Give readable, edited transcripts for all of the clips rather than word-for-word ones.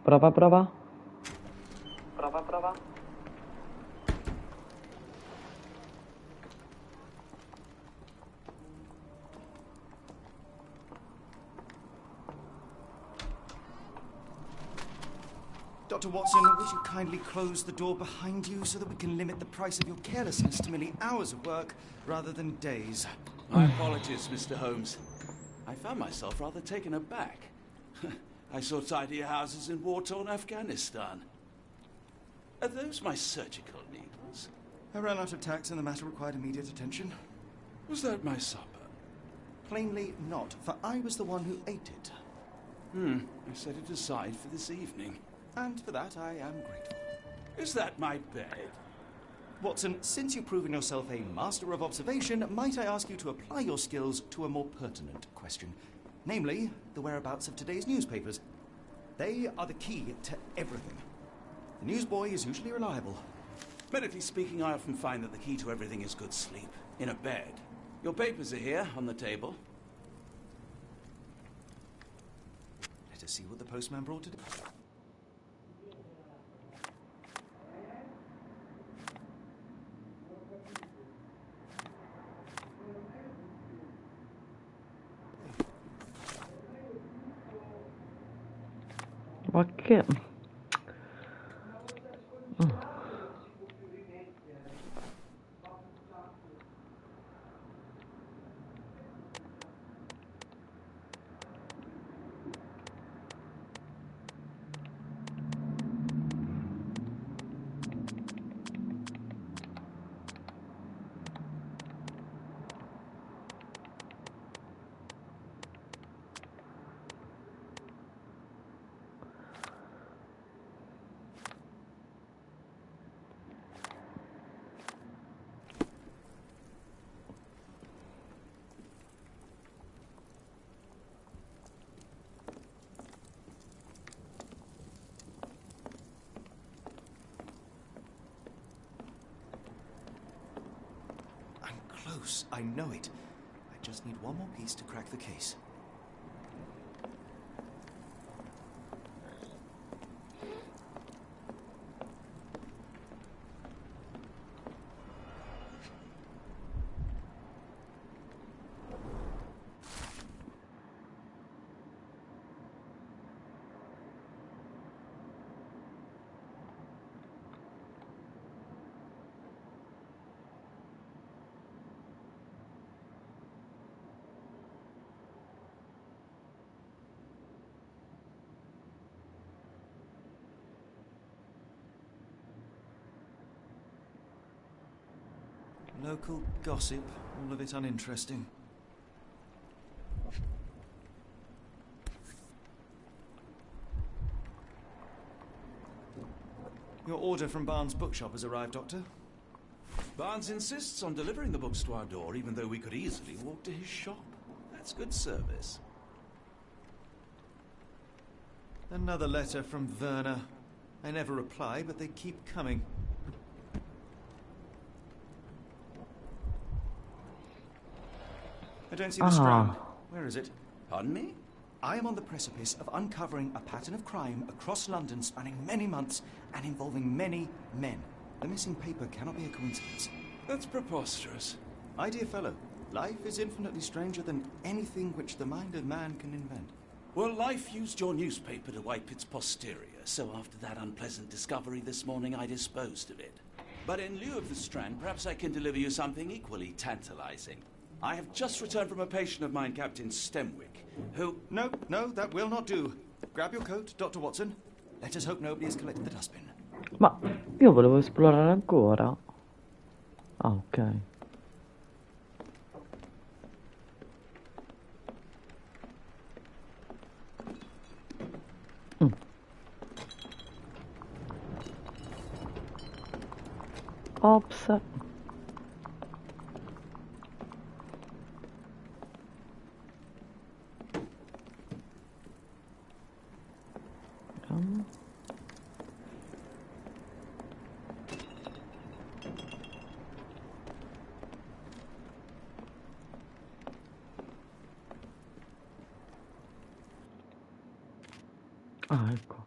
Prova, prova. Prova, prova. Dr. Watson, would you kindly close the door behind you so that we can limit the price of your carelessness to merely hours of work rather than days? My apologies, Mr. Holmes. I found myself rather taken aback. I saw tidier houses in war-torn Afghanistan. Are those my surgical needles? I ran out of tacks and the matter required immediate attention. Was that my supper? Plainly not, for I was the one who ate it. I set it aside for this evening. And for that I am grateful. Is that my bed? Watson, since you've proven yourself a master of observation, might I ask you to apply your skills to a more pertinent question? Namely, the whereabouts of today's newspapers. They are the key to everything. The newsboy is usually reliable. Medically speaking, I often find that the key to everything is good sleep. In a bed. Your papers are here, on the table. Let us see what the postman brought today. Ma che... Close, I know it. I just need one more piece to crack the case. Local gossip, all of it uninteresting. Your order from Barnes' bookshop has arrived, Doctor. Barnes insists on delivering the books to our door, even though we could easily walk to his shop. That's good service. Another letter from Werner. I never reply, but they keep coming. I don't see the Strand. Where is it? Pardon me? I am on the precipice of uncovering a pattern of crime across London spanning many months and involving many men. The missing paper cannot be a coincidence. That's preposterous. My dear fellow, life is infinitely stranger than anything which the mind of man can invent. Well, life used your newspaper to wipe its posterior, so after that unpleasant discovery this morning, I disposed of it. But in lieu of the Strand, perhaps I can deliver you something equally tantalizing. I have just returned from a patient of mine, Captain Stemwick, who... No, that will not do. Grab your coat, Dr. Watson. Let us hope nobody has collected the dustbin. Ma io volevo esplorare ancora. Ah, ok. Ops. Ah, ecco.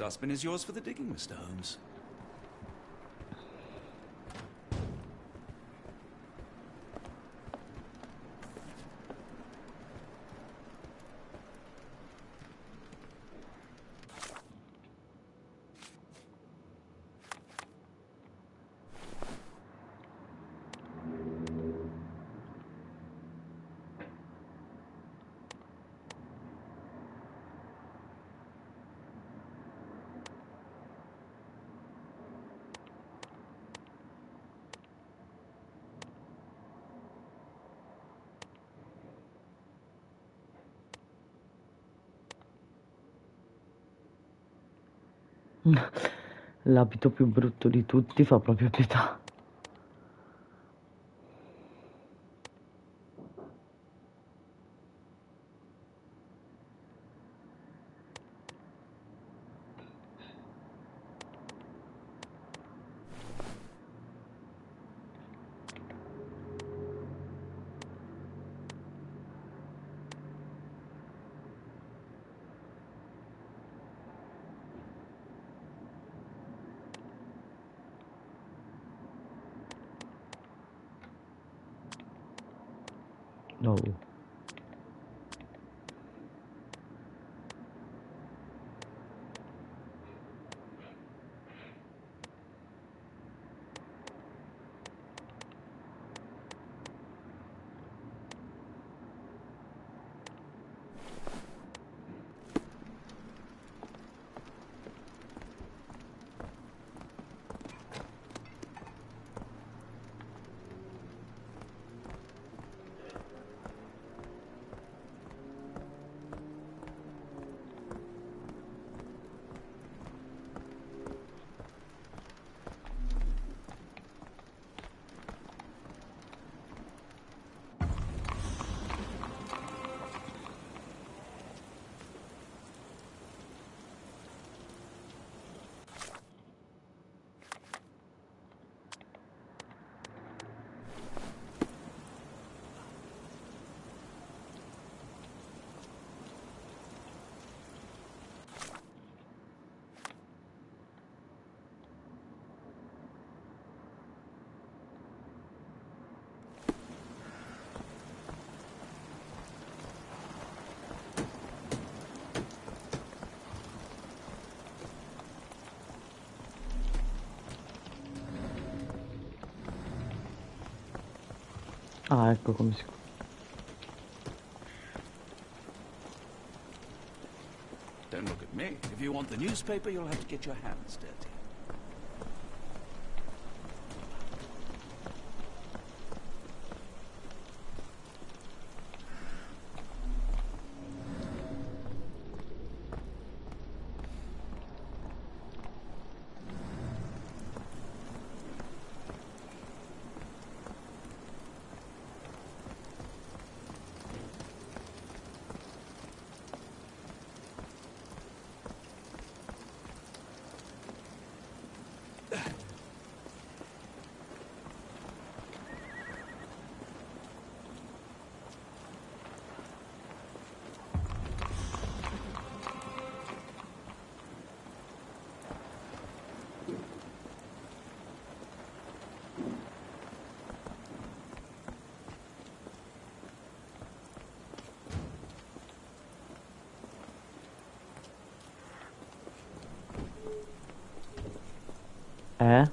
dustbin is yours for the digging, Mr. Holmes. L'abito più brutto di tutti fa proprio pietà. No. Ah, ecco come si... Don't look at me. If you want the newspaper, you'll have to get your hands dirty. Eh?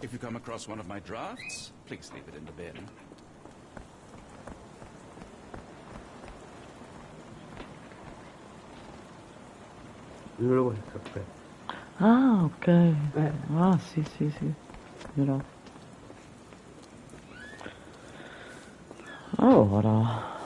If you come across one of my drafts, please leave it in the bin. Non lo vuoi il caffè? Ah, ok. Ah, sì, sì, sì. Però... Allora...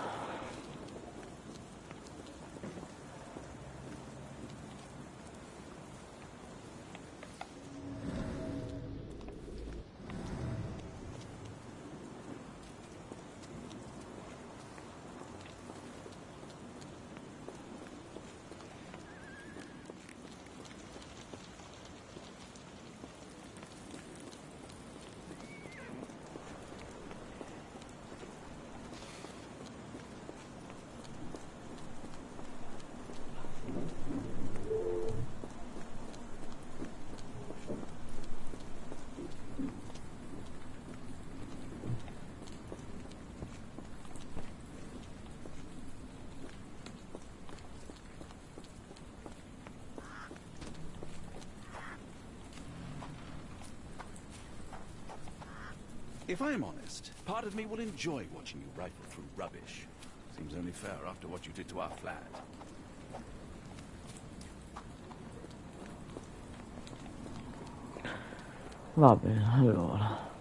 If I'm honest, part of me will enjoy watching you rifle through rubbish. Seems only fair after what you did to our flat. Va bene, allora.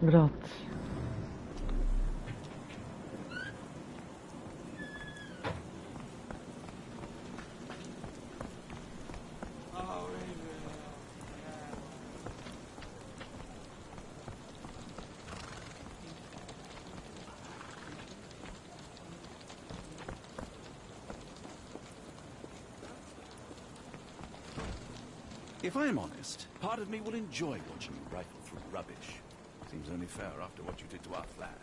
Grazie. If I'm honest, part of me will enjoy watching you rifle through rubbish. Seems only fair after what you did to our flat.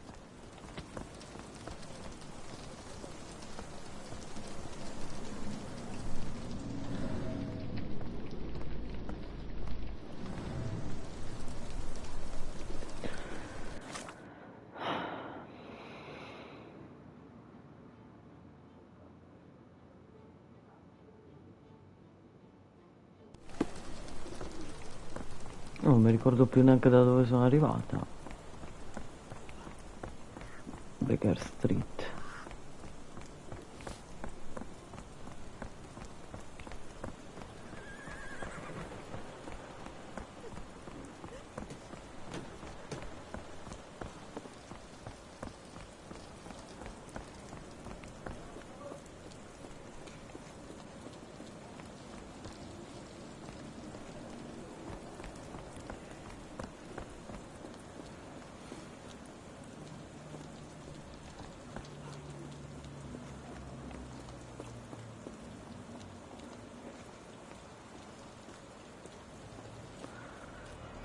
Non mi ricordo più neanche da dove sono arrivata. Baker Street.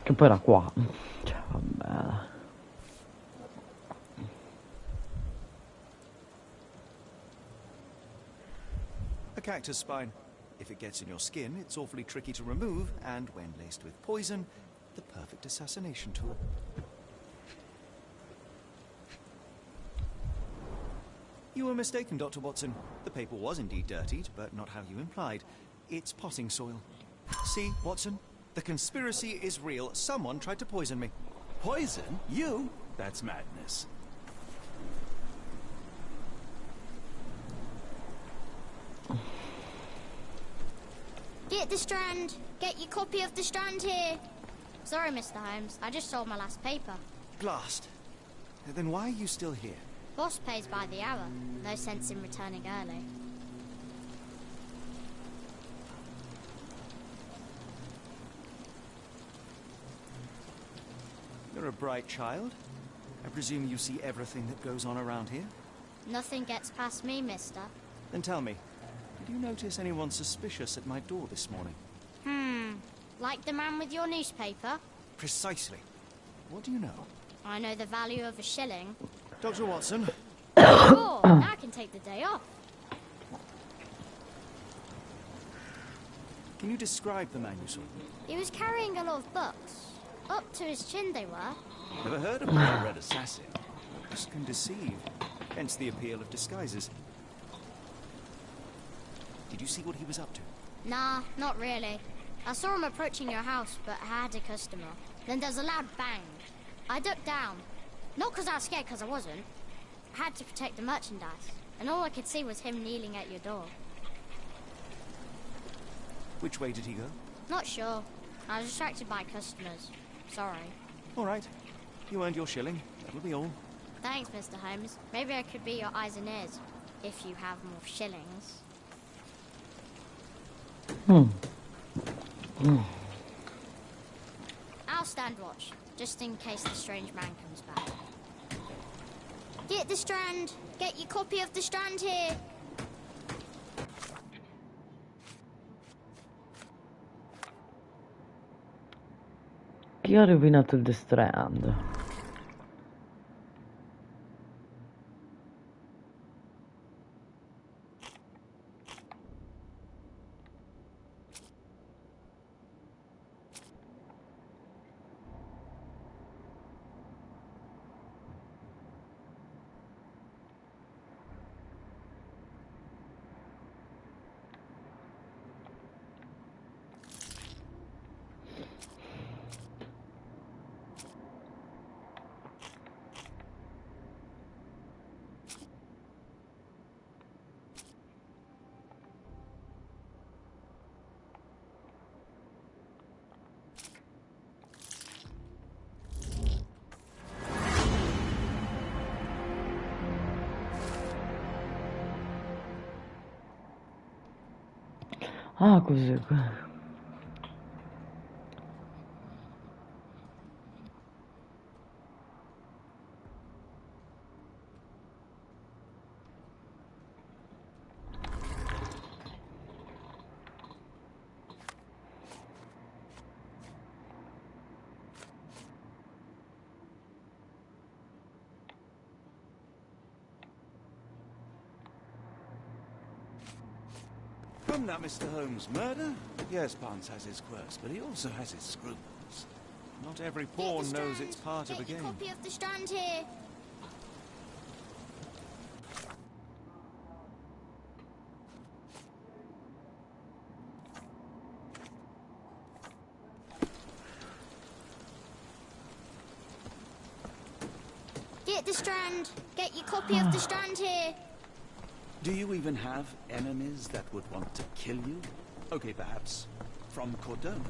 Che poi era qua. Cioè, vabbè. A cactus spine. If it gets in your skin, it's awfully tricky to remove, and when laced with poison, the perfect assassination tool. You were mistaken, Dr. Watson. The paper was indeed dirtied, but not how you implied. It's potting soil. See, Watson? The conspiracy is real. Someone tried to poison me. Poison? You? That's madness. Get the Strand. Get your copy of the Strand here. Sorry, Mr. Holmes. I just sold my last paper. Blast. Then why are you still here? Boss pays by the hour. No sense in returning early. You're a bright child. I presume you see everything that goes on around here? Nothing gets past me, mister. Then tell me, did you notice anyone suspicious at my door this morning? Like the man with your newspaper? Precisely. What do you know? I know the value of a shilling. Dr. Watson? Sure, now I can take the day off. Can you describe the man you saw? He was carrying a lot of books. Up to his chin they were. Never heard of a well-read assassin. Books can deceive. Hence the appeal of disguises. Did you see what he was up to? Nah, not really. I saw him approaching your house, but I had a customer. Then there's a loud bang. I ducked down. Not because I was scared, because I wasn't. I had to protect the merchandise. And all I could see was him kneeling at your door. Which way did he go? Not sure. I was distracted by customers. Sorry. All right. You earned your shilling. That'll be all. Thanks, Mr. Holmes. Maybe I could be your eyes and ears, if you have more shillings. I'll stand watch, just in case the strange man comes back. Get the Strand! Get your copy of the Strand here! Chi ha rovinato il The Strand? Ah, così. From that, Mr. Holmes, murder? Yes, Barnes has his quirks, but he also has his scruples. Not every Get pawn the knows Strand. it's part of a Get your game. copy of the Strand here! Get the Strand! Get your copy of the Strand here! Do you even have enemies that would want to kill you? Okay, perhaps from Cordona.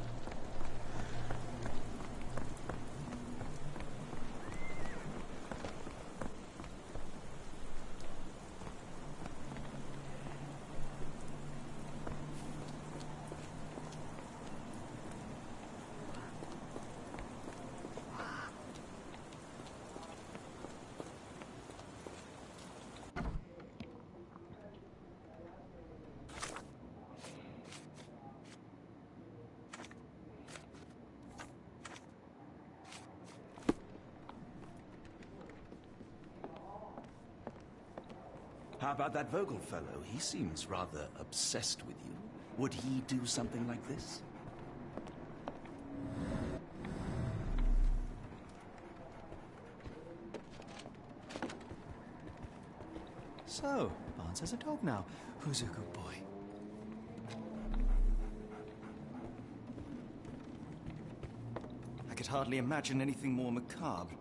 How about that Vogel fellow? He seems rather obsessed with you. Would he do something like this? So, Barnes has a dog now. Who's a good boy? I could hardly imagine anything more macabre.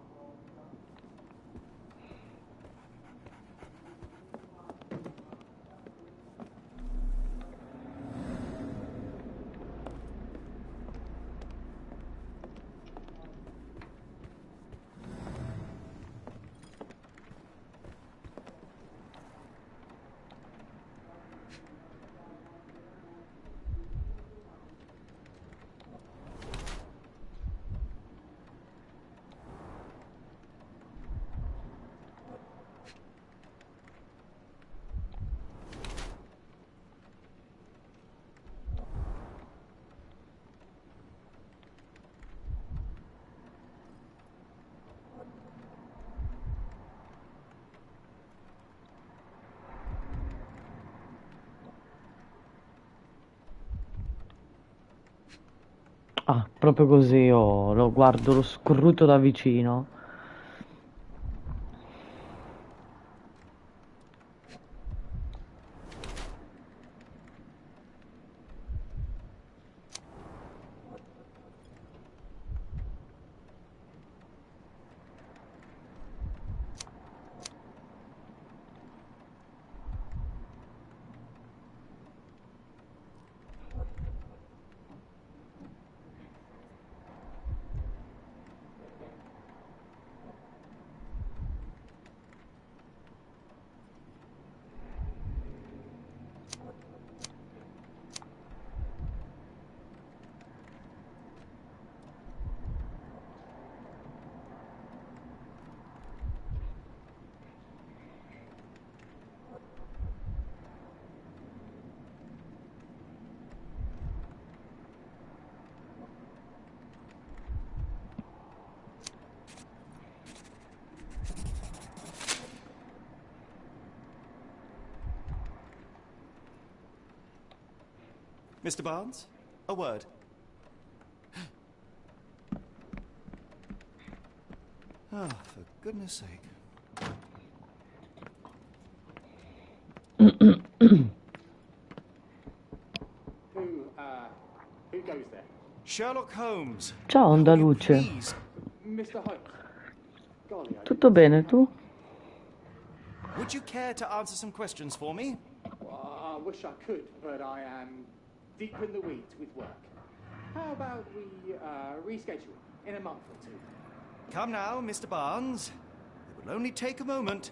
Ah, proprio così io lo guardo, lo scruto da vicino. Mr. Barnes, a word. Ah, for goodness sake. Who goes there? Sherlock Holmes. Ciao, Will you Andaluce. please? Mr. Holmes. Golly, I Tutto bene, tu? Would you care to answer some questions for me? I wish I could, but I am deep in the weeds with work. How about we reschedule in a month or two? Come now, Mr. Barnes. It will only take a moment.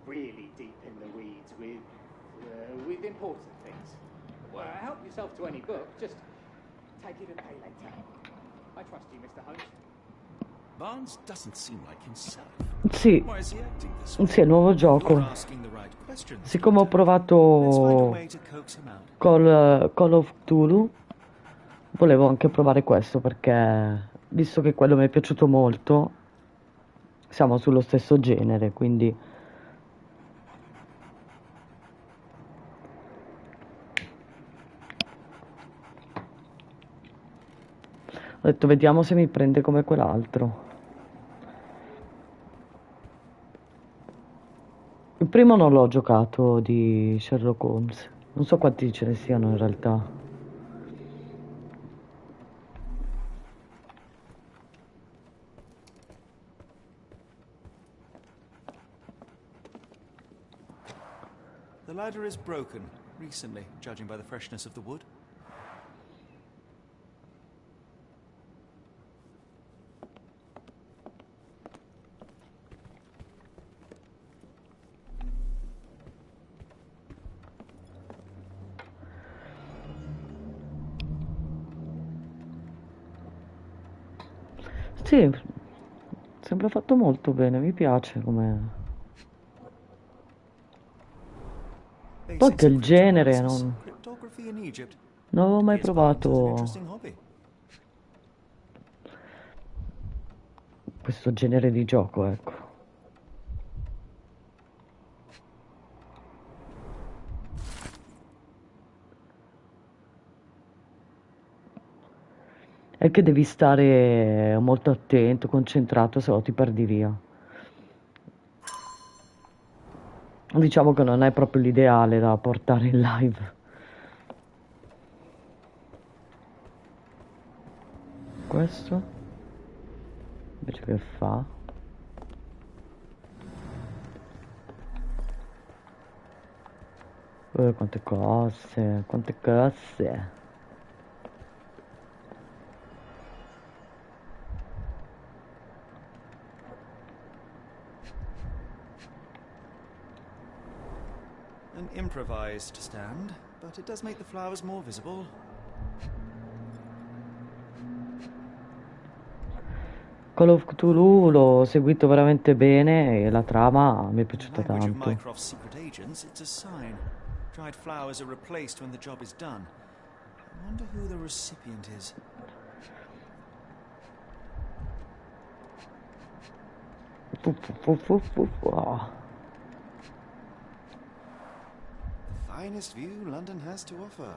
Really deep in the weeds with important things. Well, help yourself to any book. Just take it and pay later. I trust you, Mr. Holmes. Barnes doesn't seem like himself. Sì, Why is he acting this way? sì, è il nuovo You're gioco. asking the right questions. Siccome ho Let's find a provato way to coax him out. Call of Cthulhu, volevo anche provare questo perché, visto che quello mi è piaciuto molto, siamo sullo stesso genere, quindi ho detto vediamo se mi prende come quell'altro. Il primo non l'ho giocato di Sherlock Holmes, non so quanti ce ne siano in realtà. The ladder is broken recently, judging by the freshness of the wood. Sì, sembra fatto molto bene, mi piace come... Poi Basics che of il genere, cryptanalysis, non cryptography in Egypt. avevo mai Appears Barnes has an provato interesting hobby. questo genere di gioco, ecco. È che devi stare molto attento, concentrato, se no ti perdi via. Diciamo che non è proprio l'ideale da portare in live. Questo? Invece che fa? Quante cose, quante cose. An improvised stand, but it does make the flowers more visible. Call of Cthulhu l'ho seguito veramente bene e la trama mi è In the piaciuta language of tanto. Mycroft's secret agents, it's a sign. Dried flowers are replaced when the job is done. I wonder who the recipient is. Oh. The finest view London has to offer.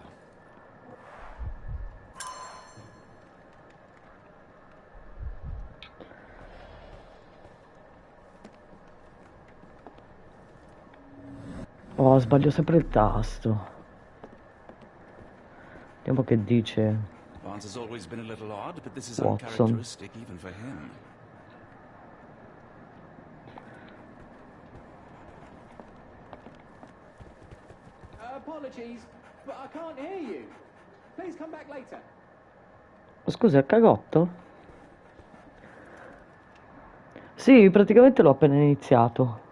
Oh, sbaglio sempre il tasto. Vediamo che dice Barnes has always been a little odd, but this is Watson. uncharacteristic even for him. Apologies, but I can't hear you. Please come back later. Scusa, è cagotto? Sì, praticamente l'ho appena iniziato.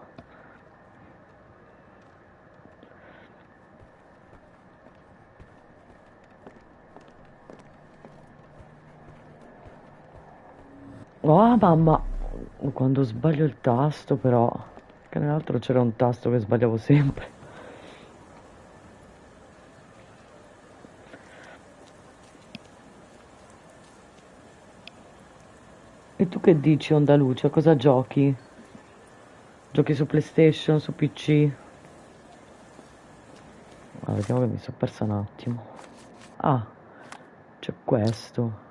Oh, mamma, quando sbaglio il tasto però, che nell'altro c'era un tasto che sbagliavo sempre. E tu che dici, Onda Luce? Cosa giochi? Giochi su PlayStation, su PC? Ah, vediamo che mi sono persa un attimo. Ah, c'è questo.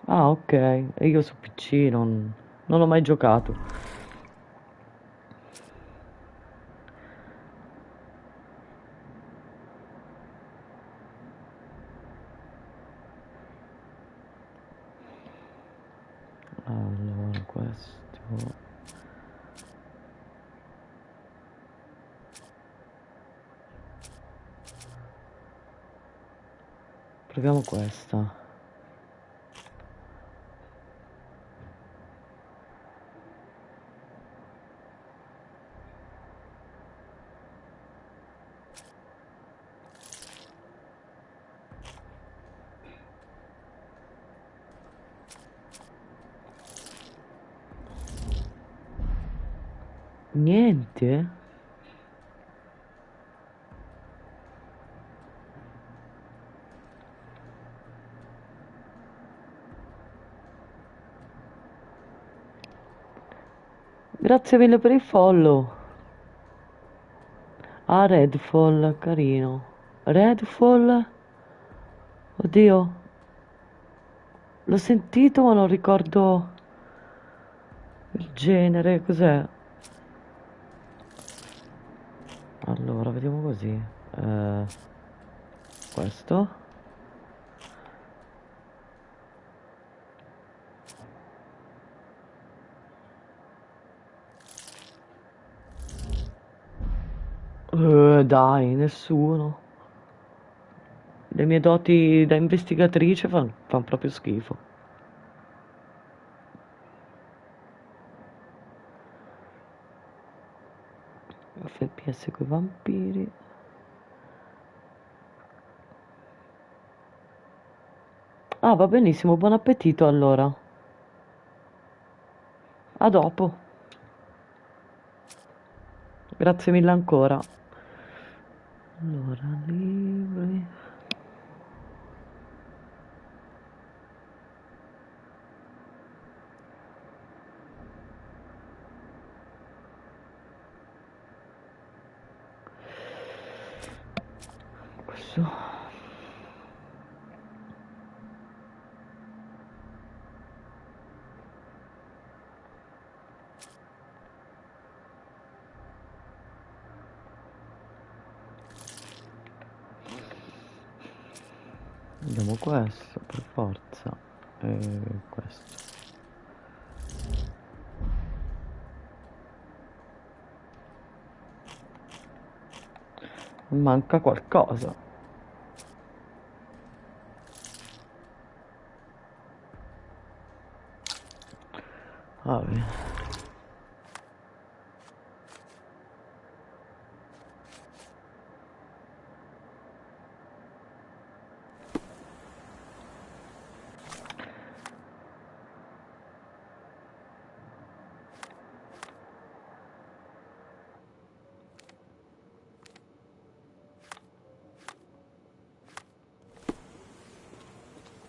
Ah, ok. E io su PC non ho mai giocato. Allora, questo... Proviamo questa. Niente? Grazie mille per il follow. Ah, Redfall, carino. Redfall? Oddio. L'ho sentito ma non ricordo il genere. Cos'è? Allora, vediamo così. Questo. Dai, nessuno. Le mie doti da investigatrice fan proprio schifo. FPS coi vampiri. Ah, va benissimo, buon appetito allora. A dopo. Grazie mille ancora. Allora, libri. Questo. Andiamo questo per forza. E questo. Manca qualcosa. Vabbè.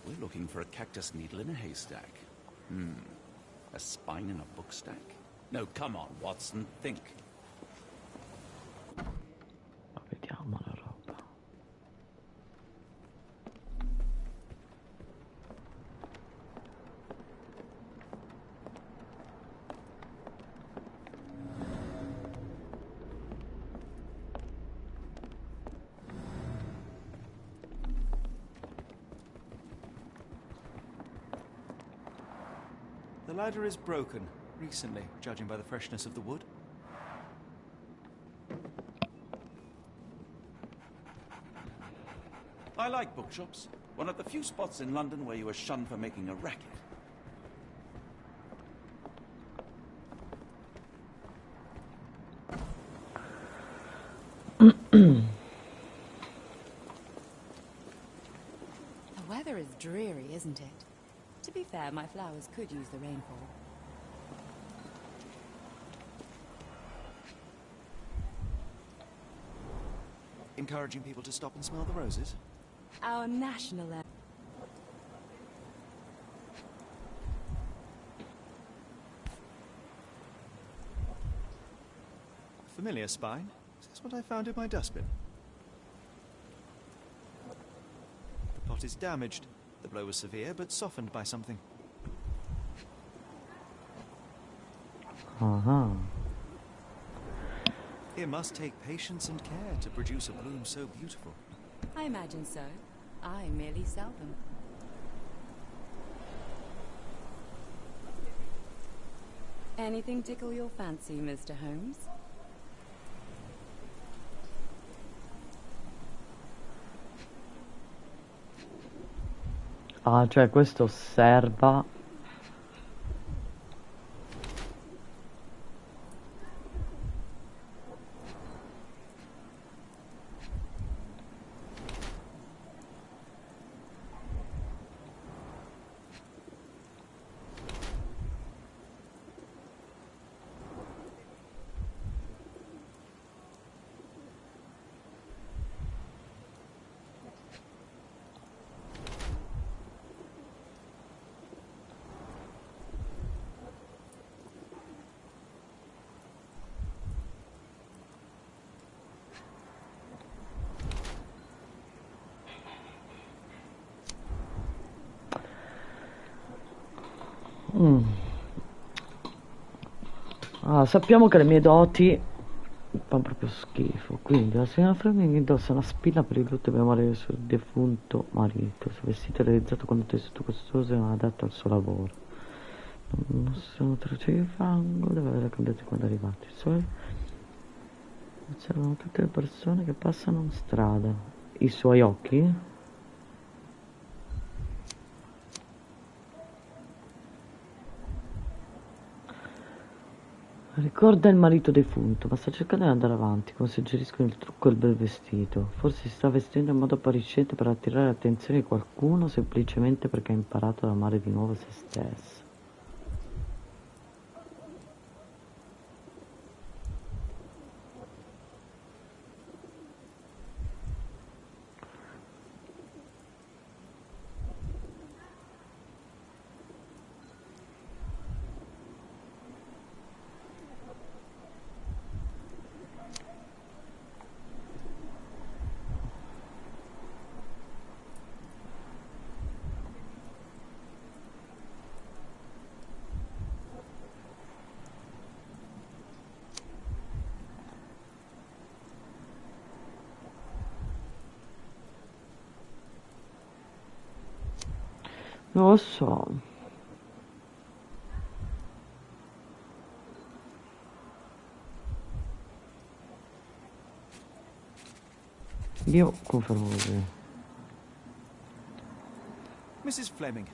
We're looking for a cactus needle in a haystack. A spine in a book stack? No, come on, Watson, think. Vediamo la roba. The ladder is broken, recently, judging by the freshness of the wood. I like bookshops. One of the few spots in London where you are shunned for making a racket. The weather is dreary, isn't it? To be fair, my flowers could use the rainfall. Encouraging people to stop and smell the roses? Our national anthem. Familiar spine? Is this what I found in my dustbin? The pot is damaged. The blow was severe, but softened by something. Uh-huh. It must take patience and care to produce a bloom so beautiful. I imagine so. I merely sell them. Anything tickle your fancy, Mr. Holmes? Ah, cioè questo osserva. Ah, sappiamo che le mie doti fanno proprio schifo, quindi la signora Fleming indossa una spilla per il lutto e memoria del suo defunto marito. Il suo vestito è realizzato con un tessuto costoso e non adatto al suo lavoro. Non sono tracce di fango, deve aver cambiato quando è arrivato. I suoi osservano tutte le persone che passano in strada. I suoi occhi? Ricorda il marito defunto, ma sta cercando di andare avanti, come suggeriscono il trucco e il bel vestito. Forse si sta vestendo in modo appariscente per attirare l'attenzione di qualcuno, semplicemente perché ha imparato ad amare di nuovo se stessa. Non lo so. Io confermo così. Mrs. Fleming,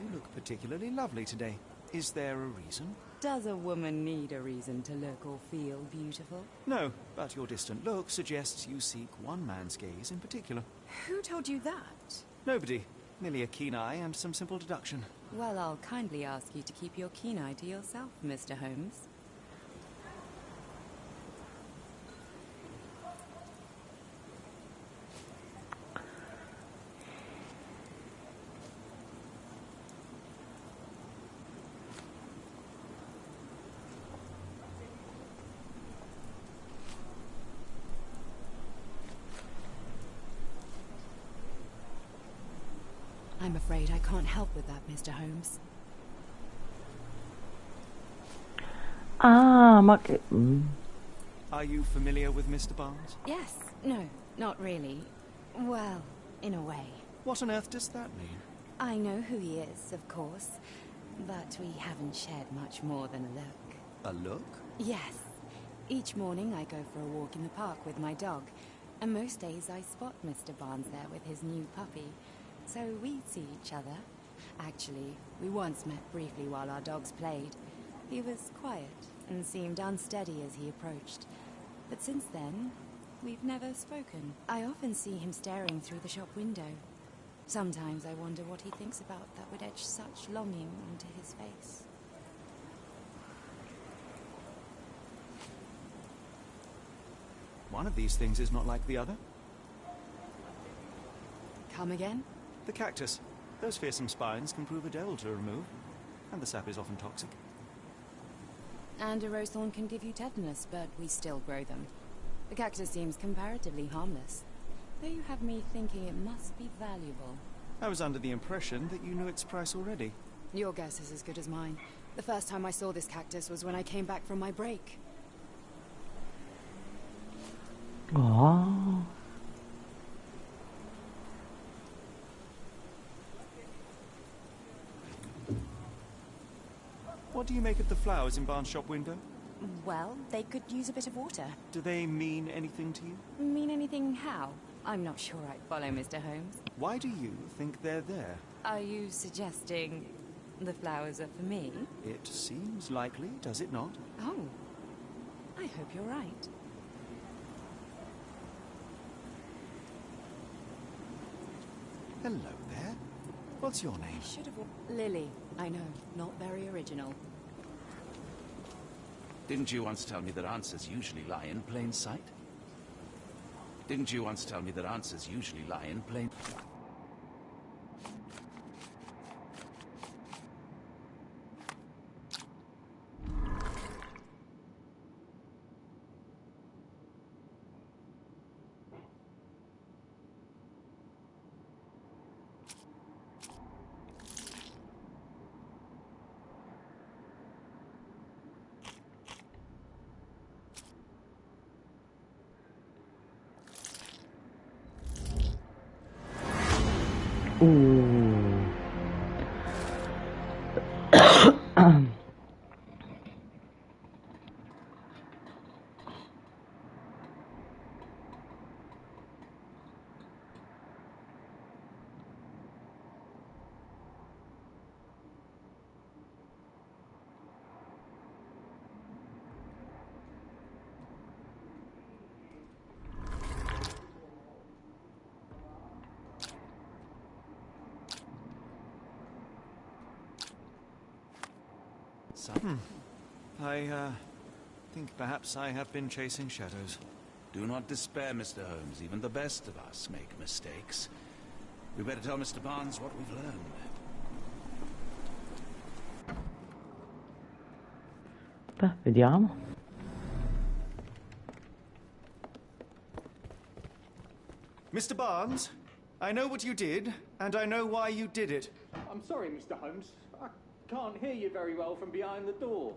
you look particularly lovely today. Is there a reason? Does a woman need a reason to look or feel beautiful? No, but your distant look suggests you seek one man's gaze in particular. Who told you that? Nobody. Merely a keen eye and some simple deduction. Well, I'll kindly ask you to keep your keen eye to yourself, Mr. Holmes. I'm afraid I can't help with that, Mr. Holmes. Ah, ma che... Are you familiar with Mr. Barnes? Yes. No, not really. Well, in a way. What on earth does that mean? I know who he is, of course. But we haven't shared much more than a look. A look? Yes. Each morning I go for a walk in the park with my dog, and most days I spot Mr. Barnes there with his new puppy, so we see each other. Actually, we once met briefly while our dogs played. He was quiet and seemed unsteady as he approached, but since then, we've never spoken. I often see him staring through the shop window. Sometimes I wonder what he thinks about that would etch such longing onto his face. One of these things is not like the other. Come again? The cactus. Those fearsome spines can prove a devil to remove, and the sap is often toxic. And a rose thorn can give you tetanus, but we still grow them. The cactus seems comparatively harmless, though you have me thinking it must be valuable. I was under the impression that you knew its price already. Your guess is as good as mine. The first time I saw this cactus was when I came back from my break. Oh. What do you make of the flowers in Barnes' shop window? Well, they could use a bit of water. Do they mean anything to you? Mean anything how? I'm not sure I follow, Mr. Holmes. Why do you think they're there? Are you suggesting the flowers are for me? It seems likely, does it not? Oh, I hope you're right. Hello there. What's your name? I should have... Lily. I know, not very original. Didn't you once tell me that answers usually lie in plain sight? Didn't you once tell me that answers usually lie in plain... I think perhaps I have been chasing shadows. Do not despair, Mr. Holmes. Even the best of us make mistakes. We better tell Mr. Barnes what we've learned. Beh, vediamo. Mr. Barnes, I know what you did, and I know why you did it. I'm sorry, Mr. Holmes. I can't hear you very well from behind the door.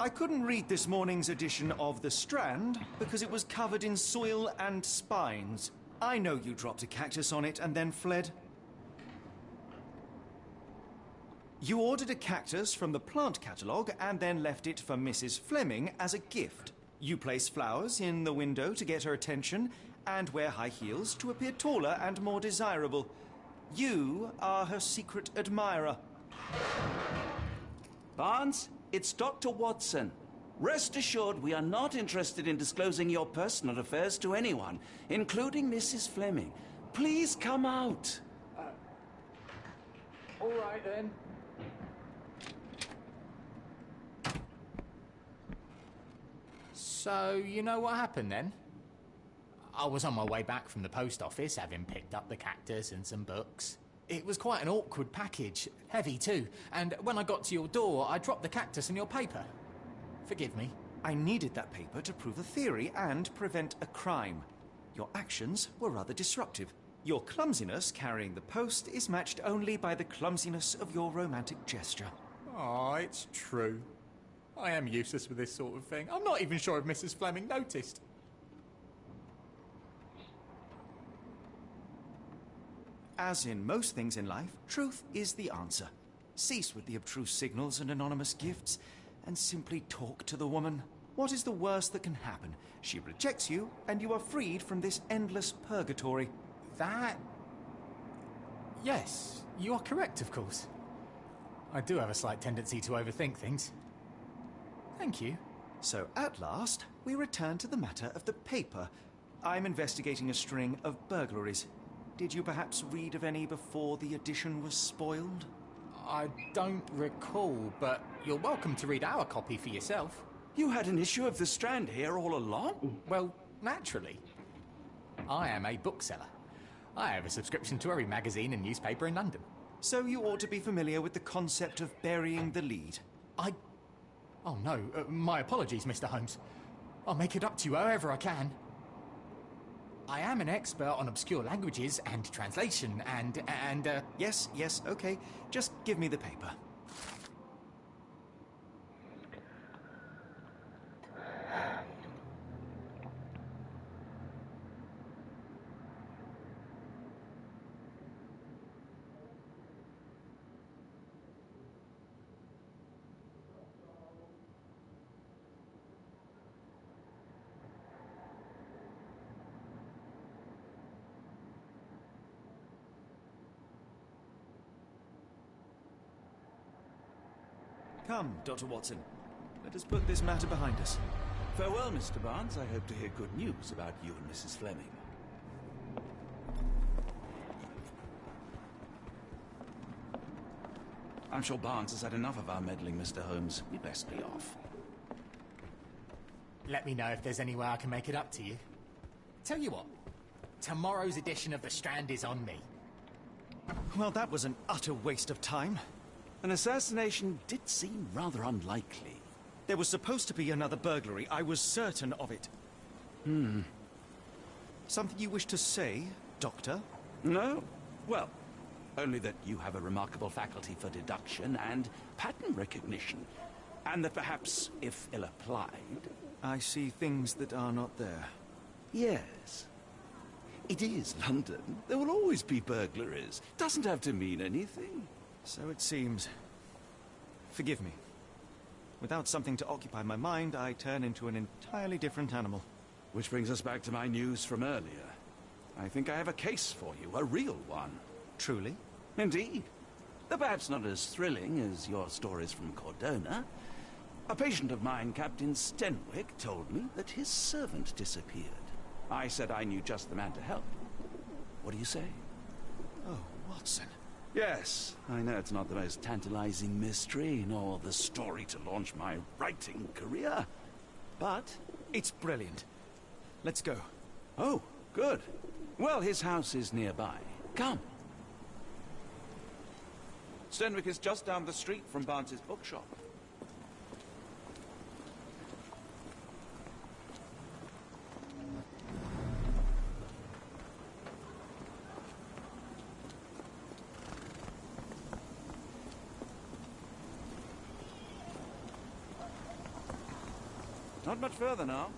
I couldn't read this morning's edition of The Strand because it was covered in soil and spines. I know you dropped a cactus on it and then fled. You ordered a cactus from the plant catalogue and then left it for Mrs. Fleming as a gift. You place flowers in the window to get her attention and wear high heels to appear taller and more desirable. You are her secret admirer. Barnes, it's Dr. Watson. Rest assured we are not interested in disclosing your personal affairs to anyone, including Mrs. Fleming. Please come out. All right, then. So, you know what happened then? I was on my way back from the post office, having picked up the cactus and some books. It was quite an awkward package, heavy too, and when I got to your door, I dropped the cactus and your paper. Forgive me. I needed that paper to prove a theory and prevent a crime. Your actions were rather disruptive. Your clumsiness carrying the post is matched only by the clumsiness of your romantic gesture. Oh, it's true. I am useless with this sort of thing. I'm not even sure if Mrs. Fleming noticed. As in most things in life, truth is the answer. Cease with the abstruse signals and anonymous gifts, and simply talk to the woman. What is the worst that can happen? She rejects you, and you are freed from this endless purgatory. That... Yes, you are correct, of course. I do have a slight tendency to overthink things. Thank you. So, at last, we return to the matter of the paper. I'm investigating a string of burglaries. Did you perhaps read of any before the edition was spoiled? I don't recall, but you're welcome to read our copy for yourself. You had an issue of The Strand here all along? Well, naturally. I am a bookseller. I have a subscription to every magazine and newspaper in London. So you ought to be familiar with the concept of burying the lead. Oh no, my apologies, Mr. Holmes. I'll make it up to you however I can. I am an expert on obscure languages and translation and. Yes, okay. Just give me the paper. Come, Dr. Watson. Let us put this matter behind us. Farewell, Mr. Barnes. I hope to hear good news about you and Mrs. Fleming. I'm sure Barnes has had enough of our meddling, Mr. Holmes. We'd best be off. Let me know if there's any way I can make it up to you. Tell you what, tomorrow's edition of The Strand is on me. Well, that was an utter waste of time. An assassination did seem rather unlikely. There was supposed to be another burglary. I was certain of it. Something you wish to say, Doctor? No? Well, only that you have a remarkable faculty for deduction and pattern recognition. And that perhaps, if ill-applied... I see things that are not there. Yes. It is London. There will always be burglaries. Doesn't have to mean anything. So it seems. Forgive me. Without something to occupy my mind, I turn into an entirely different animal. Which brings us back to my news from earlier. I think I have a case for you, a real one. Truly? Indeed. Though perhaps not as thrilling as your stories from Cordona. A patient of mine, Captain Stenwick, told me that his servant disappeared. I said I knew just the man to help. What do you say? Oh, Watson. Yes, I know it's not the most tantalizing mystery, nor the story to launch my writing career. But it's brilliant. Let's go. Oh, good. Well, his house is nearby. Come. Stenwick is just down the street from Barnes's bookshop. Not much further now.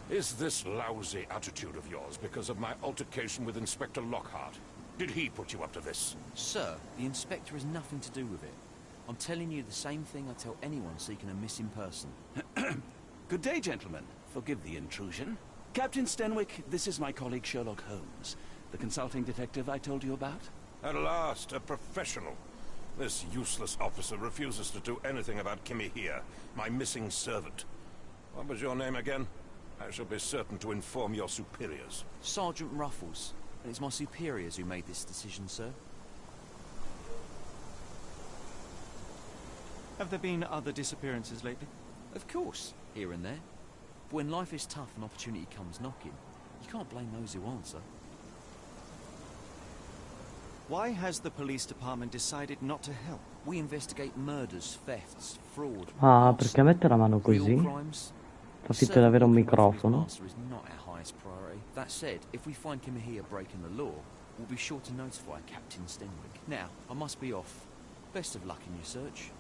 Is this lousy attitude of yours because of my altercation with Inspector Lockhart? Did he put you up to this? Sir, the inspector has nothing to do with it. I'm telling you the same thing I tell anyone seeking a missing person. Good day, gentlemen. Forgive the intrusion. Captain Stenwick, this is my colleague Sherlock Holmes, the consulting detective I told you about. At last, a professional. This useless officer refuses to do anything about Kimmy here, my missing servant. What was your name again? I shall be certain to inform your superiors. Sergeant Ruffles. And it's my superiors who made this decision, sir. Have there been other disappearances lately? Of course, here and there. But when life is tough and opportunity comes knocking, you can't blame those who answer. Why has the police department decided not to help? We investigate murders, thefts, fraud, Ah, perché mette la mano real così? crimes. Fa finta di avere un microfono. Is not our highest priority. That said, if we find Kimahia breaking the law, we'll be sure to notify Captain Stenwick. Now, I must be off. Best of luck in your search.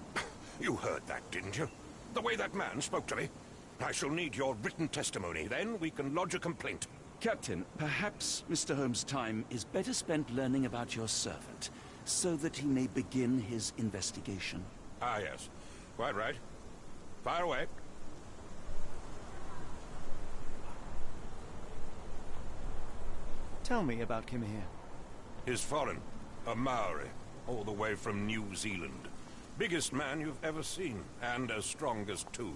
You heard that, didn't you? The way that man spoke to me. I shall need your written testimony. Then we can lodge a complaint. Captain, perhaps Mr. Holmes' time is better spent learning about your servant, so that he may begin his investigation. Ah, yes. Quite right. Fire away. Tell me about Kimahir. He's foreign. A Maori. All the way from New Zealand. Biggest man you've ever seen, and as strong as two.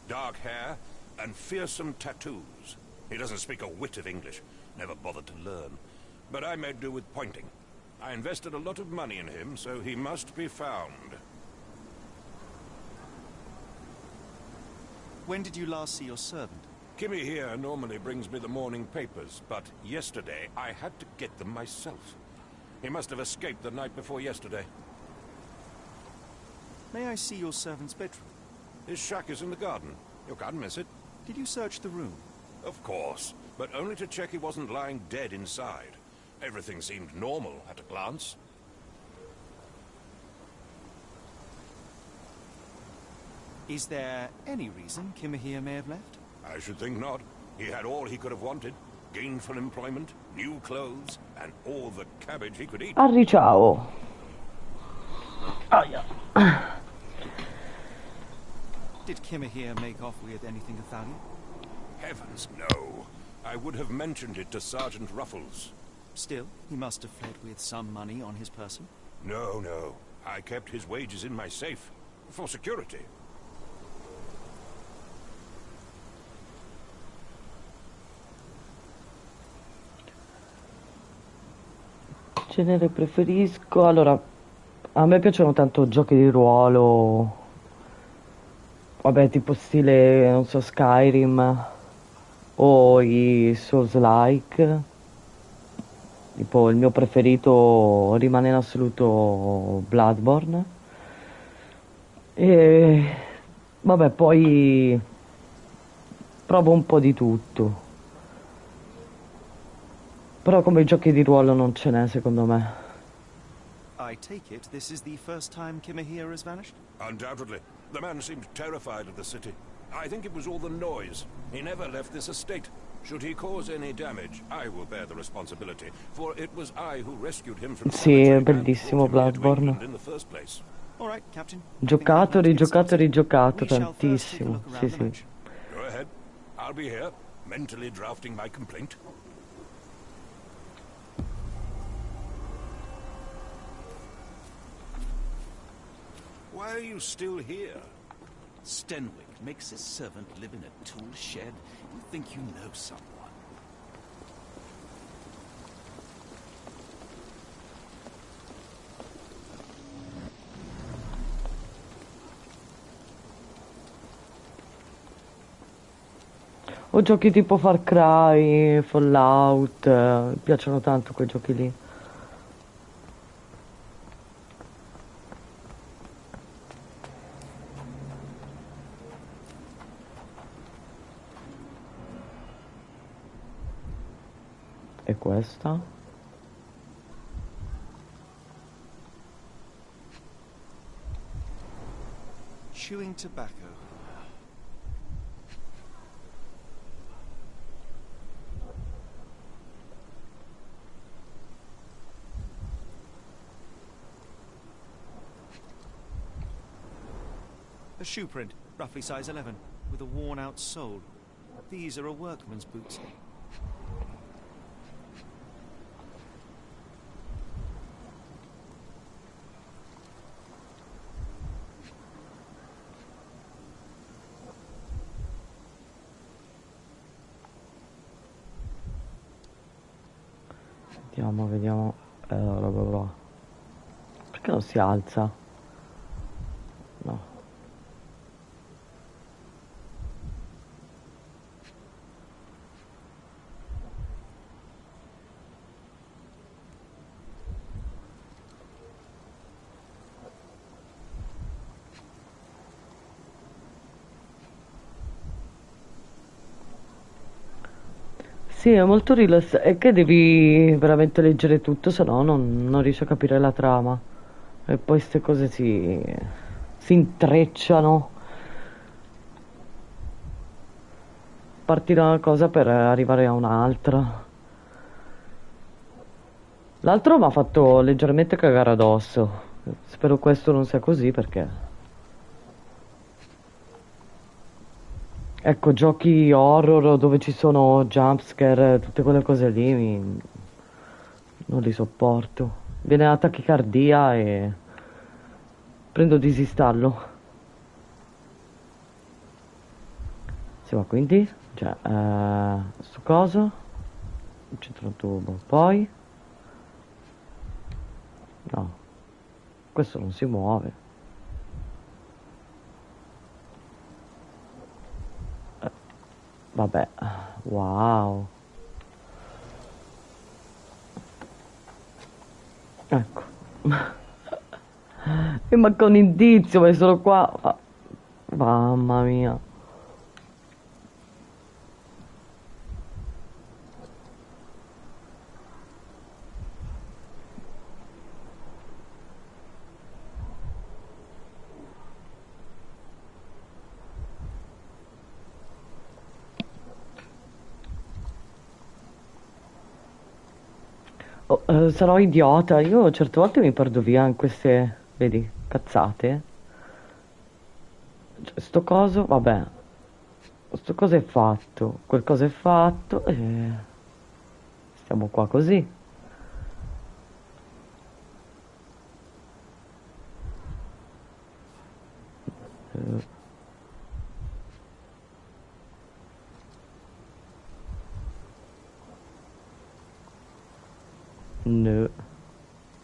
Dark hair and fearsome tattoos. He doesn't speak a whit of English. Never bothered to learn. But I made do with pointing. I invested a lot of money in him, so he must be found. When did you last see your servant? Kimmy here normally brings me the morning papers, but yesterday I had to get them myself. He must have escaped the night before yesterday. May I see your servant's bedroom? His shack is in the garden. You can't miss it. Did you search the room? Of course, but only to check he wasn't lying dead inside. Everything seemed normal at a glance. Is there any reason Kimahir may have left? I should think not. He had all he could have wanted. Gainful employment, new clothes, and all the cabbage he could eat. Arriciao. Oh, yeah. Did Kimahir make off with anything of value? Heavens, no. I would have mentioned it to Sergeant Ruffles. Still, he must have fled with some money on his person? No, no. I kept his wages in my safe. For security. Genere preferisco. Allora, a me piacciono tanto giochi di ruolo. Vabbè, tipo stile, non so, Skyrim. O i Souls-like. Tipo, il mio preferito rimane in assoluto Bloodborne. E vabbè, poi provo un po' di tutto. Però come giochi di ruolo non ce n'è, secondo me. I take it this is the first time Kimahir has vanished? Undoubtedly. The man seemed terrified of the city. I think it was all the noise. He never left this estate. Should he cause any damage, I will bear the responsibility, for it was I who rescued him from Sì, è bellissimo Bloodborne. in the first place. All right, Captain. Giocato, rigiocato, rigiocato tantissimo. Sì, sì. Go ahead. I'll be here, mentally drafting my complaint. Why are you still here? Stenwick makes his servant live in a tool shed. You think you know someone. O giochi tipo Far Cry, Fallout, mi piacciono tanto quei giochi lì. E questa? Chewing tobacco. A shoe print, roughly size 11, with a worn-out sole. These are a workman's boots. Vediamo. Roba qua. Perché non si alza? No. Sì, è molto rilassante. È che devi veramente leggere tutto, se no non riesci a capire la trama. E poi queste cose si intrecciano. Parti da una cosa per arrivare a un'altra. L'altro mi ha fatto leggermente cagare addosso. Spero questo non sia così perché... Ecco, giochi horror dove ci sono jumpscare, tutte quelle cose lì, non li sopporto. Viene la tachicardia e prendo disistallo. Sì, ma quindi, cioè, sto coso, centro un tubo, poi, no, questo non si muove. Vabbè, wow. Ecco. Mi manca un indizio, ma sono qua. Mamma mia. Oh, sarò idiota, io certe volte mi perdo via in queste, vedi, cazzate. Cioè, sto coso, vabbè, sto coso è fatto, quel coso è fatto e stiamo qua così. Eh, no,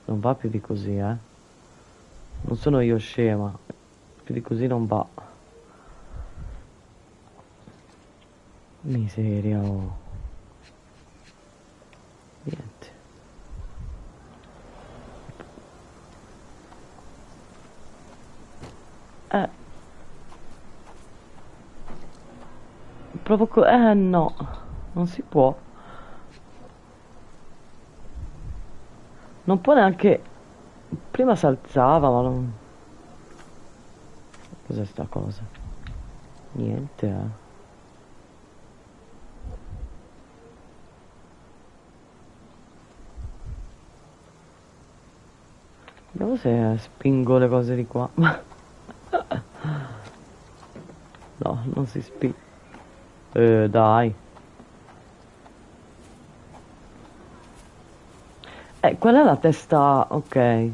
non va più di così, eh. Non sono io scema, più di così non va. Miseria, oh. Niente. Eh, provoco... no, non si può. Non può neanche... Prima si alzava, ma non... Cos'è sta cosa? Niente, eh. Vediamo se spingo le cose di qua. No, non si spinge. Dai. Qual è la testa? Ok.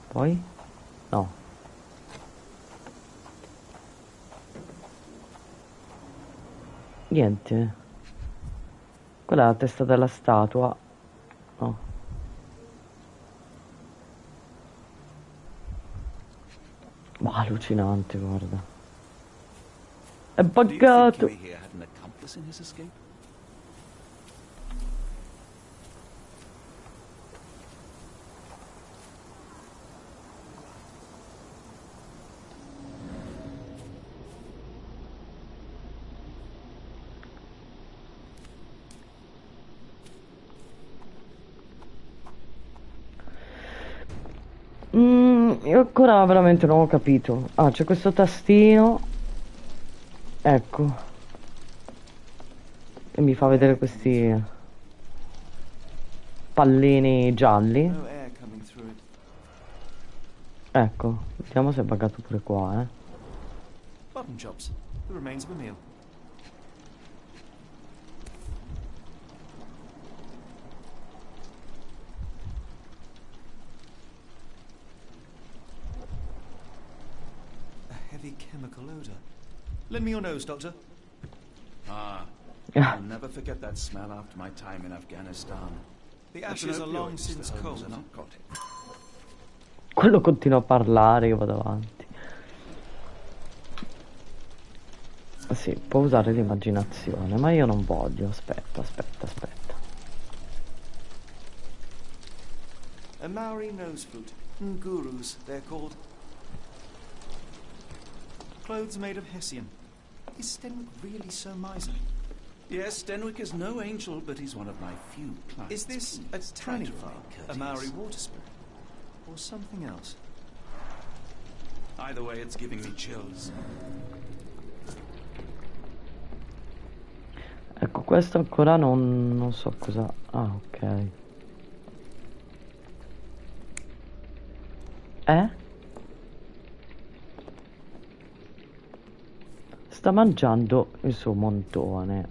Poi? No. Niente. Quella è la testa della statua. No. Ma allucinante, guarda. È buggato. Io ancora veramente non ho capito. Ah, c'è questo tastino. Ecco. E mi fa vedere questi pallini gialli. Ecco, vediamo se è buggato pure qua, eh. Button chops, the remains of a meal. A heavy chemical odor. Lend me your nose, Doctor. I'll never forget that smell after my time in Afghanistan. The ashes are long since cold. Quello continua a parlare, io vado avanti. Sì, può usare l'immaginazione, ma io non voglio. Aspetta. A Maori nose flute. Ngurus, they're called. Clothes made of hessian. Is Stenwick really so miserly? Yes, Stenwick is no angel, but he's one of my few clients. Is this a Please try tanning to farm, remain a Maori courteous. water spirit, or something else? Either way, it's giving me chills. Ecco, questo ancora non so cosa... Ah, ok. Sta mangiando il suo montone.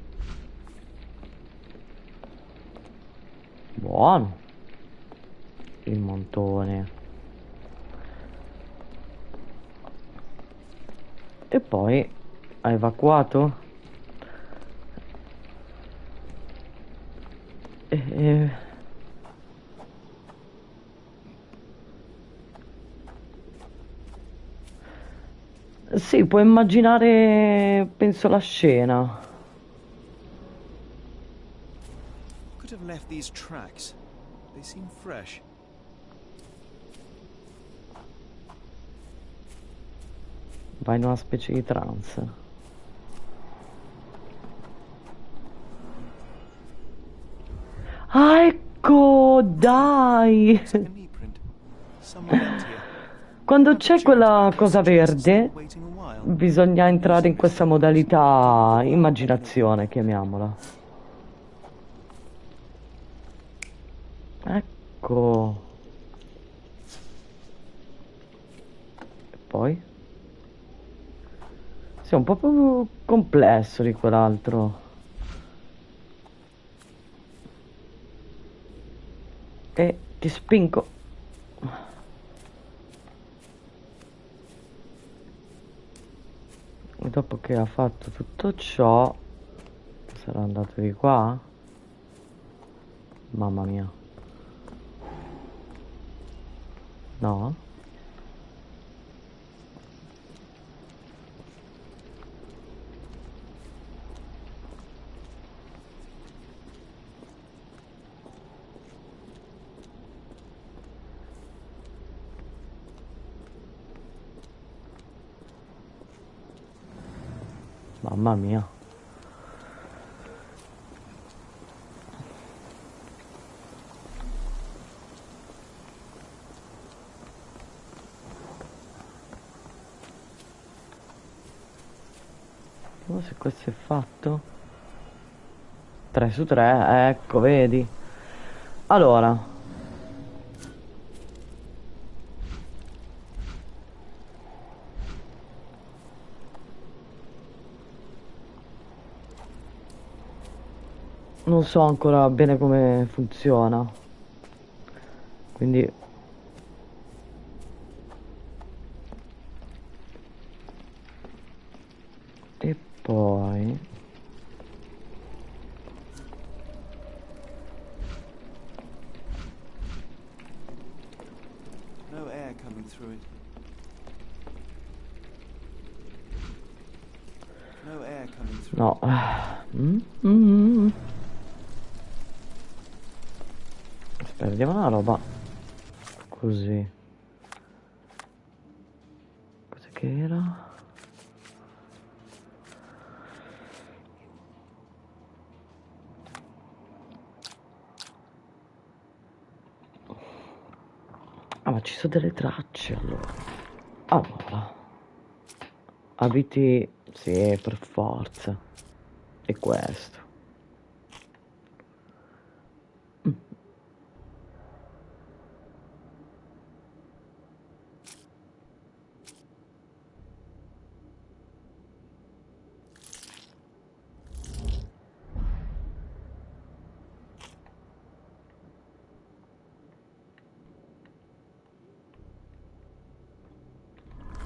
Buono. Il montone. E poi ha evacuato? Sì, puoi immaginare, penso, la scena. Could have left these tracks. They seem fresh. Va in una specie di trance. Ah, ecco, dai! Looks like a knee print. Someone left here. Quando c'è quella cosa verde, Waiting a while. bisogna entrare in questa modalità immaginazione, chiamiamola. Ecco. E poi? Sì, è un po' più complesso di quell'altro. E ti spingo. E dopo che ha fatto tutto ciò, sarà andato di qua? Mamma mia. No? Mamma mia. Vediamo se questo è fatto. 3 su 3, ecco, vedi. Allora. Non so ancora bene come funziona. Quindi... E poi... No air coming through it. No air coming through. No. Aspetta, vediamo una roba. Così. Cos'è che era? Ah, ma ci sono delle tracce allora. Allora. Abiti... Sì, per forza. E questo.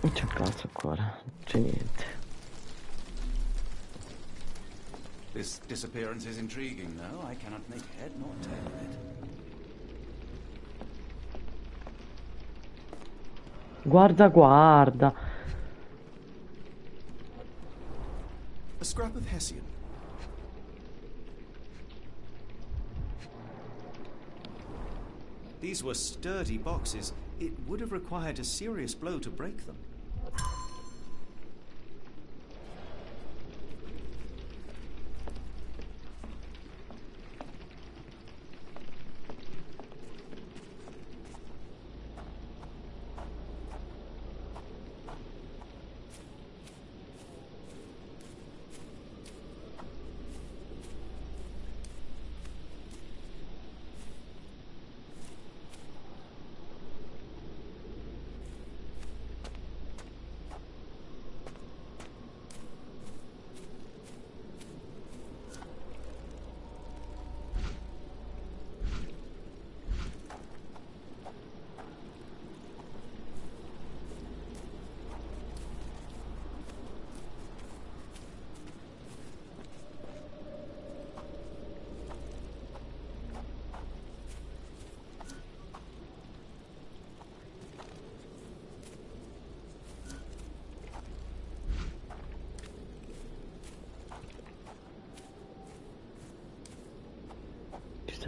Non c'è cazzo ancora, non c'è niente. This disappearance is intriguing, though. I cannot make head nor tail of it. Guarda, guarda. A scrap of Hessian. These were sturdy boxes. It would have required a serious blow to break them.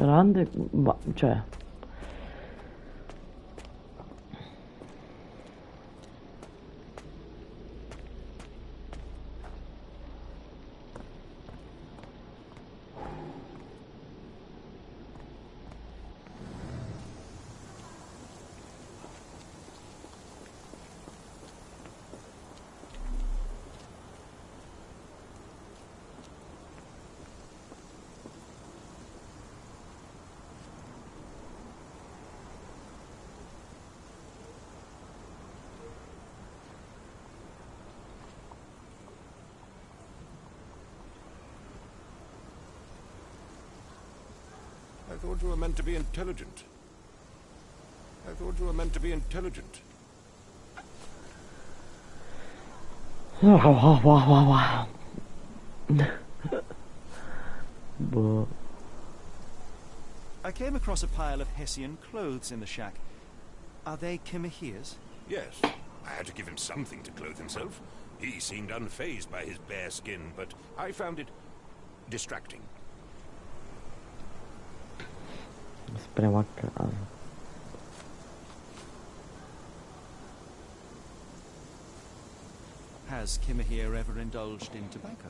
serande, ma, cioè... I thought you were meant to be intelligent. I thought you were meant to be intelligent. Boh. I came across a pile of Hessian clothes in the shack. Are they Kimahir's? Yes. I had to give him something to clothe himself. He seemed unfazed by his bare skin, but I found it distracting. Speriamo a caso. Has Kimahir ever indulged in tobacco?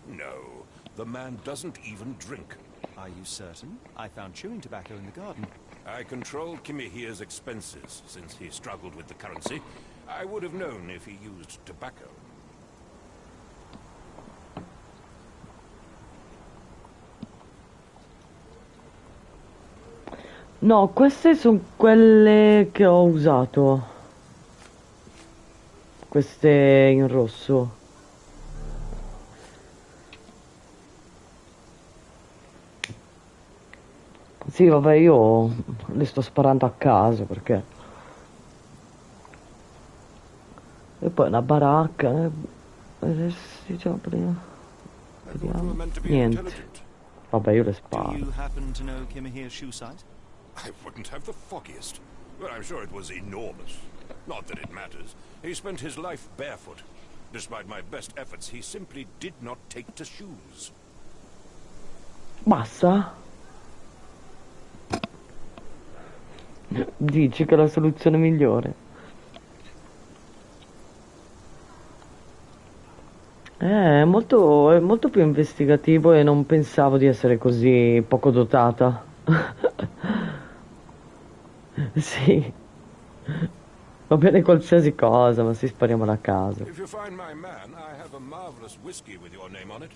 No, the man doesn't even drink. Are you certain? I found chewing tobacco in the garden. I control Kimahir's expenses since he struggled with the currency. I would have known if he used tobacco. No, queste sono quelle che ho usato. Queste in rosso. Sì, vabbè, io le sto sparando a caso perché... E poi una baracca. Diciamo prima. Vediamo. Niente. Vabbè, io le Do sparo. you happen to know Kimahir's shoe size? I wouldn't have the foggiest. But I'm sure it was enormous. Not that it matters. He spent his life barefoot. Despite my best efforts, he simply did not take to shoes. Basta. Dici che è la soluzione migliore. È molto più investigativo e non pensavo di essere così poco dotata. Sì. Va bene qualsiasi cosa, ma si spariamo da casa. If you find my man, I have a marvelous whiskey with your name on it.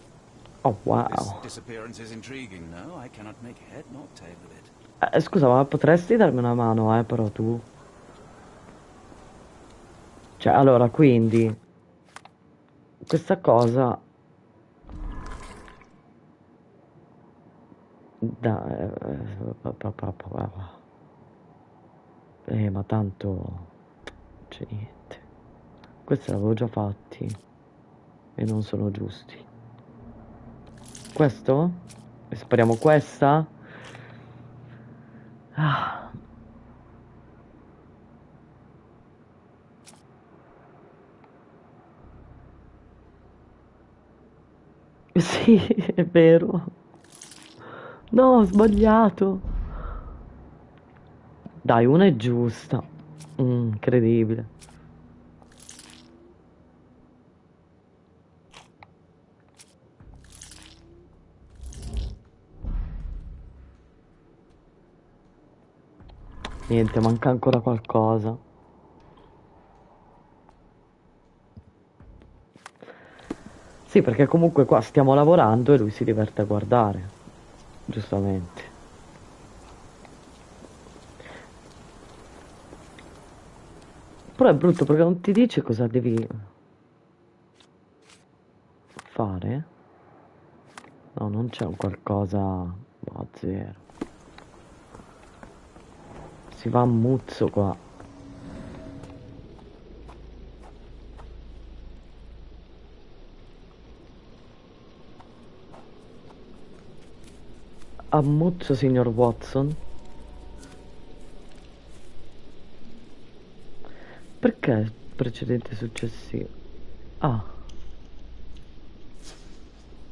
Oh, wow. This disappearance is intriguing, no? I cannot make head nor tail of it. Scusa, ma potresti darmi una mano, però tu. Cioè, allora, quindi... Questa cosa... ma tanto... C'è niente. Questi l'avevo già fatti. E non sono giusti. Questo? E spariamo questa? Ah. Sì, è vero. No, ho sbagliato. Dai, una è giusta. Incredibile. Niente, manca ancora qualcosa. Sì, perché comunque qua stiamo lavorando e lui si diverte a guardare. Giustamente. Però è brutto perché non ti dice cosa devi fare. No, non c'è un qualcosa... No, zero. Si va a muzzo qua. Ammuzzo, signor Watson. Perché precedente successivo? Ah.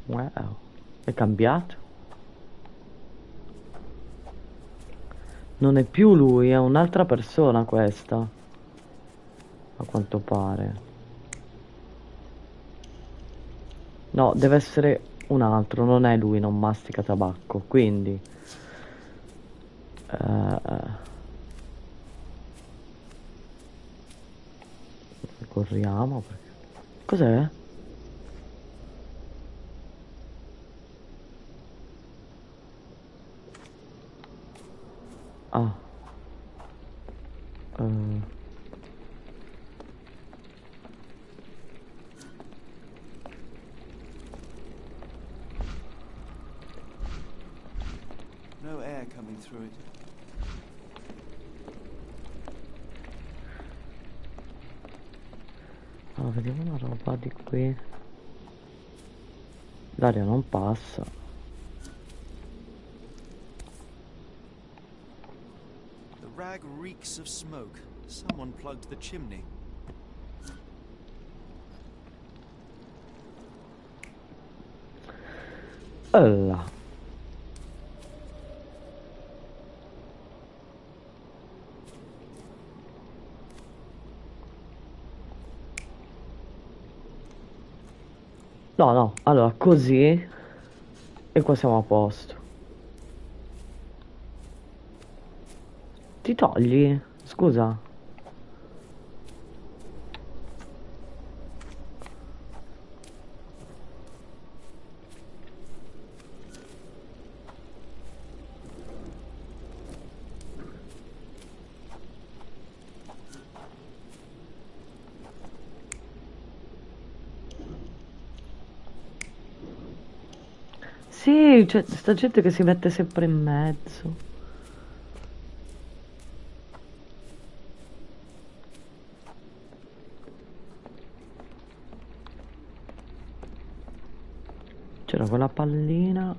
Wow. È cambiato? Non è più lui, è un'altra persona questa. A quanto pare. No, deve essere un altro, non è lui, non mastica tabacco, quindi... corriamo perché... Cos'è? Ah. No air coming through it. Allora, vediamo una roba di qui. L'aria non passa. The rag reeks of smoke. Someone plugged the chimney. Allora. No, no, allora così e qua siamo a posto. Ti togli? Scusa. Sì, c'è sta gente che si mette sempre in mezzo. C'era quella pallina.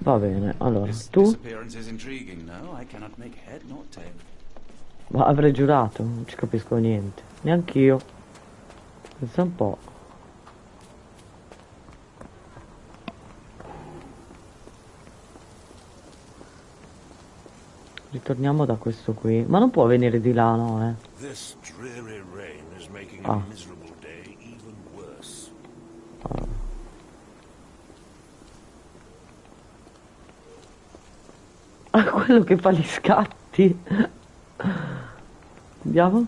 Va bene, allora, This tu? disappearance is intriguing, no? I cannot make head nor tail. Ma avrei giurato, non ci capisco niente. Neanch'io. Pensa un po'. Ritorniamo da questo qui. Ma non può venire di là, no, eh? This dreary rain is making Ah. a miserable day even worse. Ah, quello che fa gli scatti. Andiamo?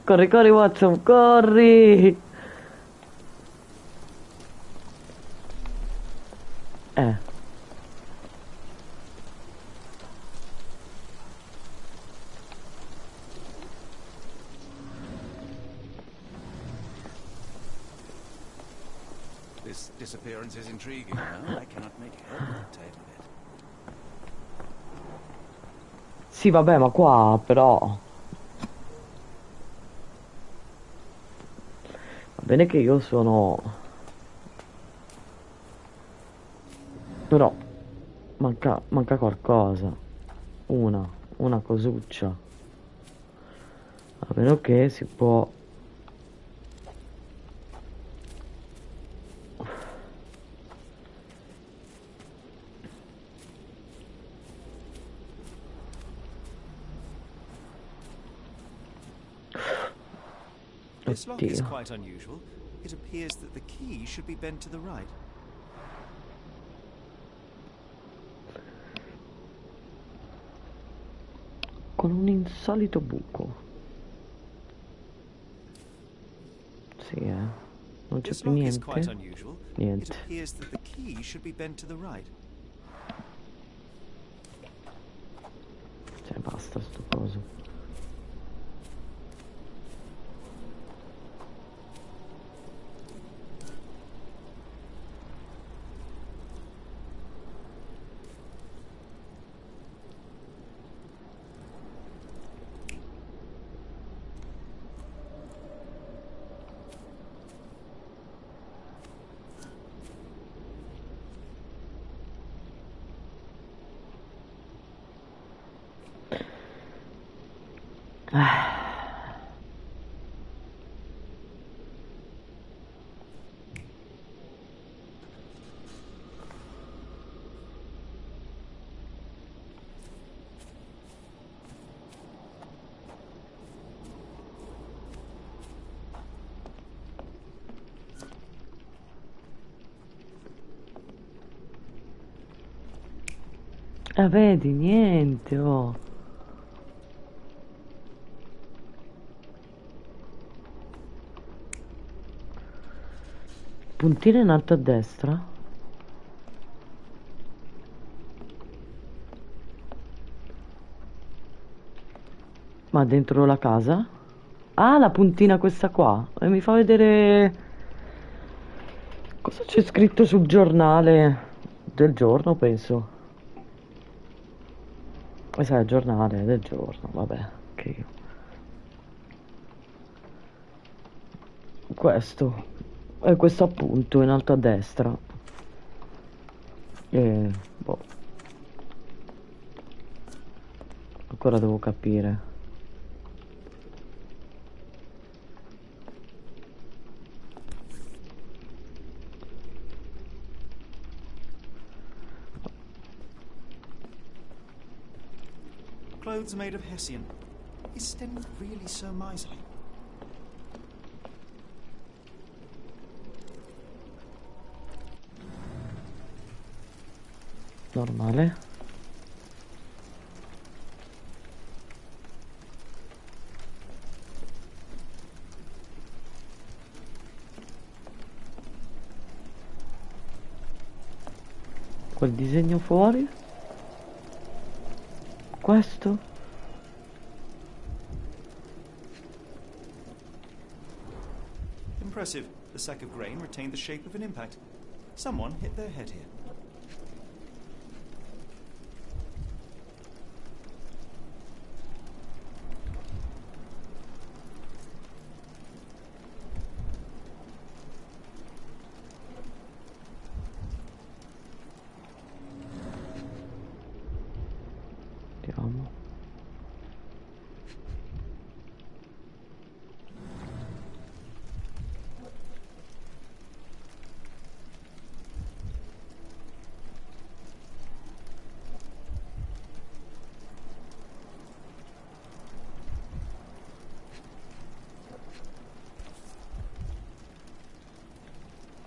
Corri, corri, Watson, corri! This disappearance is intriguing, no? I cannot make head nor tail of it. Sì, vabbè, ma qua però... Va bene che io sono... Però... Manca qualcosa. Una cosuccia. A meno che si può... This lock is Oddio. quite unusual. It appears that the key should be bent to the right. Con un insolito buco. Sì, non c'è This più lock is quite niente. unusual. It Niente. appears that the key should be bent to the right. Cioè, basta sto coso. Vedi, niente, oh. Puntino in alto a destra. Ma dentro la casa? Ah, la puntina questa qua. E mi fa vedere cosa c'è scritto sul giornale del giorno, penso. Sai, il giornale del giorno, vabbè, che io. Questo. E questo appunto in alto a destra. E boh. Ancora devo capire. Clothes made of Hessian. Is Stenwick really so miserly? Normale. Quel disegno fuori. Questo. Impressive. The sack of grain retained the shape of an impact. Someone hit their head here. Vediamo.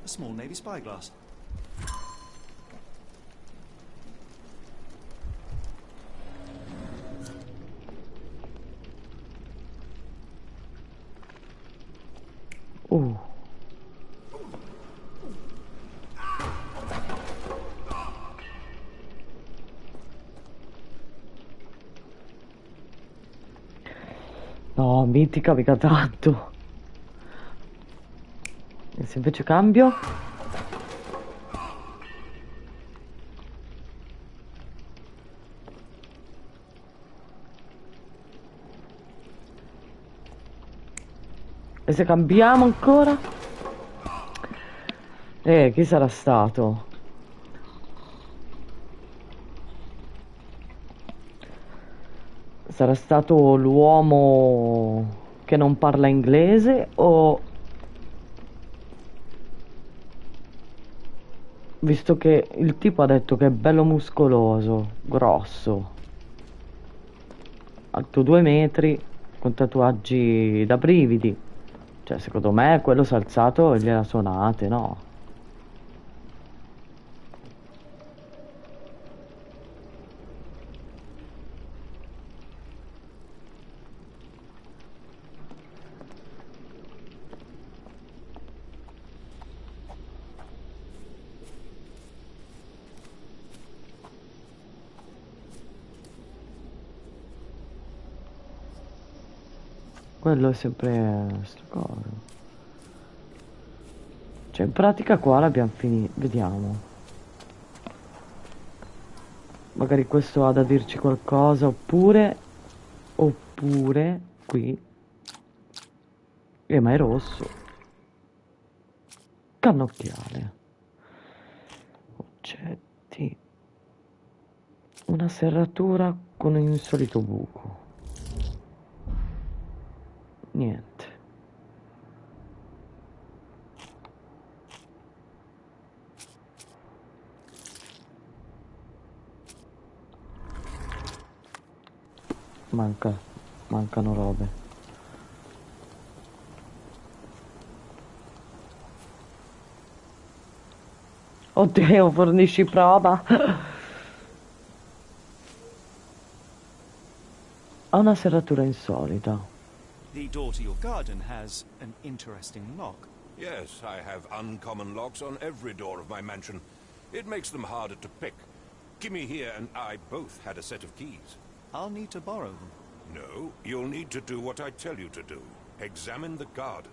A small navy spyglass. No, mitica mica tanto. E se invece cambio? E se cambiamo ancora? Chi sarà stato? Sarà stato l'uomo che non parla inglese o... Visto che il tipo ha detto che è bello muscoloso, grosso, alto 2 metri, con tatuaggi da brividi. Cioè, secondo me quello si è alzato e gliela suonate, no? Quello è sempre sta cosa. Cioè, in pratica qua l'abbiamo finito. Vediamo. Magari questo ha da dirci qualcosa, oppure... Oppure... Qui. Ma è rosso. Cannocchiale. Oggetti. Una serratura con un insolito buco. Niente. Mancano robe. Oddio, fornisci prova. Ha una serratura insolita. The door to your garden has an interesting lock. Yes, I have uncommon locks on every door of my mansion. It makes them harder to pick. Kimmy here and I both had a set of keys. I'll need to borrow them. No, you'll need to do what I tell you to do. Examine the garden.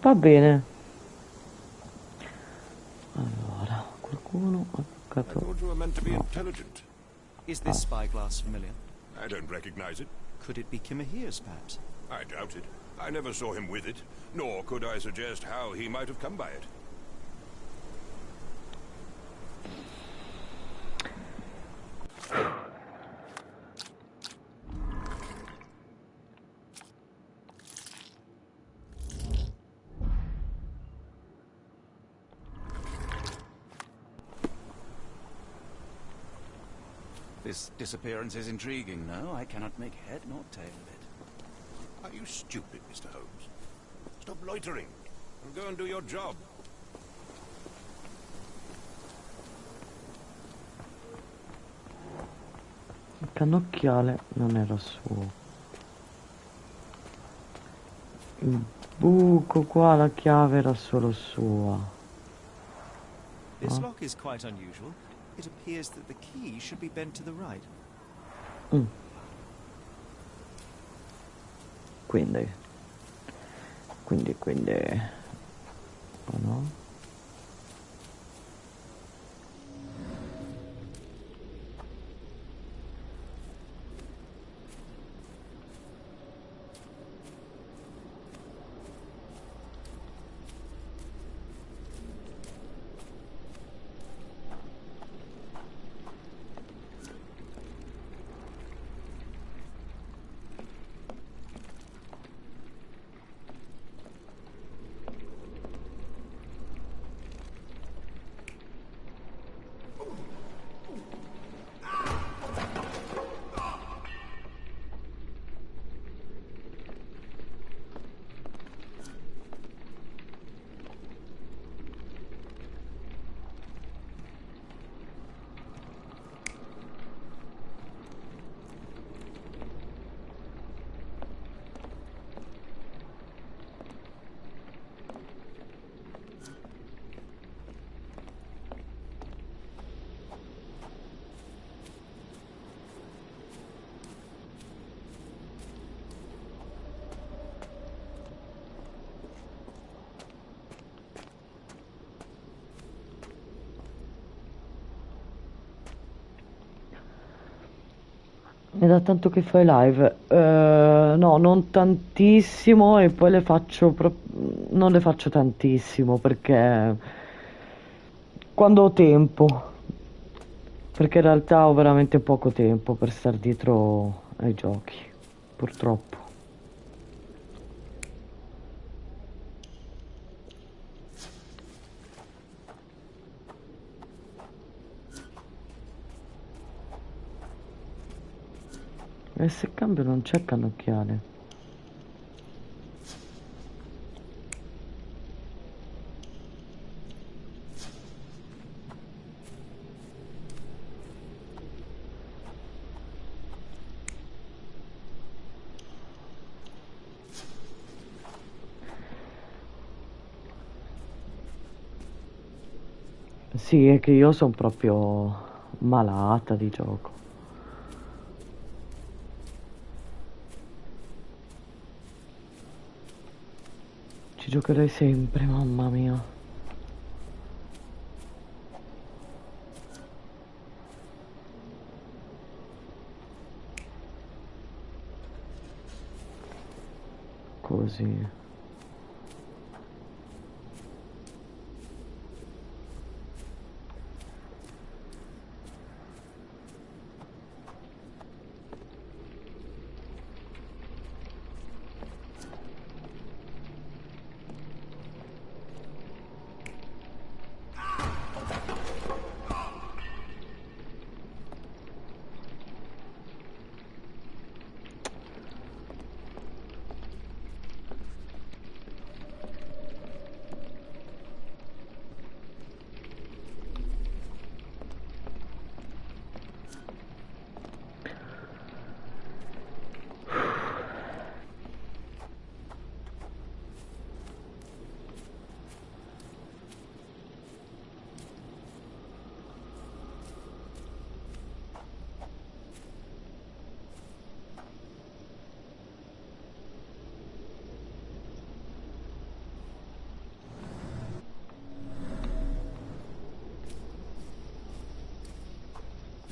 Va bene. Allora, qualcuno ha I toccato. thought you were meant to be intelligent. Is this spyglass familiar? I don't recognize it. Could it be Kimahia's, perhaps? I doubt it. I never saw him with it, nor could I suggest how he might have come by it. This disappearance is intriguing, no? I cannot make head nor tail of it. Are you stupid, Mr. Holmes? Stop loitering and go and do your job. Il cannocchiale non era suo. Il buco qua, la chiave era solo sua. This lock is quite unusual. It appears that the key should be bent to the right. Quindi. Oh no? È da tanto che fai live? No, non tantissimo e poi le faccio non le faccio tantissimo perché quando ho tempo, perché in realtà ho veramente poco tempo per stare dietro ai giochi, purtroppo. E se cambio non c'è cannocchiale. Sì, è che io sono proprio malata di gioco. Ci giocherei sempre, mamma mia. Così.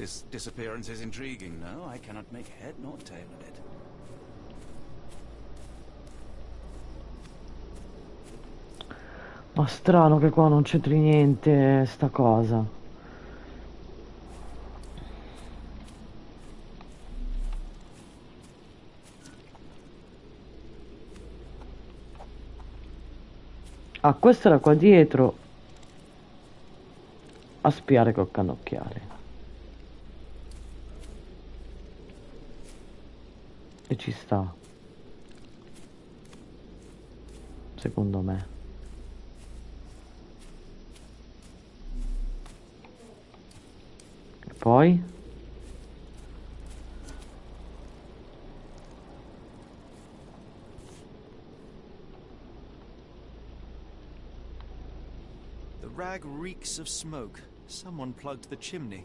This disappearance is intriguing, no? I cannot make head nor tail of it. Ma strano che qua non c'entri niente sta cosa. Ah, questo era qua dietro a spiare col cannocchiale. E ci sta. Secondo me. E poi? The rag reeks of smoke. Someone plugged the chimney.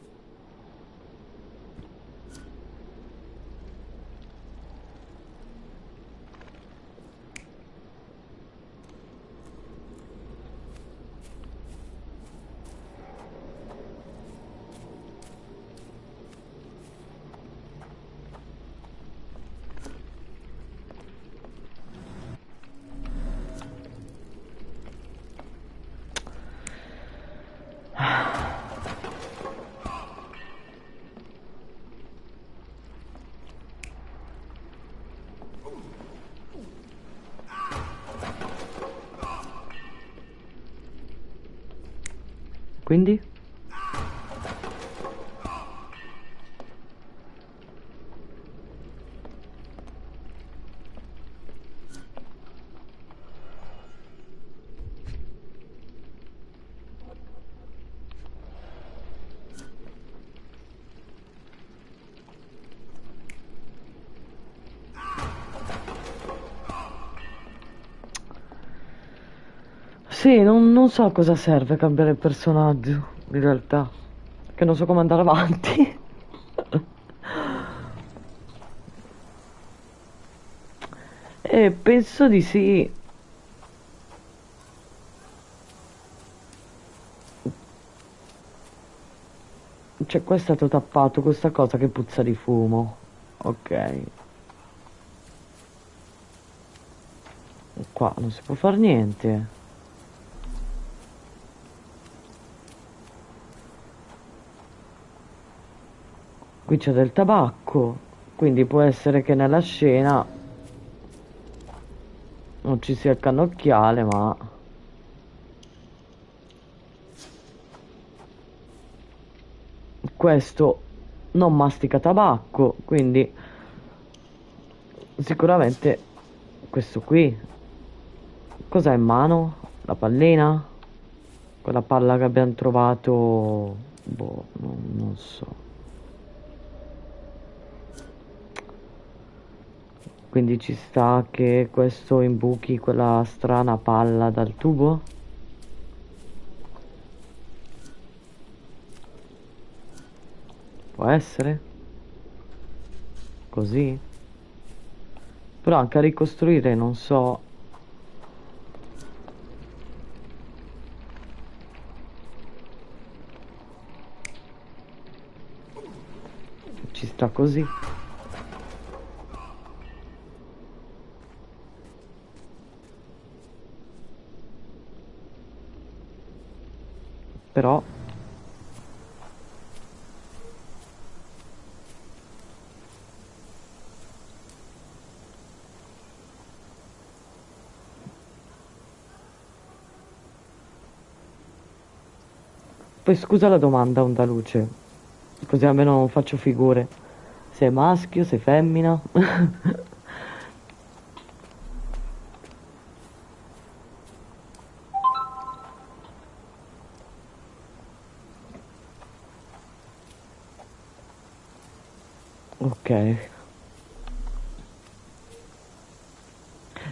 Quindi? Sì, non so a cosa serve cambiare il personaggio, in realtà. Che non so come andare avanti. E penso di sì. Cioè, qua è stato tappato questa cosa che puzza di fumo. Ok. Qua non si può fare niente. Qui c'è del tabacco, quindi può essere che nella scena non ci sia il cannocchiale, ma questo non mastica tabacco, quindi sicuramente questo qui. Cos'ha in mano? La pallina? Quella palla che abbiamo trovato, boh, non so. Quindi ci sta che questo imbuchi quella strana palla dal tubo? Può essere? Così? Però anche a ricostruire non so. Ci sta così. Però poi scusa la domanda, onda luce, così almeno non faccio figure. Sei maschio, sei femmina? Ok.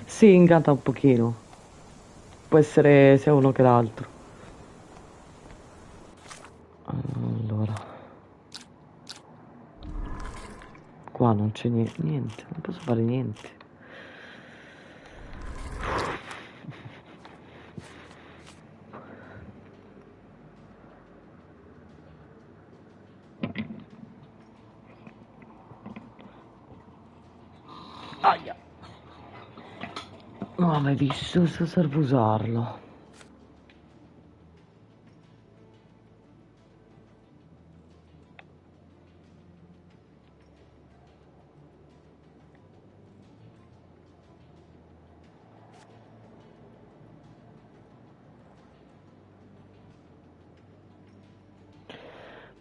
Sì, inganta un pochino. Può essere sia uno che l'altro. Allora. Qua non c'è niente, non posso fare niente. Aia. Non ho mai visto se serve usarlo.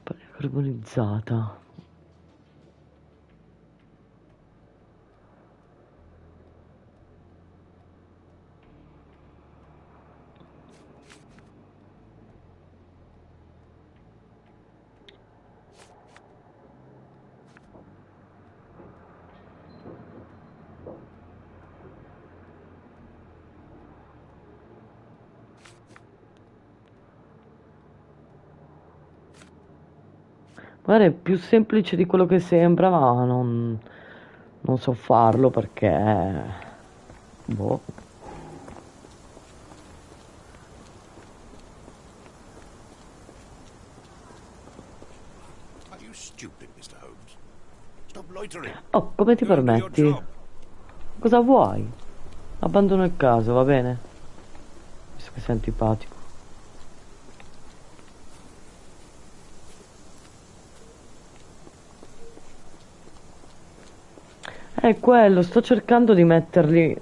Paglia carbonizzata. Guarda, è più semplice di quello che sembra, ma non so farlo perché... Boh. Are you stupid, Mr. Holmes? Stop loitering. Oh, come ti Go and do your permetti? job. Cosa vuoi? Abbandono il caso, va bene? Visto che sei antipatico. È quello, sto cercando di metterli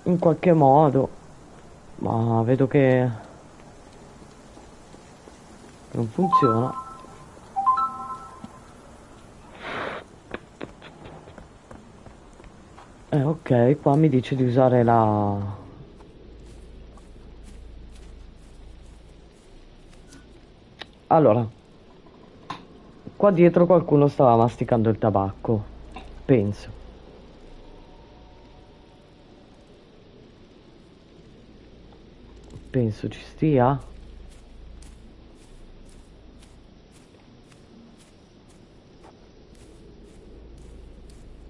in qualche modo, ma vedo che non funziona. Ok, qua mi dice di usare la... Allora, qua dietro qualcuno stava masticando il tabacco, penso. Penso ci stia.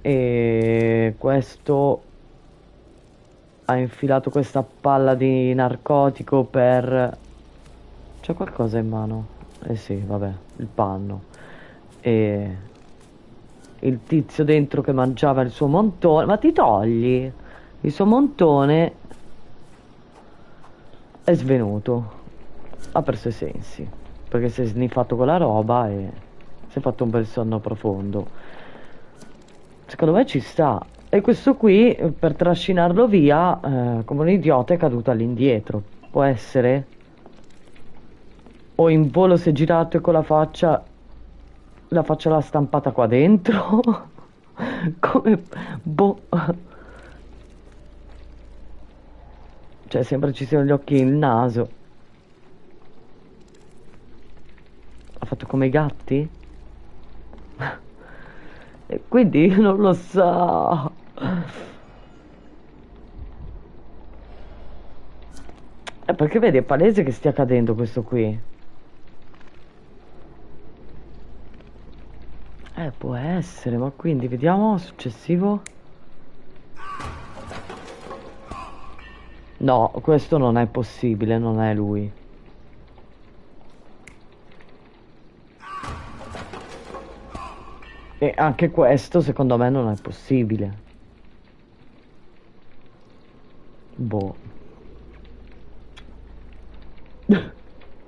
E questo ha infilato questa palla di narcotico per... C'è qualcosa in mano? Eh sì, vabbè, il panno. E il tizio dentro che mangiava il suo montone. Ma ti togli? Il suo montone è svenuto. Ha perso i sensi. Perché si è sniffato quella roba e si è fatto un bel sonno profondo. Secondo me ci sta. E questo qui, per trascinarlo via, come un idiota, è caduto all'indietro. Può essere? O in volo si è girato e con la faccia l'ha stampata qua dentro? Come... Boh. Cioè, sembra ci siano gli occhi e il naso. Ha fatto come i gatti? E quindi non lo so. Perché vedi, è palese che stia cadendo questo qui. Può essere, ma quindi vediamo successivo. No, questo non è possibile, non è lui. E anche questo secondo me non è possibile. Boh.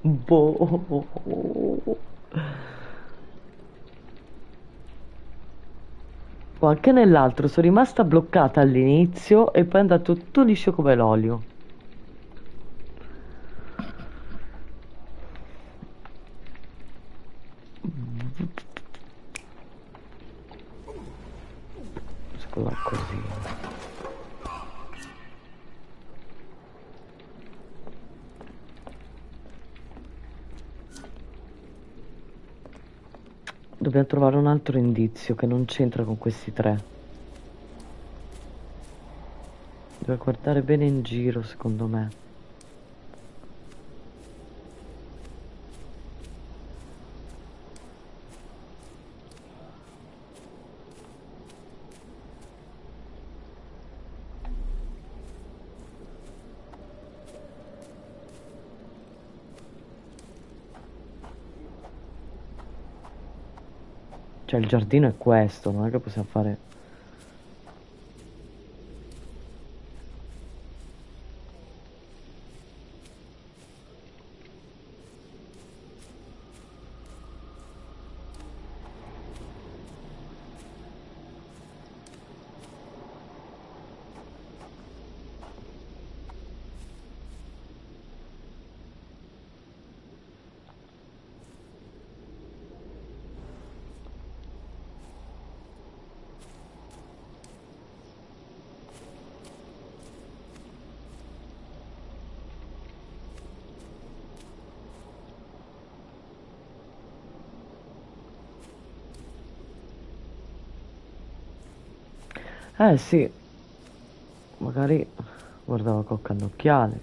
Boh. Anche nell'altro sono rimasta bloccata all'inizio e poi è andato tutto liscio come l'olio. Scusa così. Dobbiamo trovare un altro indizio che non c'entra con questi tre. Devo guardare bene in giro, secondo me. Cioè il giardino è questo, non è che possiamo fare... sì, magari guardavo col cannocchiale.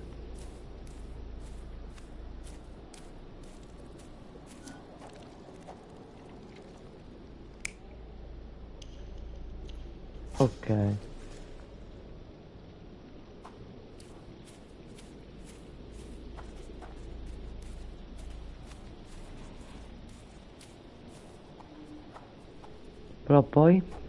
Ok. Però poi...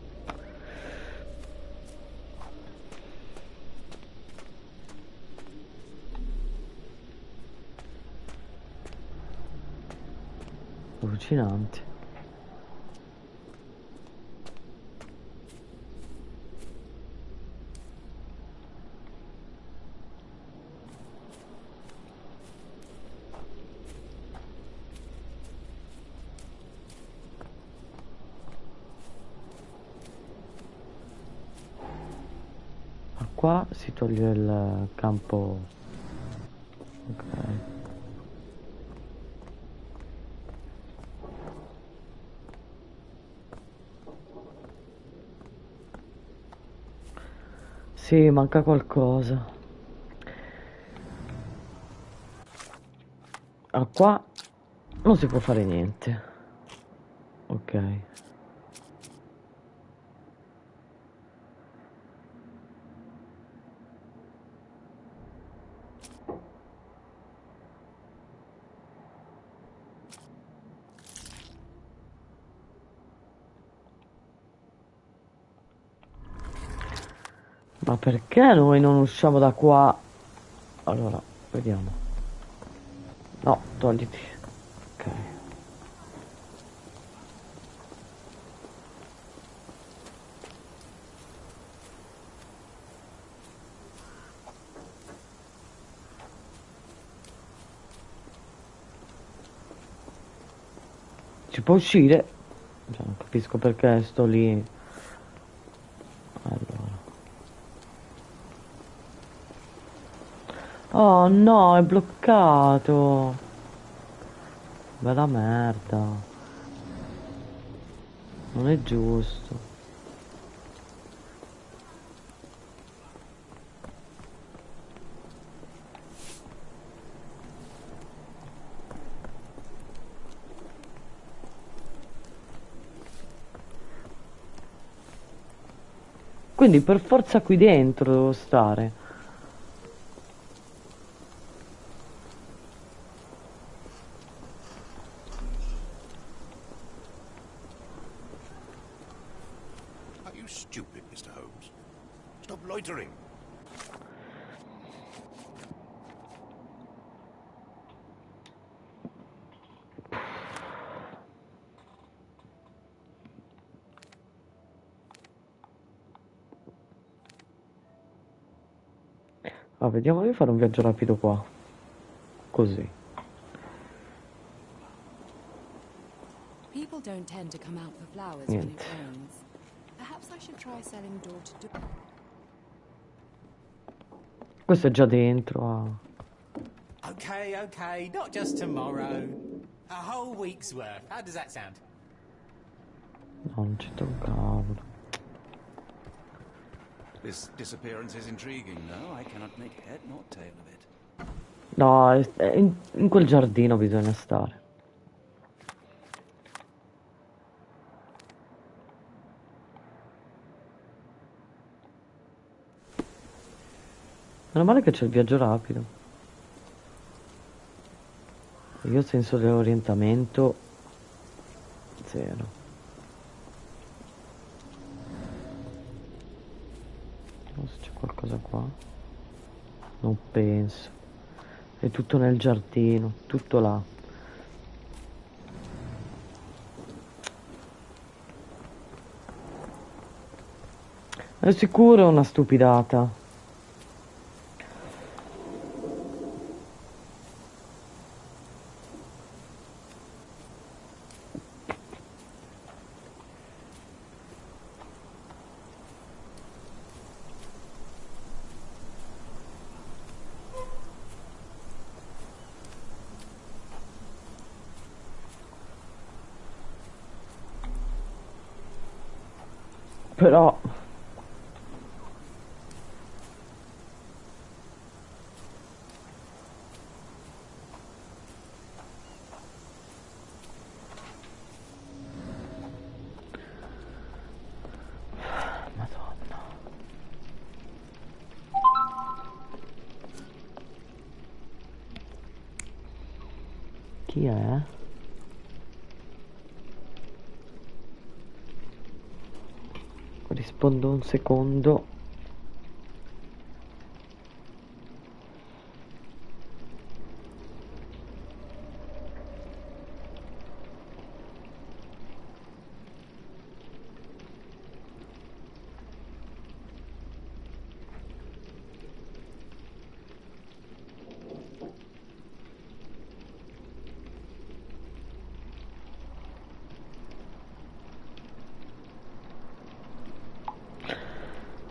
allucinante. Ma qua si toglie il campo. Ok. Sì, manca qualcosa. Ah, qua non si può fare niente. Ok. Ma perché noi non usciamo da qua? Allora, vediamo. No, togliti. Ok. Si può uscire? Cioè, non capisco perché sto lì. Allora. Oh no, è bloccato. Bella merda. Non è giusto. Quindi per forza qui dentro devo stare. Are you stupid, Mr. Holmes? Stop loitering. Ah, vediamo di fare un viaggio rapido qua. Così. People don't tend to come out for flowers when it Niente. rains. Perhaps I should try selling door to door. Questo è già dentro. Ah. Okay, okay, not just tomorrow. A whole week's worth. How does that sound? No, non c'è un cavolo. This disappearance is intriguing, no? I cannot make head nor tail of it. No, in quel giardino bisogna stare. Meno male che c'è il viaggio rapido. Io ho senso dell'orientamento zero. qualcosa qua? Non penso. È tutto nel giardino, tutto là. È sicuro una stupidata. Però Madonna. Chi è? Rispondo un secondo.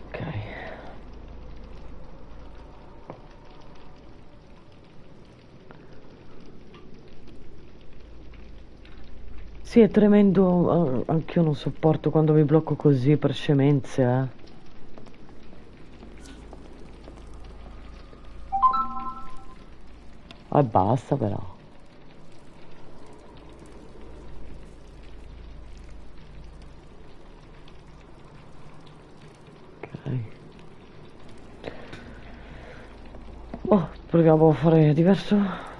Ok. Sì, è tremendo, anch'io non sopporto quando mi blocco così per scemenze, basta però. Ok. Oh, proviamo a fare diverso.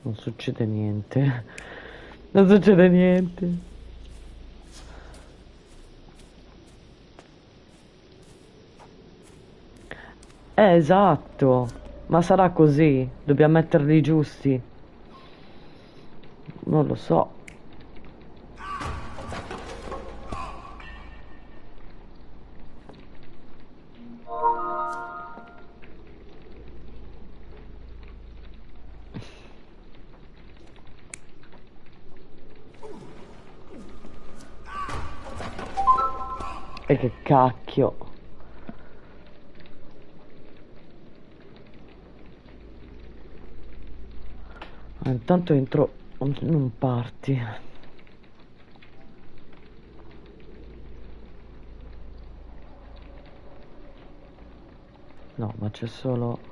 Non succede niente. Non succede niente. Esatto. Ma sarà così? Dobbiamo metterli giusti? Non lo so. E che cacchio. Intanto entro in un party. No, ma c'è solo...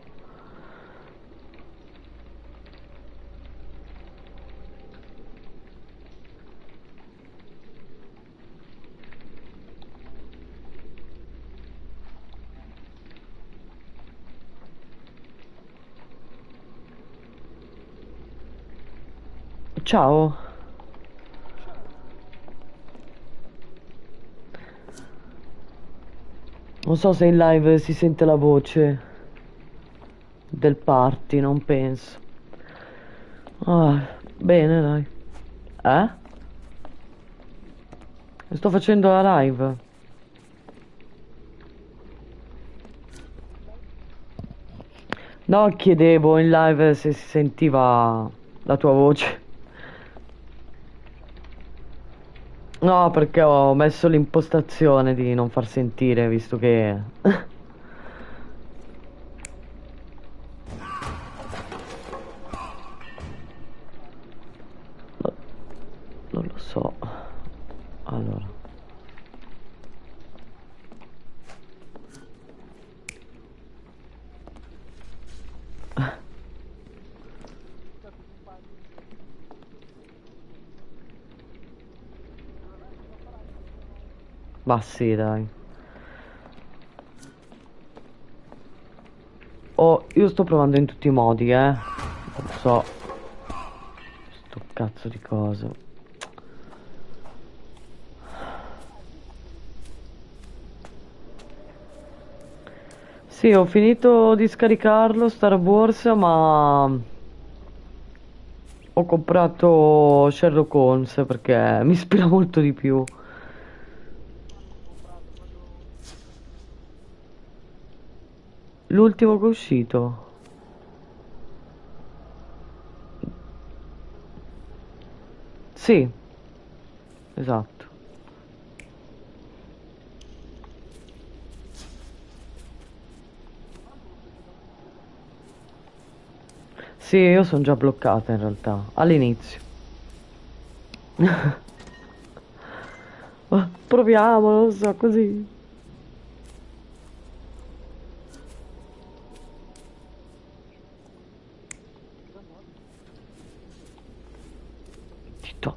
Ciao. Non so se in live si sente la voce del party, non penso. Ah, bene, dai. Eh? Sto facendo la live. No, chiedevo in live se si sentiva la tua voce. No, perché ho messo l'impostazione di non far sentire, visto che... Non lo so. Allora. Ma sì, dai. Oh, io sto provando in tutti i modi, Non so. Sto cazzo di cosa. Sì, ho finito di scaricarlo, Star Wars, ma ho comprato Sherlock Holmes perché mi ispira molto di più. L'ultimo che è uscito. Sì, esatto. Sì, io sono già bloccata in realtà, all'inizio. Proviamo, non so, così. Zitto.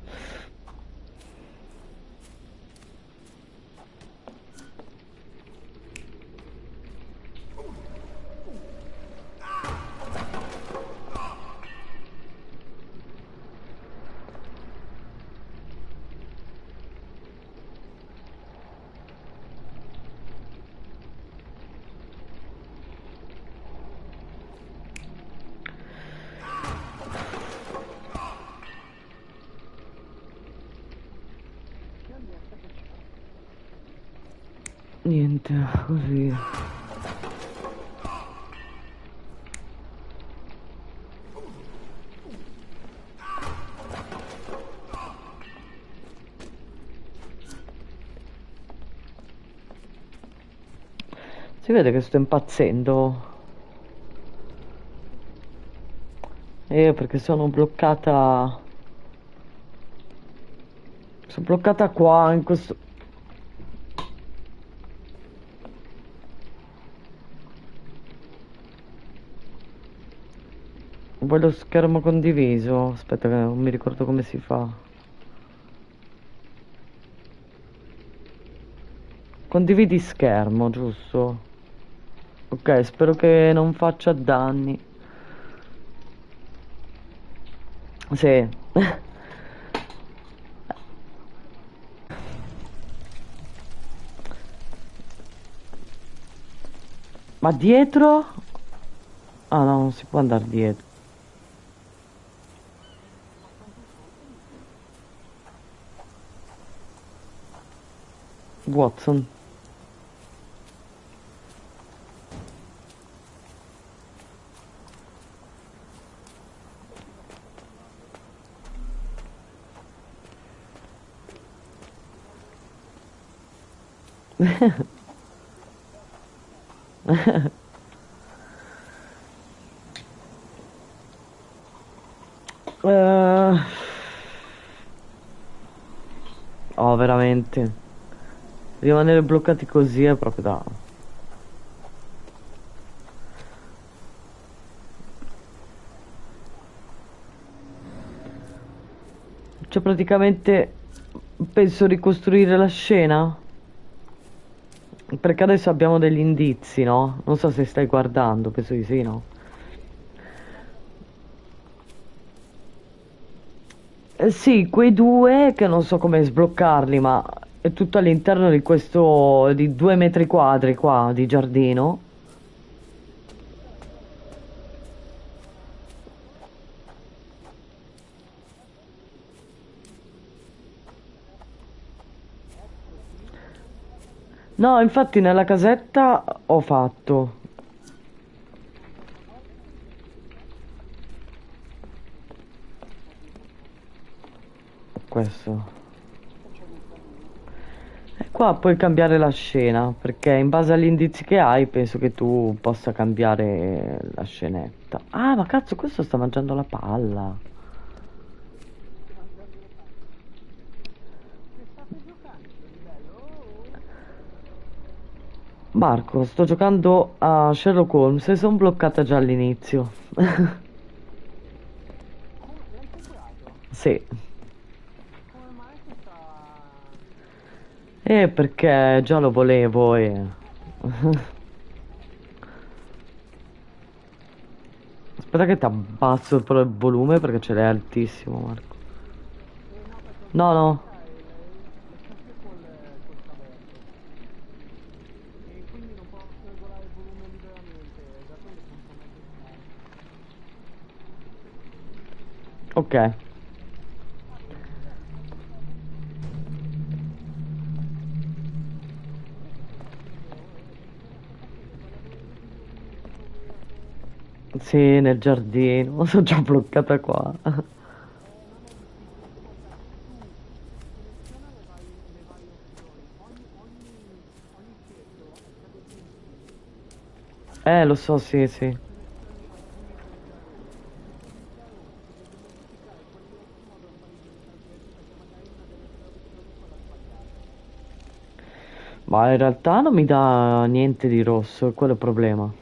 Niente, così. Si vede che sto impazzendo. Perché sono bloccata. Sono bloccata qua in questo. Vuoi lo schermo condiviso? Aspetta che non mi ricordo come si fa. Condividi schermo, giusto? Ok, spero che non faccia danni. Sì. Ma dietro? Ah no, non si può andare dietro. Watson. Eh, Oh, veramente. Rimanere bloccati così è proprio da. Cioè, praticamente penso ricostruire la scena. Perché adesso abbiamo degli indizi, no? Non so se stai guardando, penso di sì, no? Sì, quei due che non so come sbloccarli, ma è tutto all'interno di questo di 2 metri quadri qua di giardino. No, infatti nella casetta ho fatto questo. E qua puoi cambiare la scena, perché in base agli indizi che hai penso che tu possa cambiare la scenetta. Ah, ma cazzo, questo sta mangiando la palla. Marco, sto giocando a Sherlock Holmes e sono bloccata già all'inizio. Sì. Perché già lo volevo e... Aspetta che ti abbasso però il volume perché ce l'hai altissimo, Marco. No, no. Ok. Sì, nel giardino. Sono già bloccata qua. Lo so, sì, sì. Ma in realtà non mi dà niente di rosso, è quello il problema.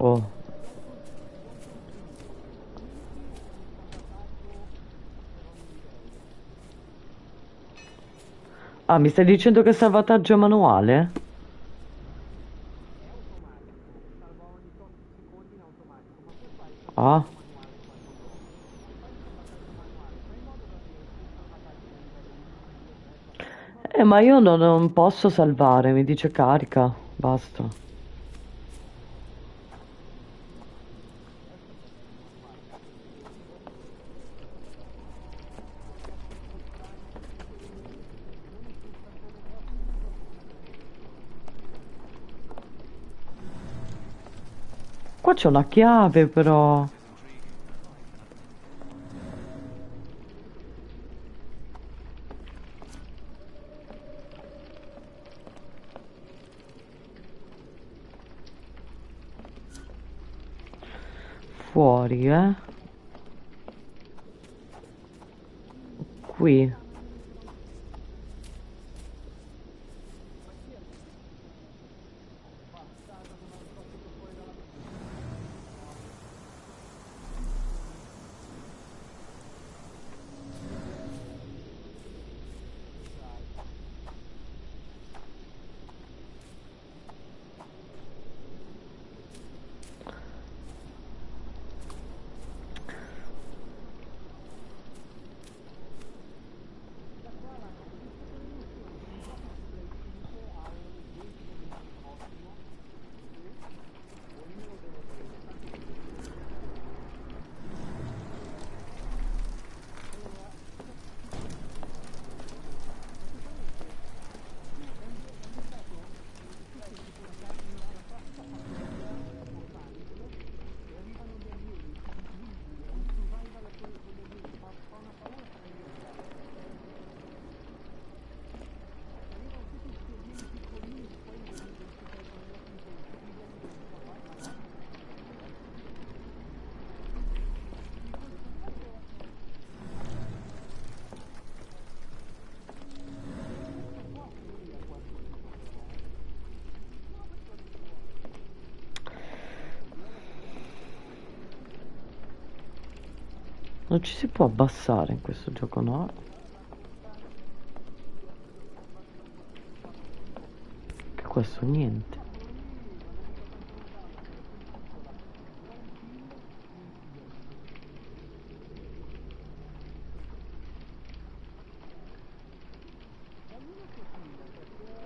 Oh. Ah, mi stai dicendo che il salvataggio è manuale? Ah. Ma io non posso salvare, mi dice carica, basta. Qua c'è una chiave però. Fuori, eh? Qui. Non ci si può abbassare in questo gioco, no? Che questo niente.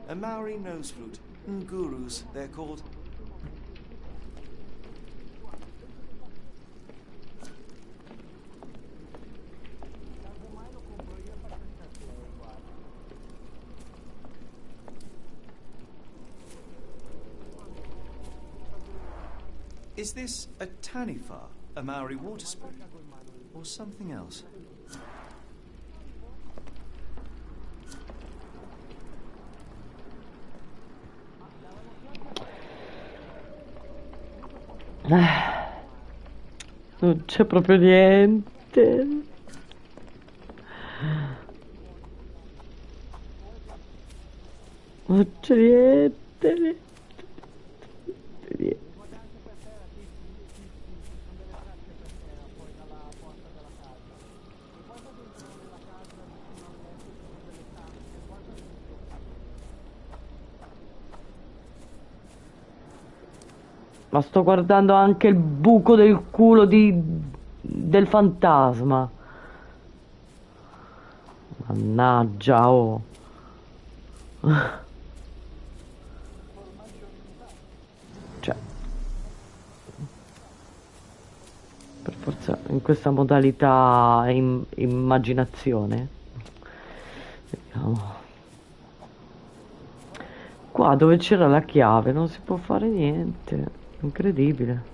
A Maori nose flute. Ngurus, they're called. Is this a taniwha, a Maori water spoon, or something else? Non c'è proprio niente. Non c'è niente. Ma sto guardando anche il buco del culo del fantasma. Mannaggia, oh. Cioè, per forza in questa modalità immaginazione. Vediamo. Qua dove c'era la chiave non si può fare niente. Incredibile.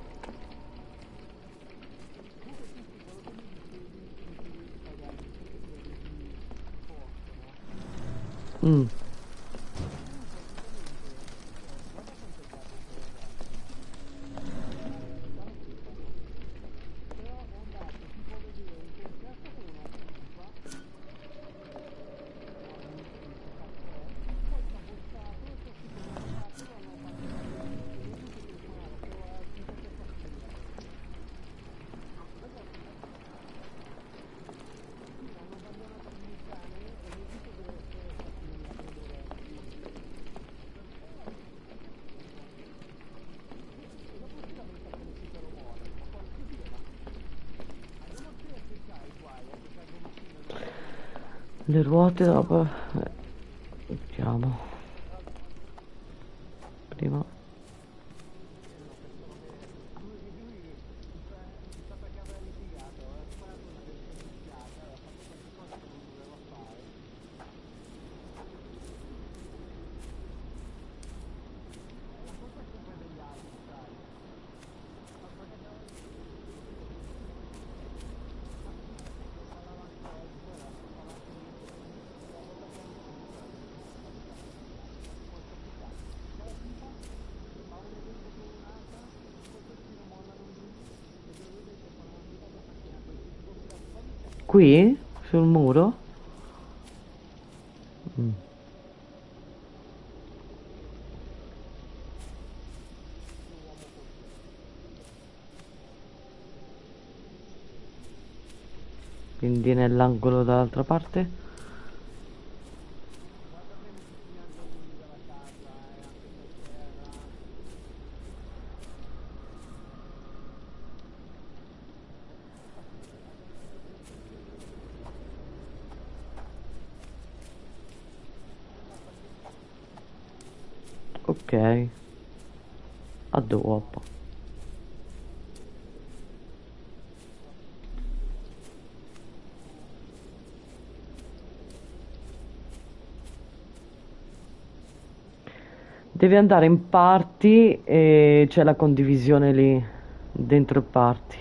Le ruote dopo. Vediamo. Prima. Qui? Sul muro? Quindi nell'angolo dall'altra parte? Ok, a dopo. Devi andare in party e c'è la condivisione lì dentro il party.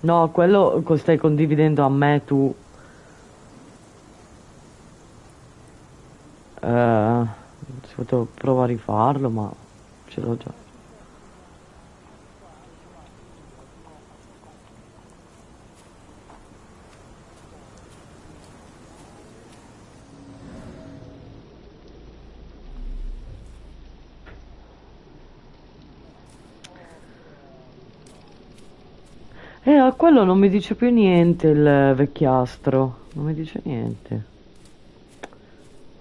No, quello stai condividendo a me tu. Si potevo provare a rifarlo, ma ce l'ho già. A quello non mi dice più niente il vecchiastro. Non mi dice niente.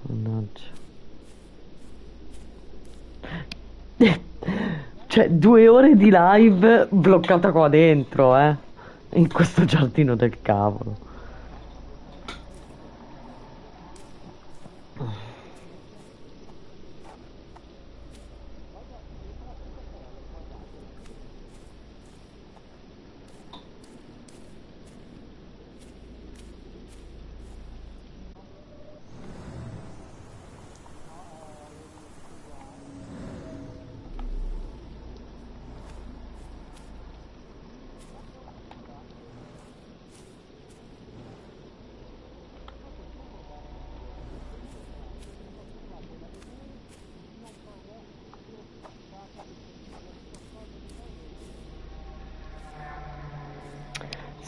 Mannaggia. Cioè, 2 ore di live bloccata qua dentro, in questo giardino del cavolo.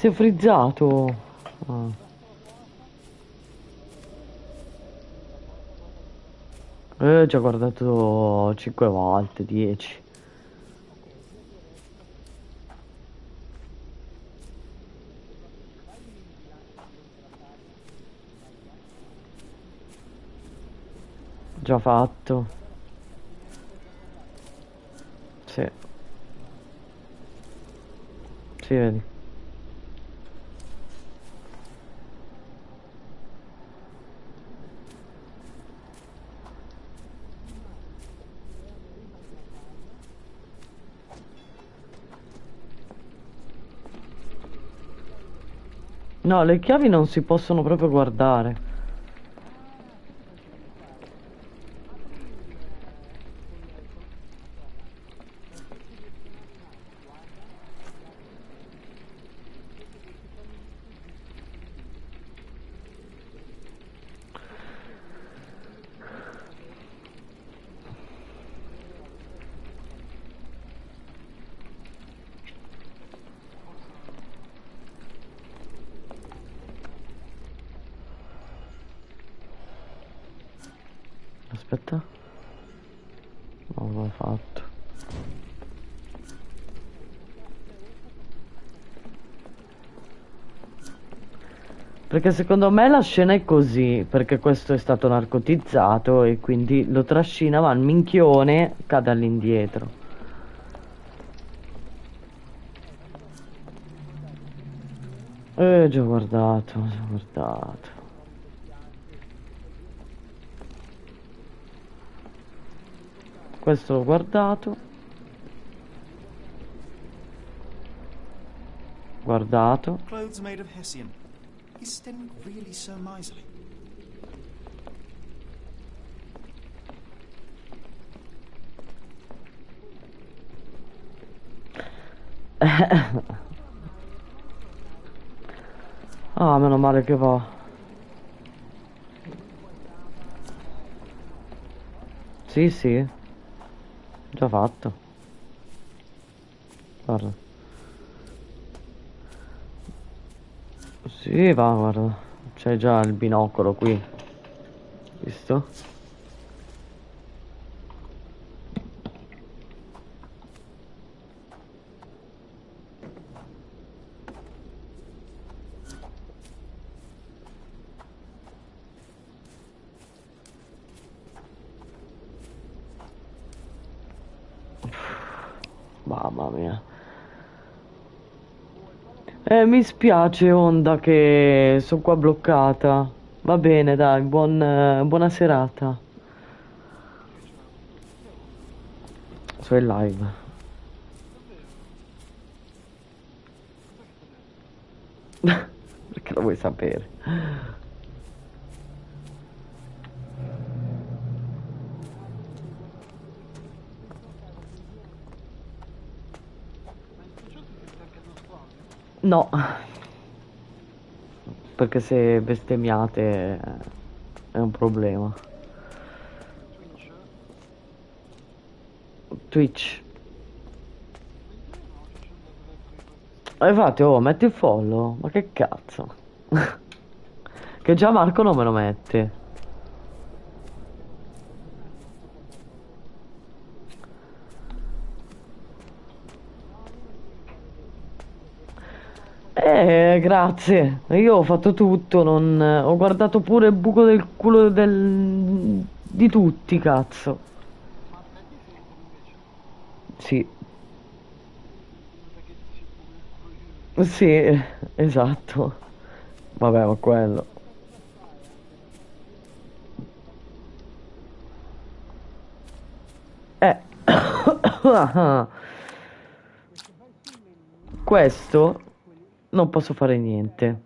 Si è frizzato. Ah. Già guardato 5 volte, 10. Già fatto. Sì. Sì, vedi. No, le chiavi non si possono proprio guardare. Aspetta. Non l'ho fatto. Perché secondo me la scena è così, perché questo è stato narcotizzato e quindi lo trascina, ma il minchione cade all'indietro. Già guardato, già guardato. Questo l'ho guardato. Guardato. Clothes made of Hessian. Is Stenwick really so miserly? Ah, meno male che va. Sì, sì. Già fatto. Guarda. Sì, va, guarda. C'è già il binocolo qui. Visto? Mamma mia. Mi spiace, Onda, che sono qua bloccata. Va bene, dai, buona serata. Sono in live. Perché lo vuoi sapere? No. Perché se bestemmiate è un problema. Twitch. Infatti, oh, metti il follow. Ma che cazzo? Che già Marco non me lo mette. Grazie. Io ho fatto tutto, non... ho guardato pure il buco del culo di tutti, cazzo. Sì. Sì, esatto. Vabbè, ma quello. Eh. Questo non posso fare niente.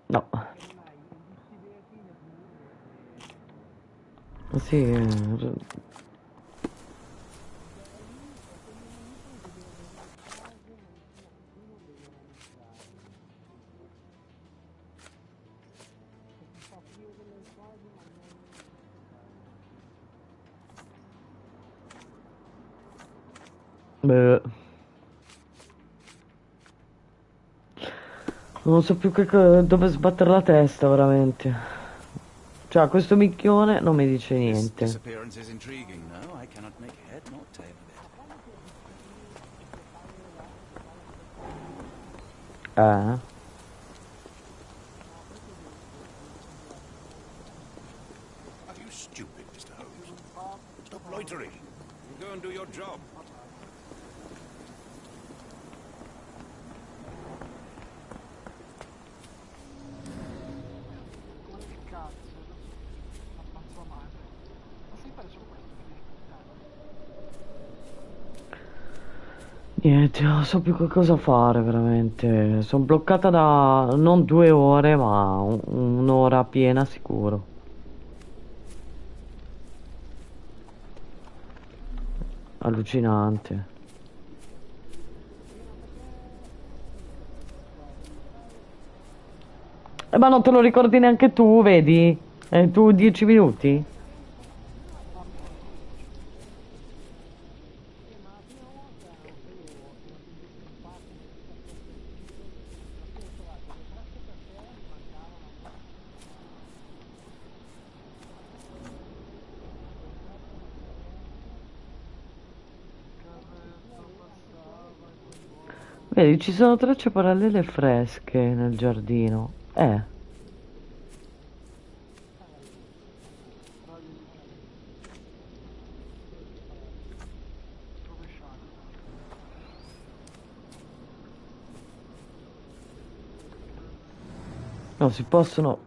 No. Sì. Beh. Non so più dove sbattere la testa, veramente. Cioè, questo micchione non mi dice This niente. disappearance is intriguing, no? I cannot make head nor tail of it. Eh? Are you stupid, Mr. Holmes? Stop loitering. Go and do your job. Niente, non so più che cosa fare, veramente. Sono bloccata da non 2 ore, ma un'ora piena sicuro. Allucinante. Ma non te lo ricordi neanche tu, vedi? Tu 10 minuti? Vedi, ci sono tracce parallele fresche nel giardino. No, si possono...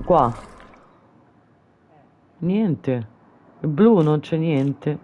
Qua. Niente. Il blu non c'è niente.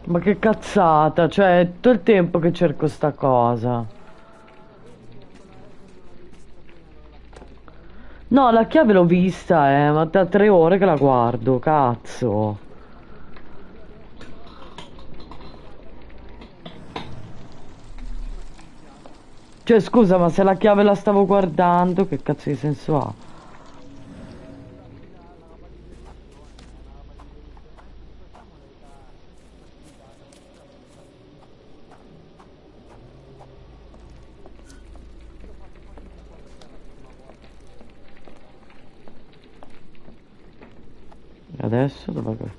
Ma che cazzata, cioè, è tutto il tempo che cerco sta cosa. No, la chiave l'ho vista, ma da 3 ore che la guardo, cazzo. Cioè, scusa, ma se la chiave la stavo guardando, che cazzo di senso ha? Adesso dove che...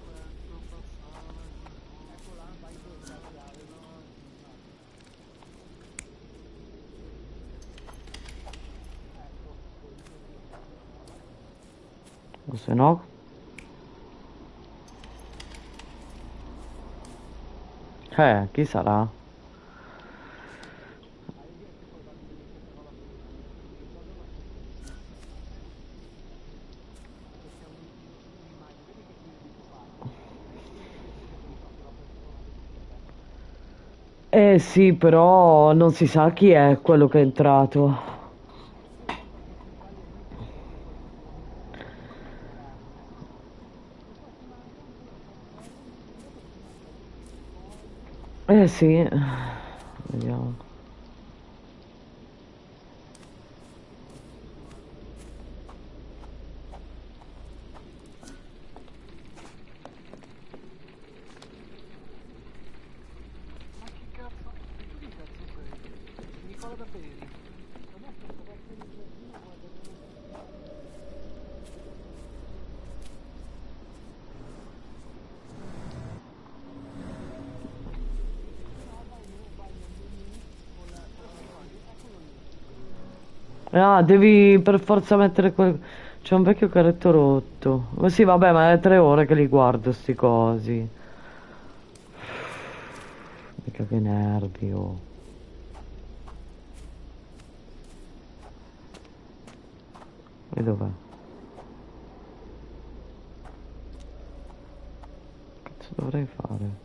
O se no... Chi sarà? Eh sì, però non si sa chi è quello che è entrato. Eh sì, vediamo. Ah, devi per forza mettere quel... C'è un vecchio carretto rotto. Ma sì, vabbè, ma è 3 ore che li guardo sti cosi. Mica che nervi, oh. E dov'è? Cazzo dovrei fare?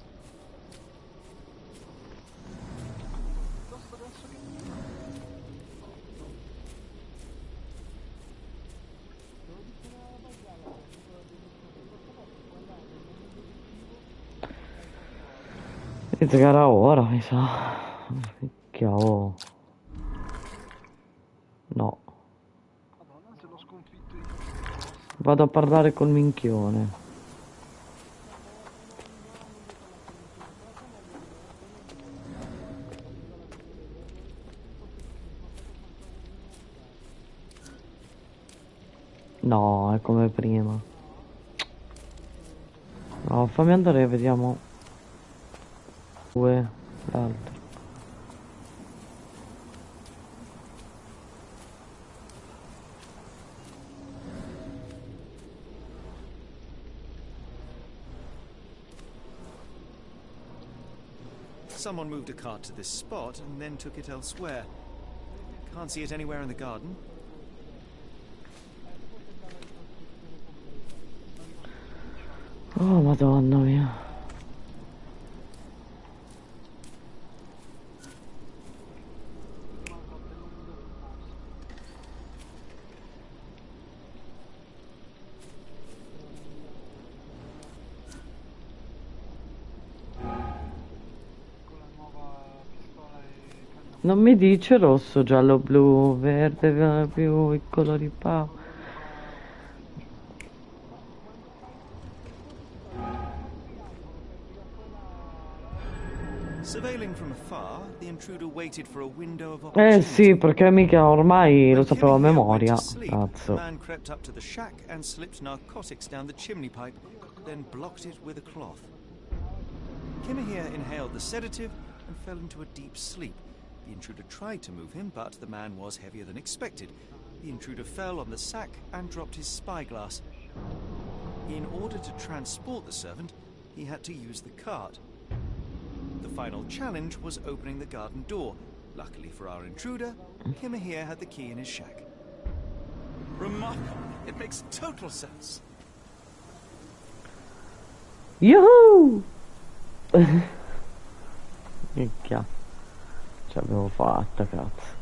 Iniziare ora, mi sa. Cavolo. No. Vado a parlare col minchione. No, è come prima. No, fammi andare, vediamo. L'altro. Someone moved a cart to this spot and then took it elsewhere. Can't see it anywhere in the garden. Oh, madonna mia. Non mi dice rosso, giallo, blu, verde, più i colori pa. Surveilling from afar, the intruder waited for a window of Eh sì, opportunity. perché mica ormai lo When sapevo a Kimmy here went memoria. to sleep, the Cazzo. man crept up to the shack and slipped narcotics down the chimney pipe, then blocked it with a cloth. Kimmy here inhaled the sedative and fell into a deep sleep. The intruder tried to move him, but the man was heavier than expected. The intruder fell on the sack and dropped his spyglass. In order to transport the servant, he had to use the cart. The final challenge was opening the garden door. Luckily for our intruder, Kimmy here had the key in his shack. Remarkable. It makes total sense. Yuhu! Minchia. Ce l'avevo fatta, cazzo.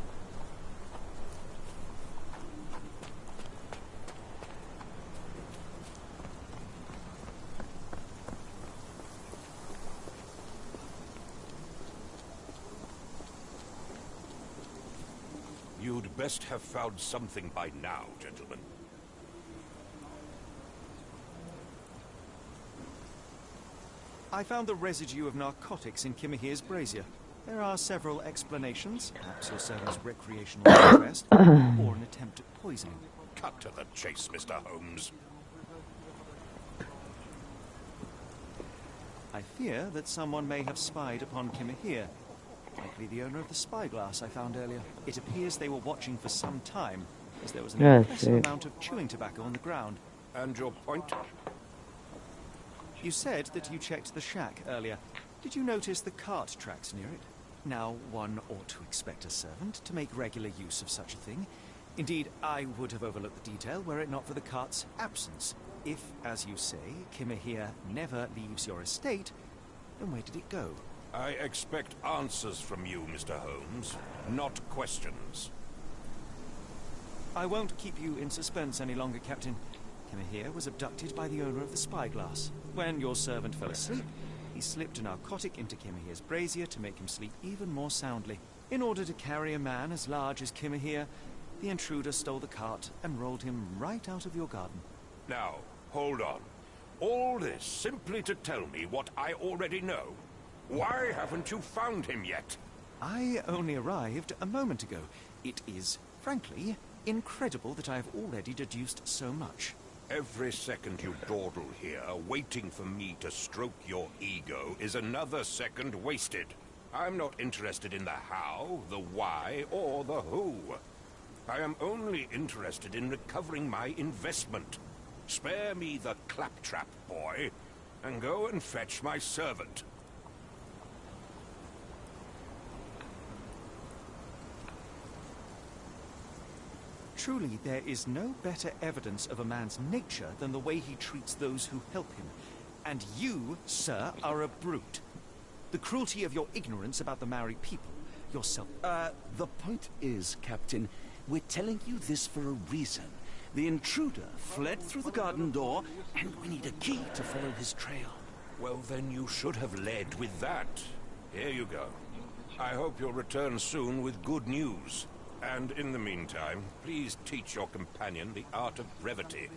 You'd best have found something by now, gentlemen. I found the residue of narcotics in Kimahir's brazier. There are several explanations. Perhaps you'll serve as recreational interest, or an attempt at poisoning. Cut to the chase, Mr. Holmes. I fear that someone may have spied upon Kimahir. Likely the owner of the spyglass I found earlier. It appears they were watching for some time, as there was an impressive amount of chewing tobacco on the ground. And your point? You said that you checked the shack earlier. Did you notice the cart tracks near it? Now, one ought to expect a servant to make regular use of such a thing. Indeed, I would have overlooked the detail were it not for the cart's absence. If, as you say, Kimahir never leaves your estate, then where did it go? I expect answers from you, Mr. Holmes, not questions. I won't keep you in suspense any longer, Captain. Kimahir was abducted by the owner of the spyglass. When your servant fell asleep, he slipped a narcotic into Kimahir's brazier to make him sleep even more soundly. In order to carry a man as large as Kimahir, the intruder stole the cart and rolled him right out of your garden. Now, hold on. All this simply to tell me what I already know? Why haven't you found him yet? I only arrived a moment ago. It is, frankly, incredible that I have already deduced so much. Every second you dawdle here, waiting for me to stroke your ego, is another second wasted. I'm not interested in the how, the why, or the who. I am only interested in recovering my investment. Spare me the claptrap, boy, and go and fetch my servant. Truly, there is no better evidence of a man's nature than the way he treats those who help him. And you, sir, are a brute. The cruelty of your ignorance about the Maori people, yourself... The point is, Captain, we're telling you this for a reason. The intruder fled through the garden door, and we need a key to follow his trail. Well, then you should have led with that. Here you go. I hope you'll return soon with good news. And in the meantime, please teach your companion the art of brevity.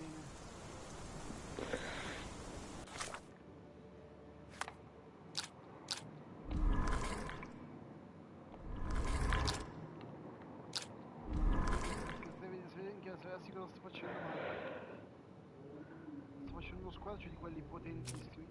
Sto facendo uno squadro di quelli potentissimi.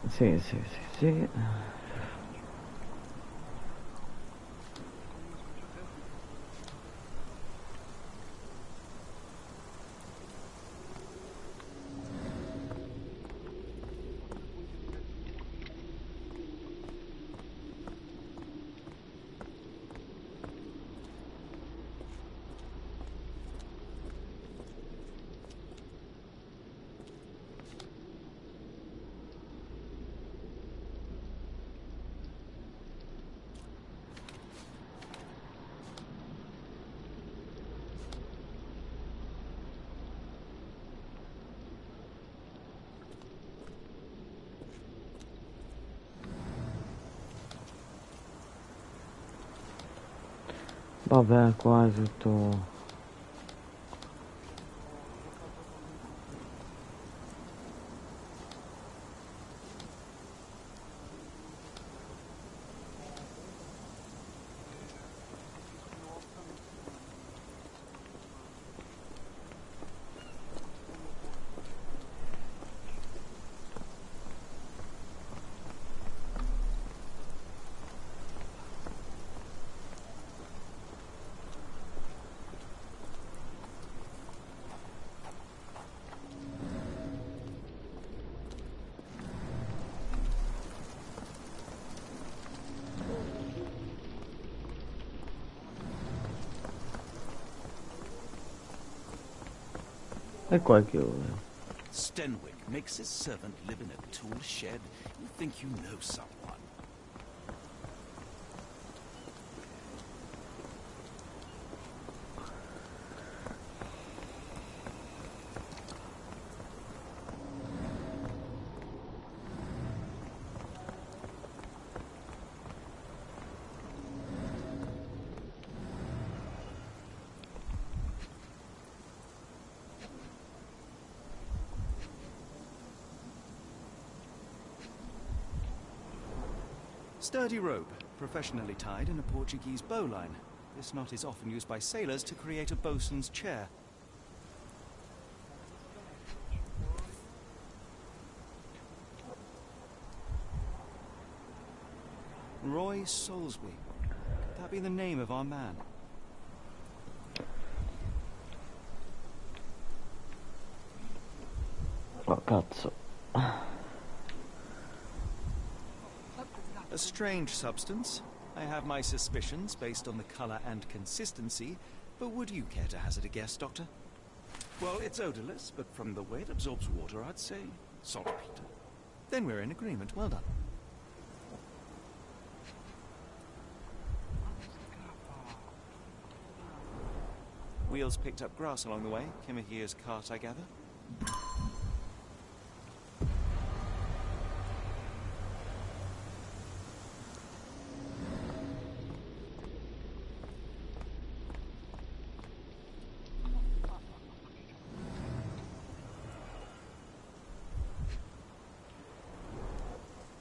Sì, sì, sì, sì. Vabbè, qua è tutto... E qua è chiuso. Stenwick makes his servant live in a tool shed. You think you know someone? Sturdy rope, professionally tied in a Portuguese bowline. This knot is often used by sailors to create a bosun's chair. Roy Soulsby. Could that be the name of our man? Oh, cazzo. A strange substance. I have my suspicions based on the color and consistency, but would you care to hazard a guess, Doctor? Well, it's odorless, but from the way it absorbs water, I'd say saltpeter. Then we're in agreement. Well done. Wheels picked up grass along the way. Kimahir's cart, I gather.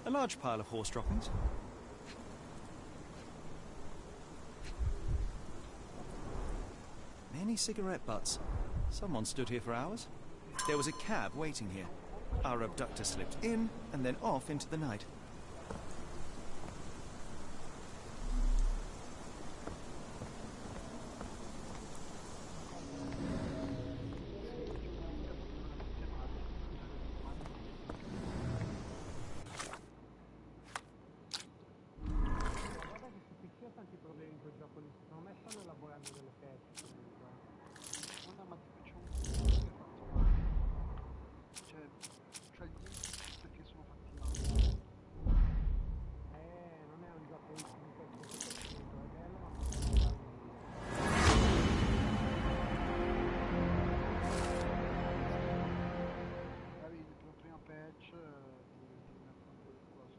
A large pile of horse droppings. Many cigarette butts. Someone stood here for hours. There was a cab waiting here. Our abductor slipped in and then off into the night. Tanti problemi in quel gioco lì, secondo me stanno elaborando delle patch comunque. Ma no, ma c'è un cioè il gameplay perché sono fatti male. Non è un gioco di questo punto, è bello ma magari la prima patch ti mettono quelle cose.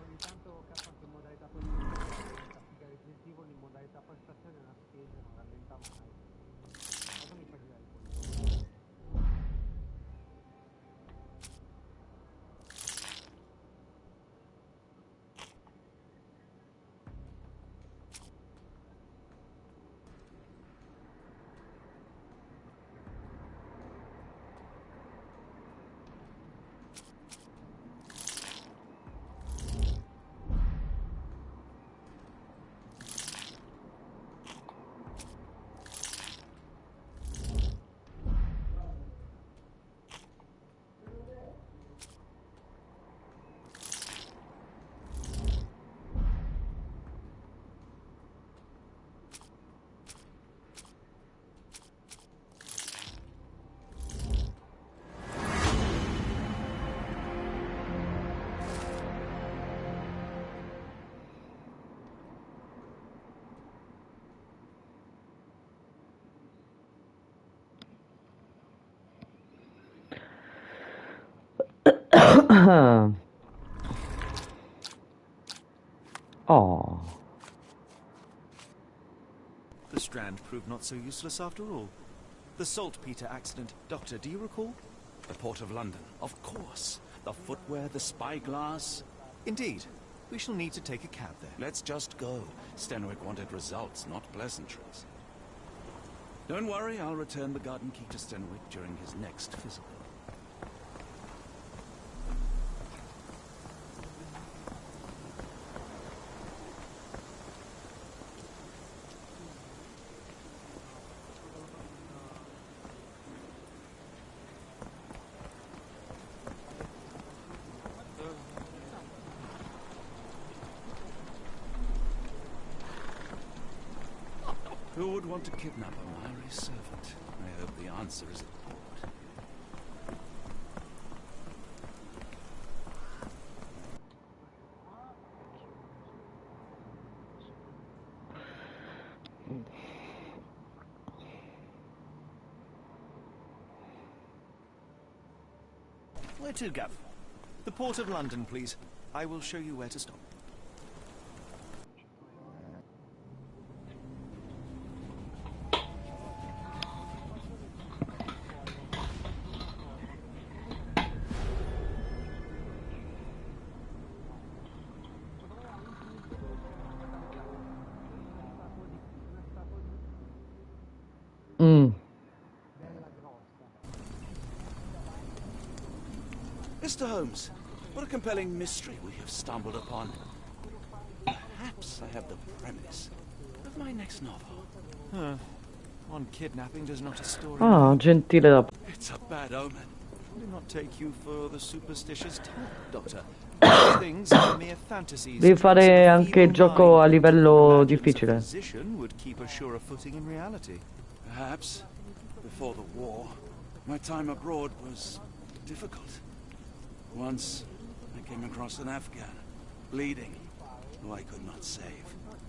Ogni tanto cazzo anche in modalità prestazione, castiga Resident Evil in modalità prestazione è una scheda, non rallenta mai. Cosa mi fa girare quello? Oh. Strand proved not so useless after all. The saltpeter accident. Doctor, do you recall? The Port of London, of course. The footwear, the spyglass. Indeed. We shall need to take a cab there. Let's just go. Stenwick wanted results, not pleasantries. Don't worry, I'll return the garden key to Stenwick during his next physical. Who would want to kidnap a Maori servant? I hope the answer is at port. Where to, Gav? The Port of London, please. I will show you where to stop. Mr. Holmes, what a compelling mystery we have stumbled upon. Perhaps I have the premise of my next novel. One kidnapping does not a story. Ah, gentile da... It's a bad omen. Do not take you for the superstitious type, Doctor. These things are mere fantasies. Devi fare anche il gioco a livello difficile. Physician would keep a surer footing in reality. Perhaps, before the war, my time abroad was difficult. Once, I came across an Afghan, bleeding, who I could not save.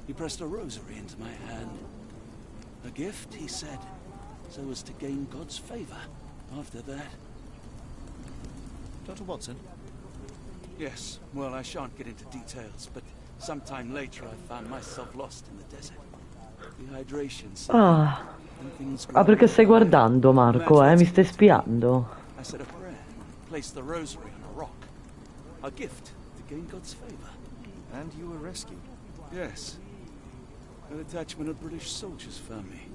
He pressed a rosary into my hand. A gift, he said, so as to gain God's favor. After that... Dr. Watson? Yes, well, I shan't get into details, but sometime later I found myself lost in the desert. Dehydration. Ah, perché stai guardando, Marco, mi stai spiando. I said a prayer and placed the rosary on a rock. A gift to gain God's favor. And you were rescued? Yes. A detachment of British soldiers found me.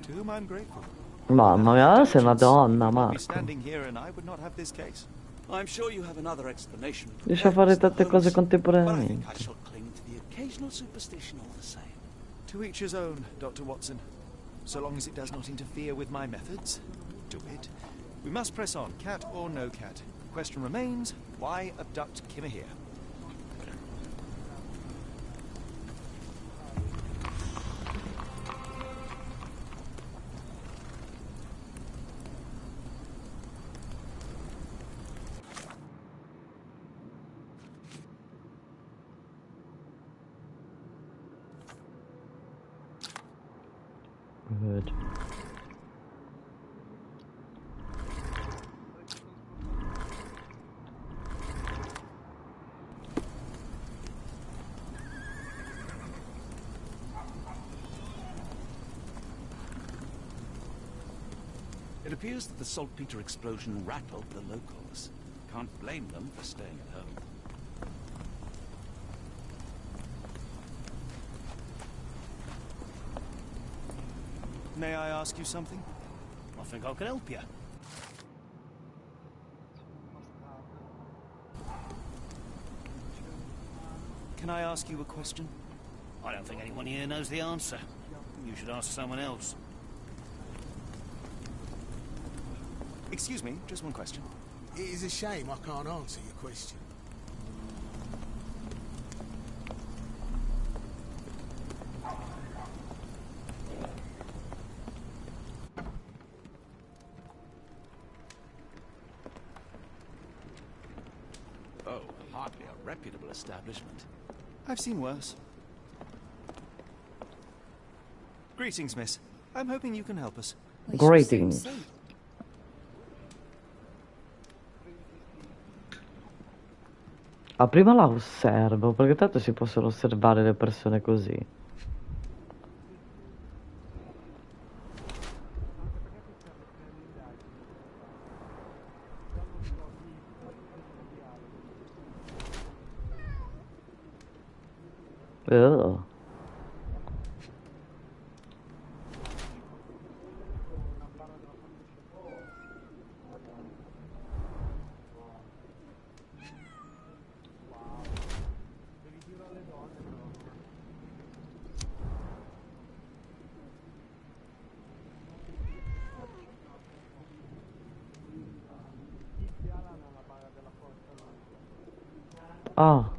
To whom I'm grateful. Mamma mia, sei una donna, I'd be Marco. standing here and I would not have this case. I'm sure you have another explanation. Riesci a fare tante cose But I think contemporaneamente. I shall cling to the occasional superstition all the same. To each his own, Dr. Watson. So long as it does not interfere with my methods, do it. We must press on, cat or no cat. The question remains, why abduct Kimmer here? Good. It appears that the saltpeter explosion rattled the locals. Can't blame them for staying at home. May I ask you something? I think I can help you. Can I ask you a question? I don't think anyone here knows the answer. You should ask someone else. Excuse me, just one question. It is a shame I can't answer your question. Oh, hardly a reputable establishment. I've seen worse. Greetings, miss. I'm hoping you can help us. Greetings. Ah, prima la osservo, perché tanto si possono osservare le persone così. Ugh. Ah.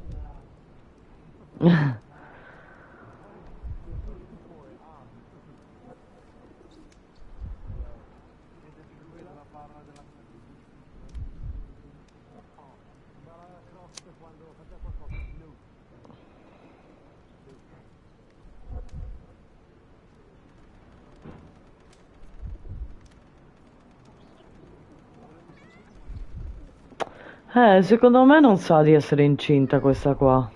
Secondo me non sa di essere incinta questa qua.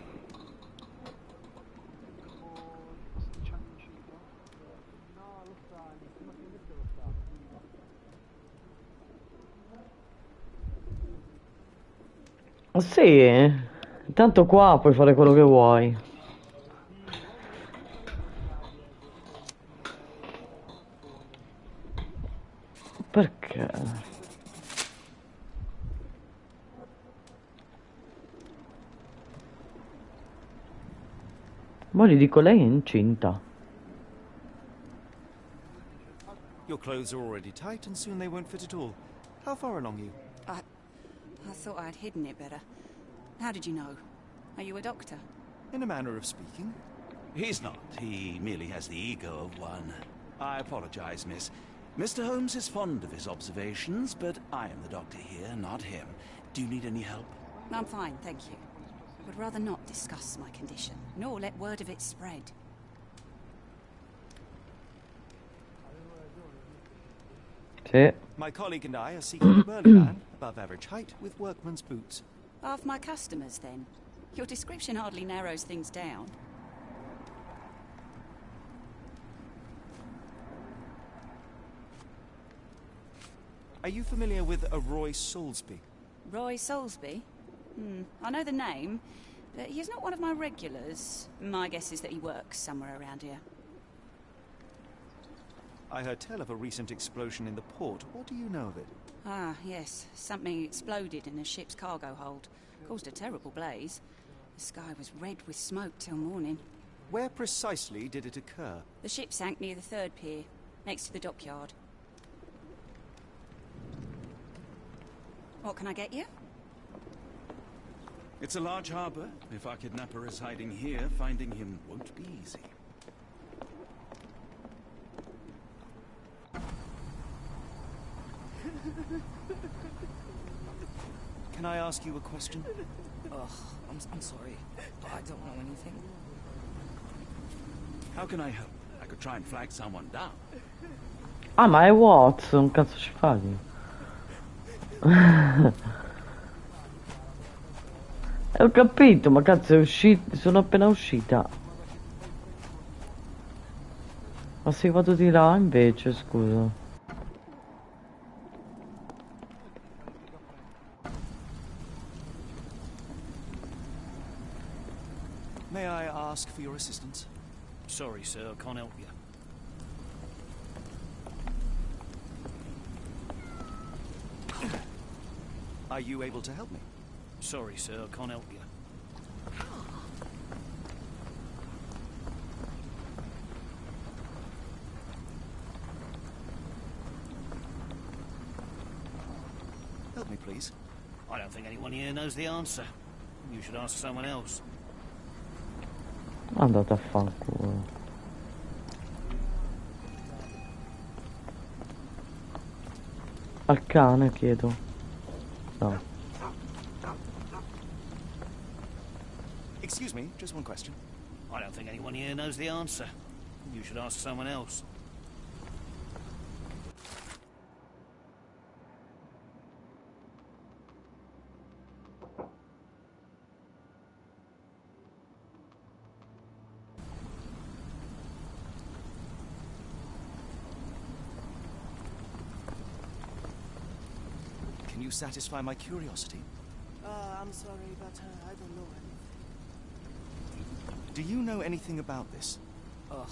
Sì, tanto qua puoi fare quello che vuoi. Perché? Ma gli dico, lei è incinta. Your clothes are already tight and soon they won't fit at all. How far along are you? I thought I'd hidden it better. How did you know? Are you a doctor? In a manner of speaking. He's not. He merely has the ego of one. I apologize, miss. Mr. Holmes is fond of his observations, but I am the doctor here, not him. Do you need any help? I'm fine, thank you. I would rather not discuss my condition, nor let word of it spread. Sì. My colleague and I are seeking a burly man, above average height, with workman's boots. Half my customers, then. Your description hardly narrows things down. Are you familiar with a Roy Soulsby? Roy Soulsby? I know the name, but he's not one of my regulars. My guess is that he works somewhere around here. I heard tell of a recent explosion in the port. What do you know of it? Ah, yes. Something exploded in a ship's cargo hold. Caused a terrible blaze. The sky was red with smoke till morning. Where precisely did it occur? The ship sank near the third pier, next to the dockyard. What can I get you? It's a large harbor. If our kidnapper is hiding here, finding him won't be easy. Can I ask you a question? Ugh, I'm sorry. I don't know anything. How can I help? I could try and flag someone down. Ah, ma è Watson, cazzo ci fai? Ho capito, ma cazzo è uscita, sono appena uscita. Ma se vado di là invece, scusa. May I ask for your assistance? Sorry, sir, I can't help you. Are you able to help me? Sorry, sir, I can't help you. Help me, please. I don't think anyone here knows the answer. You should ask someone else. Andate a fanculo. Al cane chiedo. No. Excuse me, just one question. I don't think anyone here knows the answer. You should ask someone else. Can you satisfy my curiosity? I'm sorry, but I don't know anything. Do you know anything about this? Ugh,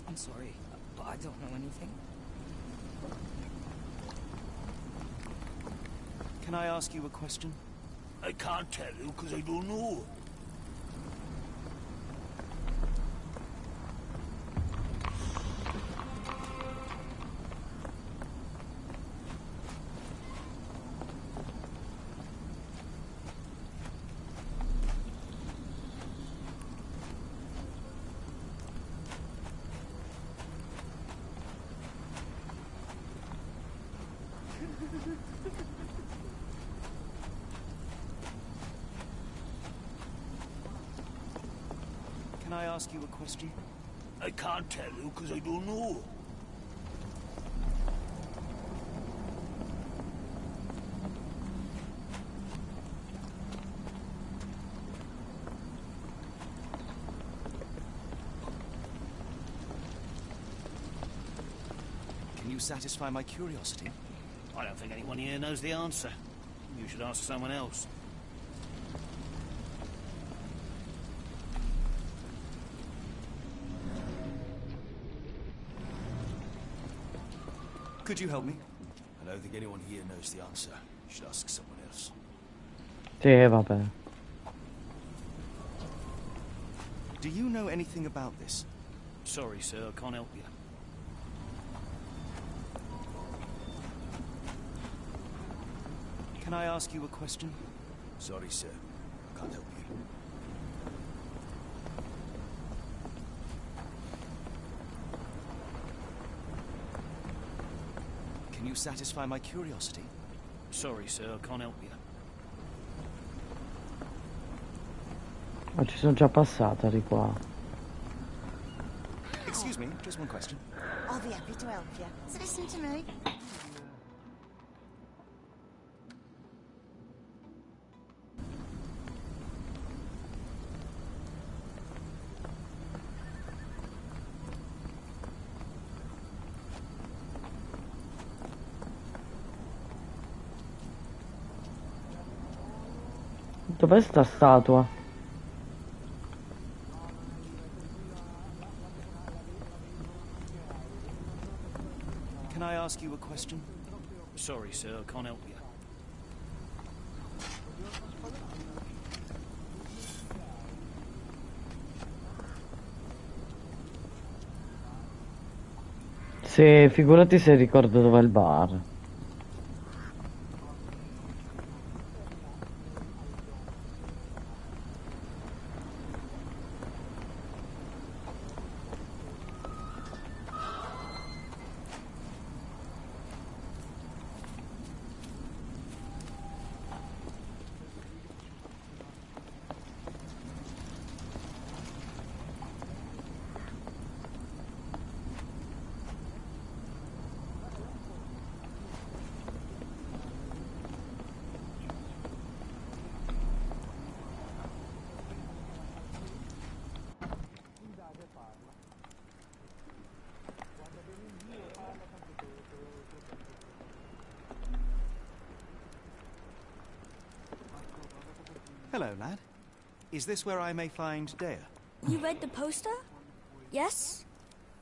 I'm sorry, but I don't know anything. Can I ask you a question? I can't tell you because I don't know. Can I ask you a question? I can't tell you because I don't know. Can you satisfy my curiosity? I don't think anyone here knows the answer. You should ask someone else. Could you help me? I don't think anyone here knows the answer. You should ask someone else. Sì, vabbè. Do you know anything about this? Sorry, sir, I can't help you. Can I ask you a question? Sorry, sir. Can't help you. Can you satisfy my curiosity? Sorry, sir, I can't help you. Ma ci sono già passata di qua. Excuse me, just one question. I'll be happy to help you. So listen to me. Dov'è sta statua? Can I ask you a question? Sorry, sir, I can't help you. Sì, figurati se ricordo dov'è il bar. Hello, lad. Is this where I may find Dea? You read the poster? Yes?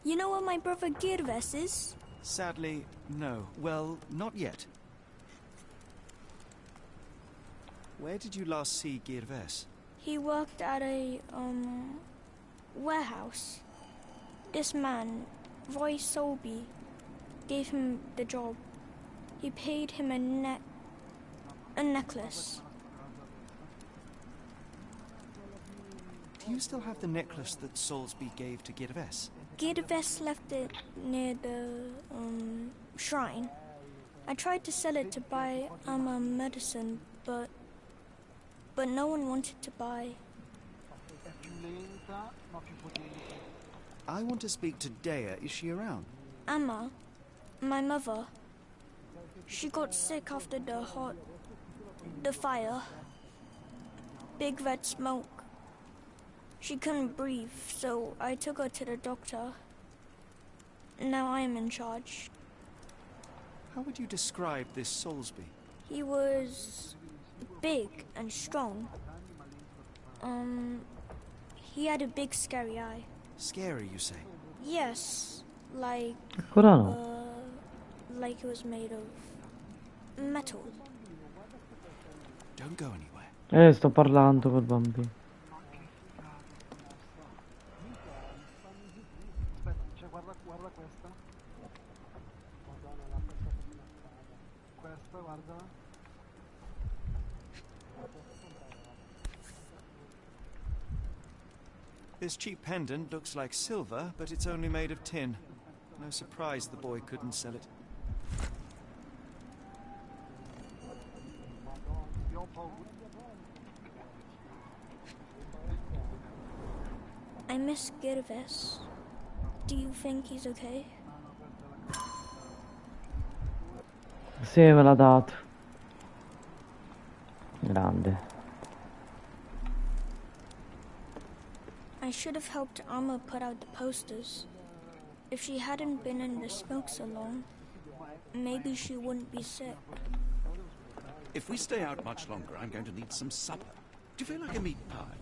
You know where my brother Girves is? Sadly, no. Well, not yet. Where did you last see Girves? He worked at a, warehouse. This man, Roy Solby, gave him the job. He paid him a necklace. Do you still have the necklace that Soulsby gave to Girves? Girves left it near the, shrine. I tried to sell it to buy medicine, but no one wanted to buy. I want to speak to Dea. Is she around? Amma, my mother, she got sick after the fire. Big red smoke. She couldn't breathe, so I took her to the doctor. Now I am in charge. How would you describe this Soulsby? He was big and strong. He had a big scary eye. Scary, you say? Yes, like... Ancora no. Like it was made of metal. Don't go anywhere. Sto parlando col bambino. Aspetta, cioè guarda questa. Madonna, l'ha passata sulla strada. Questa, guardala. This cheap pendant looks like silver, but it's only made of tin. No surprise the boy couldn't sell it. I miss Girves. Do you think he's okay? Sì, me l'ha dato. Grande. I should have helped Amma put out the posters. If she hadn't been in the smoke so long, maybe she wouldn't be sick. If we stay out much longer, I'm going to need some supper. Do you feel like a meat pie?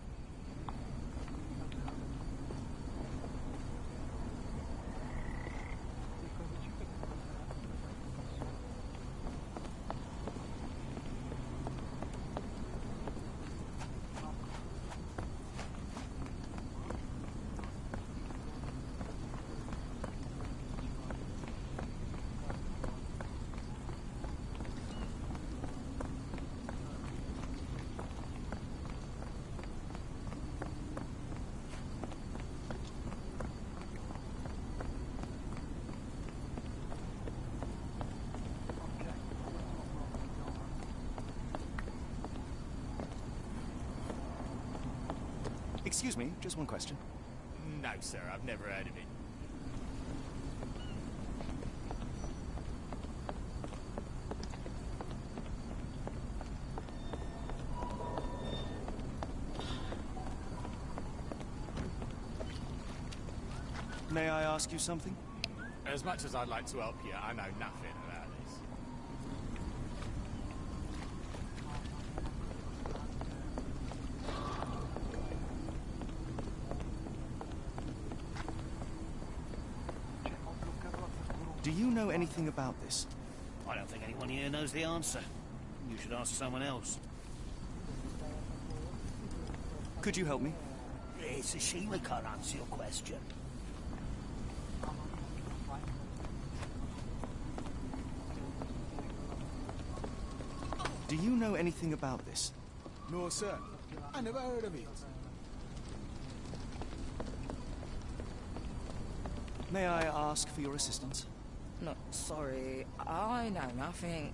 Excuse me, just one question. No, sir, I've never heard of it. May I ask you something? As much as I'd like to help you, I know nothing about this. Do you know anything about this? I don't think anyone here knows the answer. You should ask someone else. Could you help me? It's a shame we can't answer your question. Do you know anything about this? No, sir. I never heard of it. May I ask for your assistance? No, sorry. I know nothing.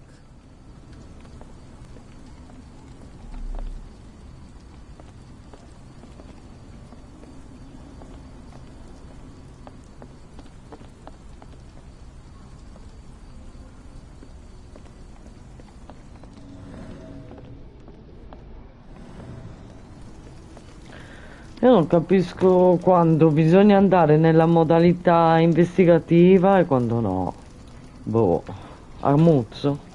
Io non capisco quando bisogna andare nella modalità investigativa e quando no. Boh, armuzzo.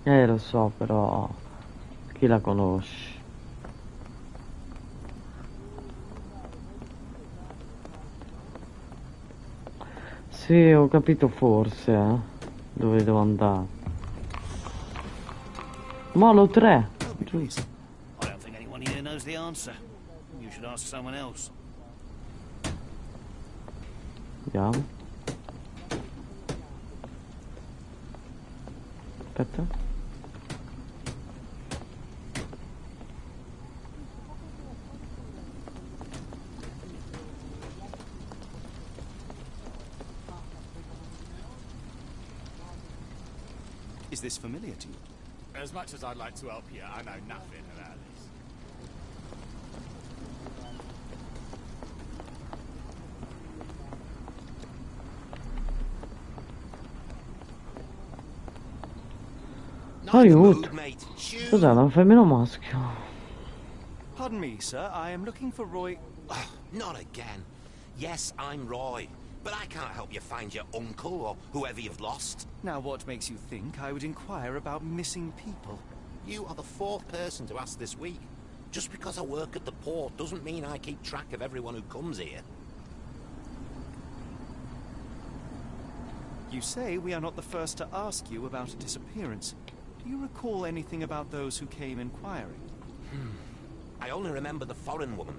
Lo so, però chi la conosce? Sì, ho capito forse, dove devo andare. Molo 3. Please. I don't think anyone here knows the answer. You should ask someone else. Vediamo. Aspetta. Is this familiar to you? As much as I'd like to help you, I know nothing about this. Aiuto. Cos'è, un femmino o maschio? Pardon me, sir. I am looking for Roy... Not again. Yes, I'm Roy. But I can't help you find your uncle or whoever you've lost. Now, what makes you think I would inquire about missing people? You are the 4th person to ask this week. Just because I work at the port doesn't mean I keep track of everyone who comes here. You say we are not the first to ask you about a disappearance. Do you recall anything about those who came inquiring? I only remember the foreign woman.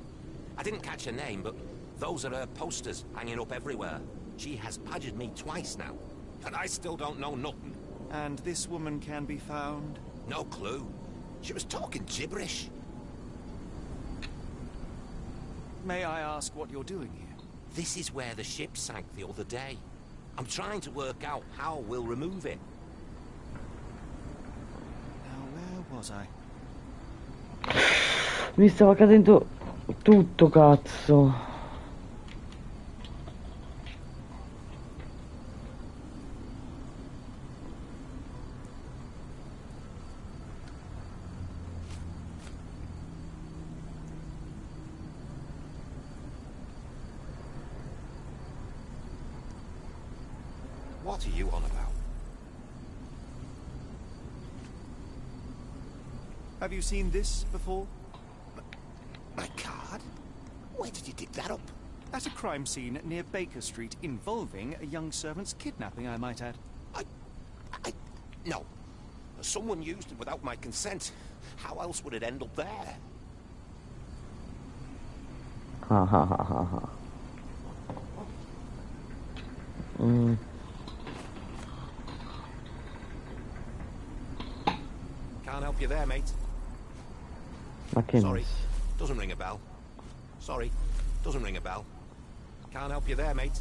I didn't catch her name, but those are her posters hanging up everywhere. She has badgered me twice now, and I still don't know nothing. And this woman can be found? No clue. She was talking gibberish. May I ask what you're doing here? This is where the ship sank the other day. I'm trying to work out how we'll remove it. Now, where was I? Mi stava cadendo tutto, cazzo. What are you on about? Have you seen this before? My card? Where did you dig that up? At a crime scene near Baker Street involving a young servant's kidnapping, I might add. No. Someone used it without my consent. How else would it end up there? Ha ha ha ha ha. Can't help you there, mate. Sorry, doesn't ring a bell. Sorry, doesn't ring a bell. Can't help you there, mate.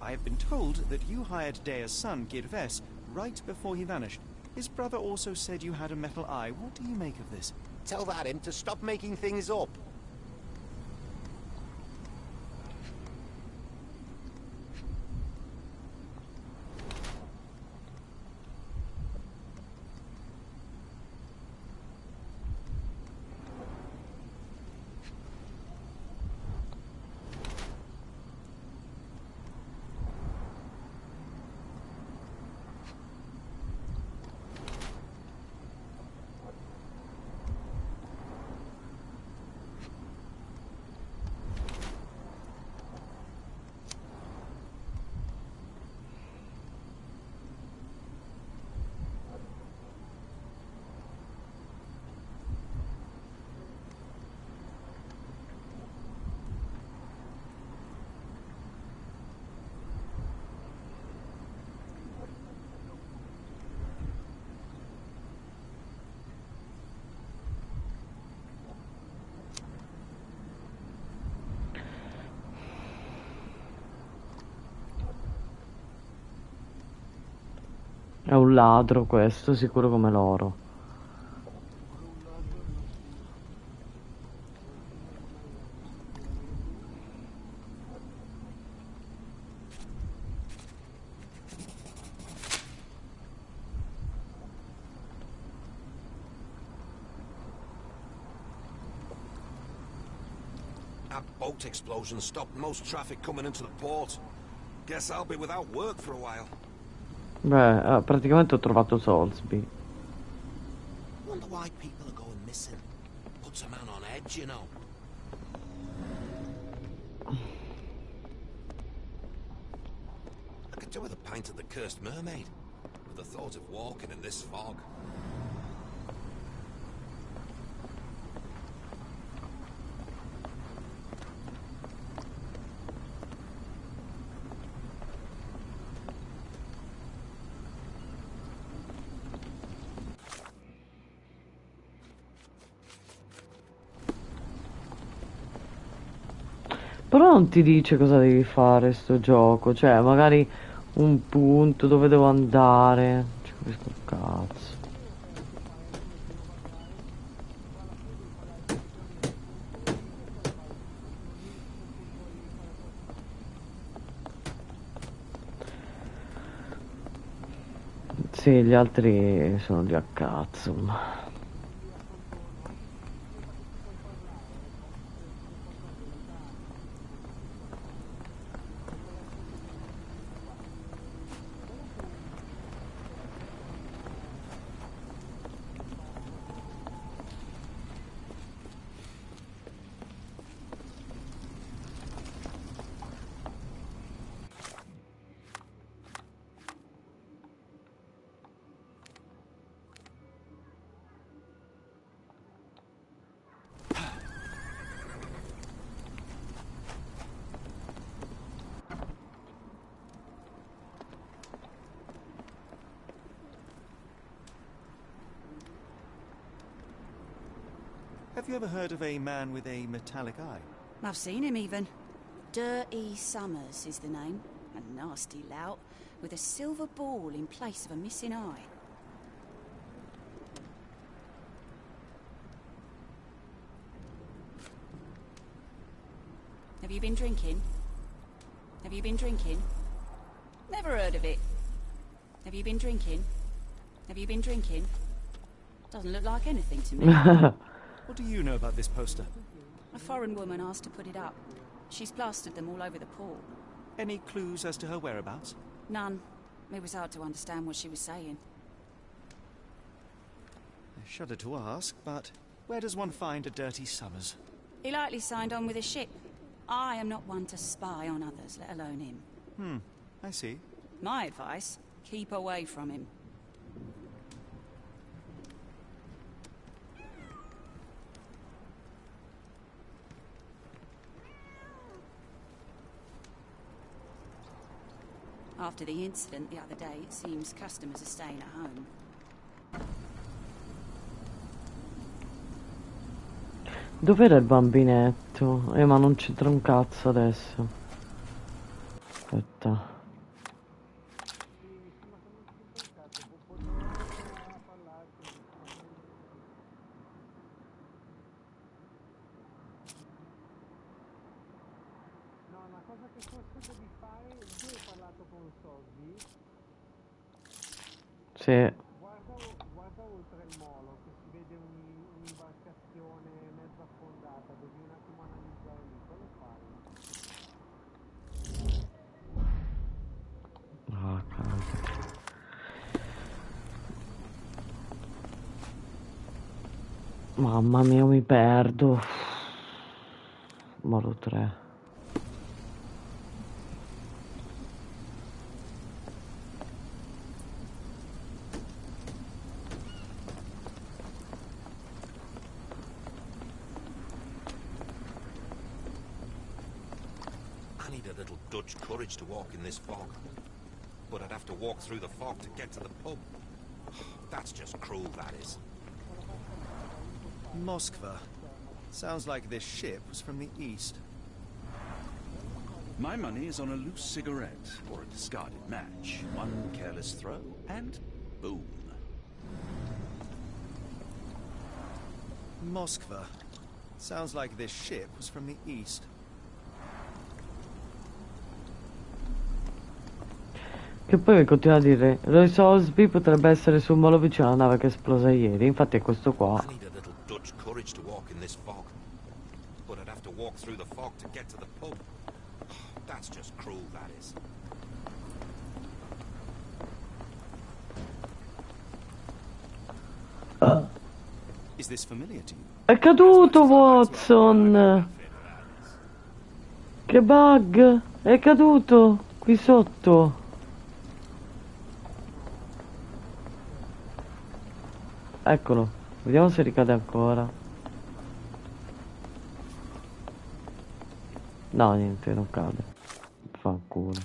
I have been told that you hired Dea's son, Girves, right before he vanished. His brother also said you had a metal eye. What do you make of this? Tell that him to stop making things up. È un ladro questo, sicuro come loro. That boat explosion stopped most traffic coming into the port. Guess I'll be without work for a while. Beh, praticamente ho trovato Salisbury. Wonder why people are going missing. Puts a man on edge, you know. I could do with a pint of the Cursed Mermaid, with the thought of walking in this fog. Però non ti dice cosa devi fare sto gioco, cioè magari un punto dove devo andare, cioè questo cazzo. Sì, gli altri sono lì a cazzo. Have you ever heard of a man with a metallic eye? I've seen him even. Dirty Summers is the name. A nasty lout with a silver ball in place of a missing eye. Have you been drinking? Have you been drinking? Never heard of it. Have you been drinking? Have you been drinking? Doesn't look like anything to me. What do you know about this poster? A foreign woman asked to put it up. She's plastered them all over the pool. Any clues as to her whereabouts? None. It was hard to understand what she was saying. I shudder to ask, but where does one find a Dirty Summers? He likely signed on with a ship. I am not one to spy on others, let alone him. I see. My advice, keep away from him. After the incident the other day, it seems customers are staying at home. Dov'era il bambinetto? Ma non c'entra un cazzo adesso. Aspetta. No, una cosa che consiglio di fare, io ho parlato con Soggy. Sì. Guarda oltre il molo, che si vede un'imbarcazione mezza affondata, devi un attimo analizzare lì, quello fai. Ah, cazzo. Mamma mia, mi perdo. Molo 3. I need a little Dutch courage to walk in this fog. But I'd have to walk through the fog to get to the pub. That's just cruel, that is. Moskva. Sounds like this ship was from the east. My money is on a loose cigarette or a discarded match. One careless throw, and boom. Moskva. Sounds like this ship was from the east. Che poi continua a dire Roy Salisbury potrebbe essere sul molo vicino alla nave che è esplosa ieri. Infatti è questo qua. I need a little Dutch courage to walk in this fog. But I'd have to walk through the fog to get to the pub. That's just cruel, that is. Is this familiar to you? È caduto Watson. Che bug. È caduto qui sotto. Eccolo, vediamo se ricade ancora. No, niente, non cade. Fanculo.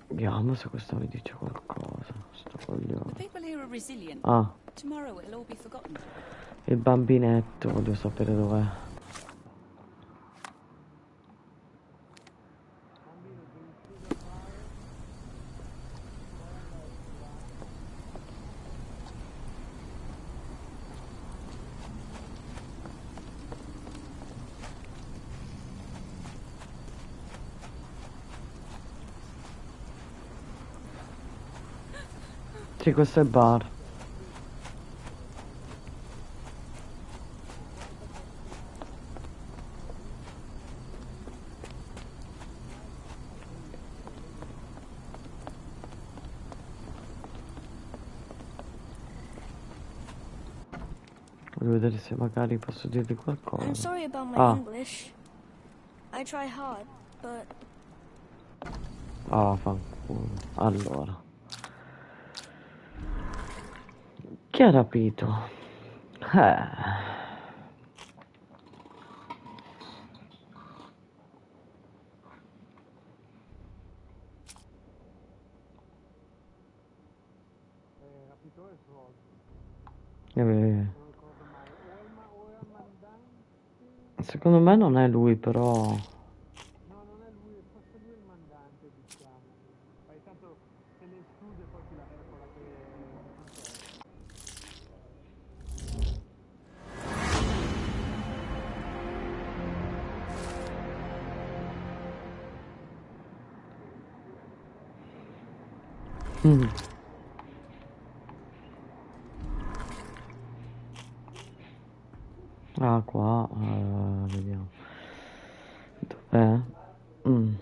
Vediamo se questo mi dice qualcosa. Sto coglione. Ah, il bambinetto, voglio sapere dov'è. Sì, questo è il bar. Voglio vedere se magari posso dirgli qualcosa. I'm sorry about my Ah. English. I try hard, but Ah, fanculo. Allora. Chi ha rapito? compito è svolto. Secondo me non è lui, però. No, non è lui, forse lui è il mandante, diciamo. Ma intanto se ne esclude poi si lavora con la Mm. Ah, qua, vediamo. Dov'è? Mm.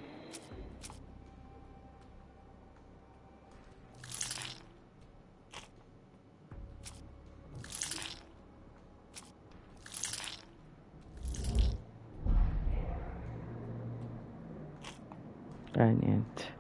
Niente.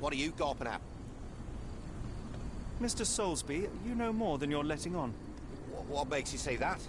What are you gawping at? Mr. Soulsby, you know more than you're letting on. What makes you say that?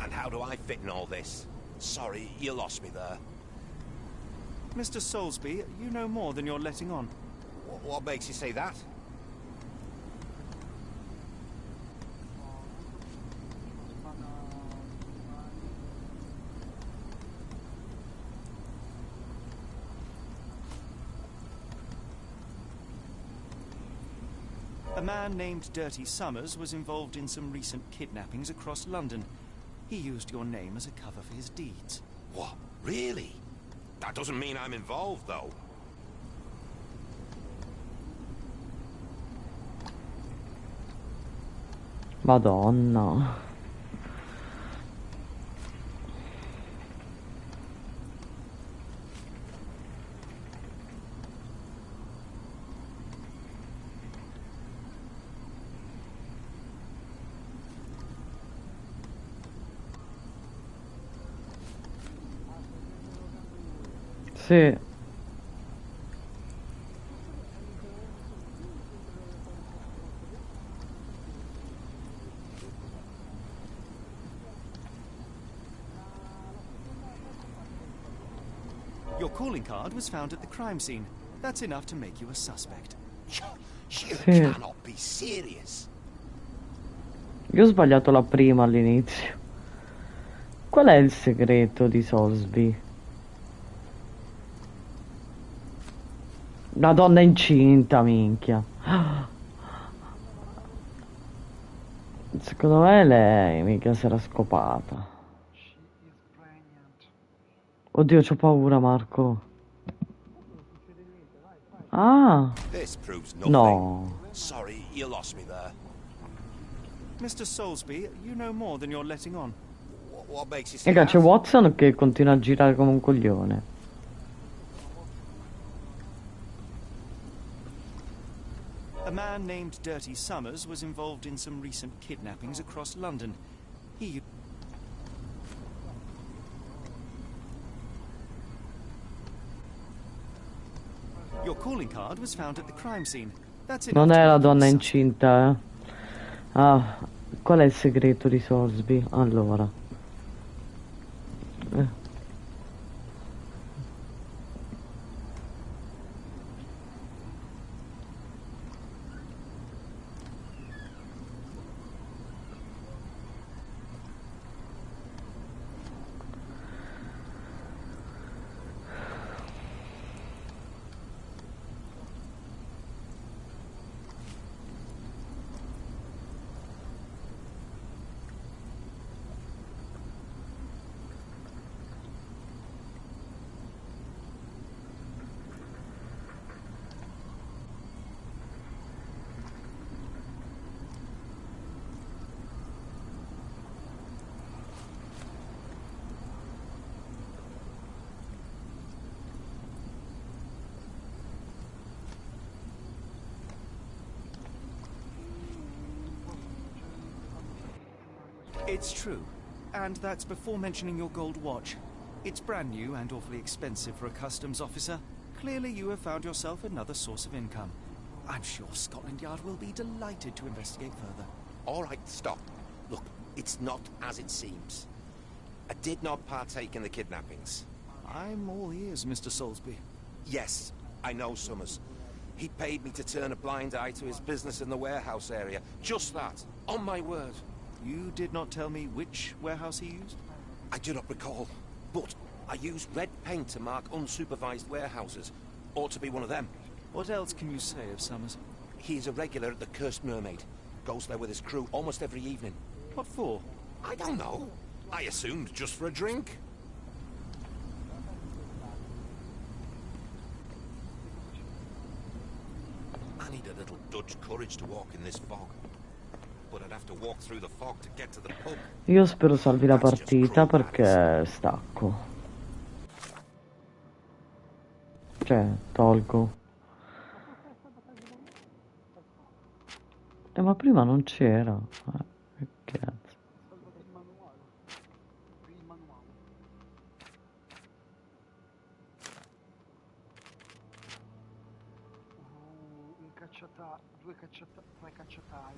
And how do I fit in all this? Sorry, you lost me there. Mr. Soulsby, you know more than you're letting on. What makes you say that? A man named Dirty Summers was involved in some recent kidnappings across London. He used your name as a cover for his deeds. What? Really? That doesn't mean I'm involved, though. Madonna. Sì. Your calling card was found at the crime scene. That's enough to make you a suspect. You cannot be serious. Io ho sbagliato la prima all'inizio. Qual è il segreto di Soulsby? Una donna incinta, minchia. Secondo me lei mica si era scopata. Oddio, c'ho paura, Marco. Ah. This proves nothing. No. Sorry, you lost me there. Mr. Soulsby, you know more than you're letting on. What makes you say Raga, that? c'è Watson che continua a girare come un coglione. A man named Dirty Summers was involved in some recent kidnappings across London. He... Your calling card was found at the crime scene. That's enough Non to è la make you donna a incinta, eh. Ah, qual è il segreto di Salisbury? Allora. It's true. And that's before mentioning your gold watch. It's brand new and awfully expensive for a customs officer. Clearly you have found yourself another source of income. I'm sure Scotland Yard will be delighted to investigate further. All right, stop. Look, it's not as it seems. I did not partake in the kidnappings. I'm all ears, Mr. Salisbury. Yes, I know Summers. He paid me to turn a blind eye to his business in the warehouse area. Just that. On my word. You did not tell me which warehouse he used? I do not recall, but I used red paint to mark unsupervised warehouses. Ought to be one of them. What else can you say of Summers? He is a regular at the Cursed Mermaid. Goes there with his crew almost every evening. What for? I don't know. I assumed just for a drink. I need a little Dutch courage to walk in this fog. But I'd have to walk through the fog to get to the pub. Io spero salvi la partita perché stacco. Cioè, tolgo. Ma prima non c'era. Che cazzo. Due cacciatai, tre cacciatai.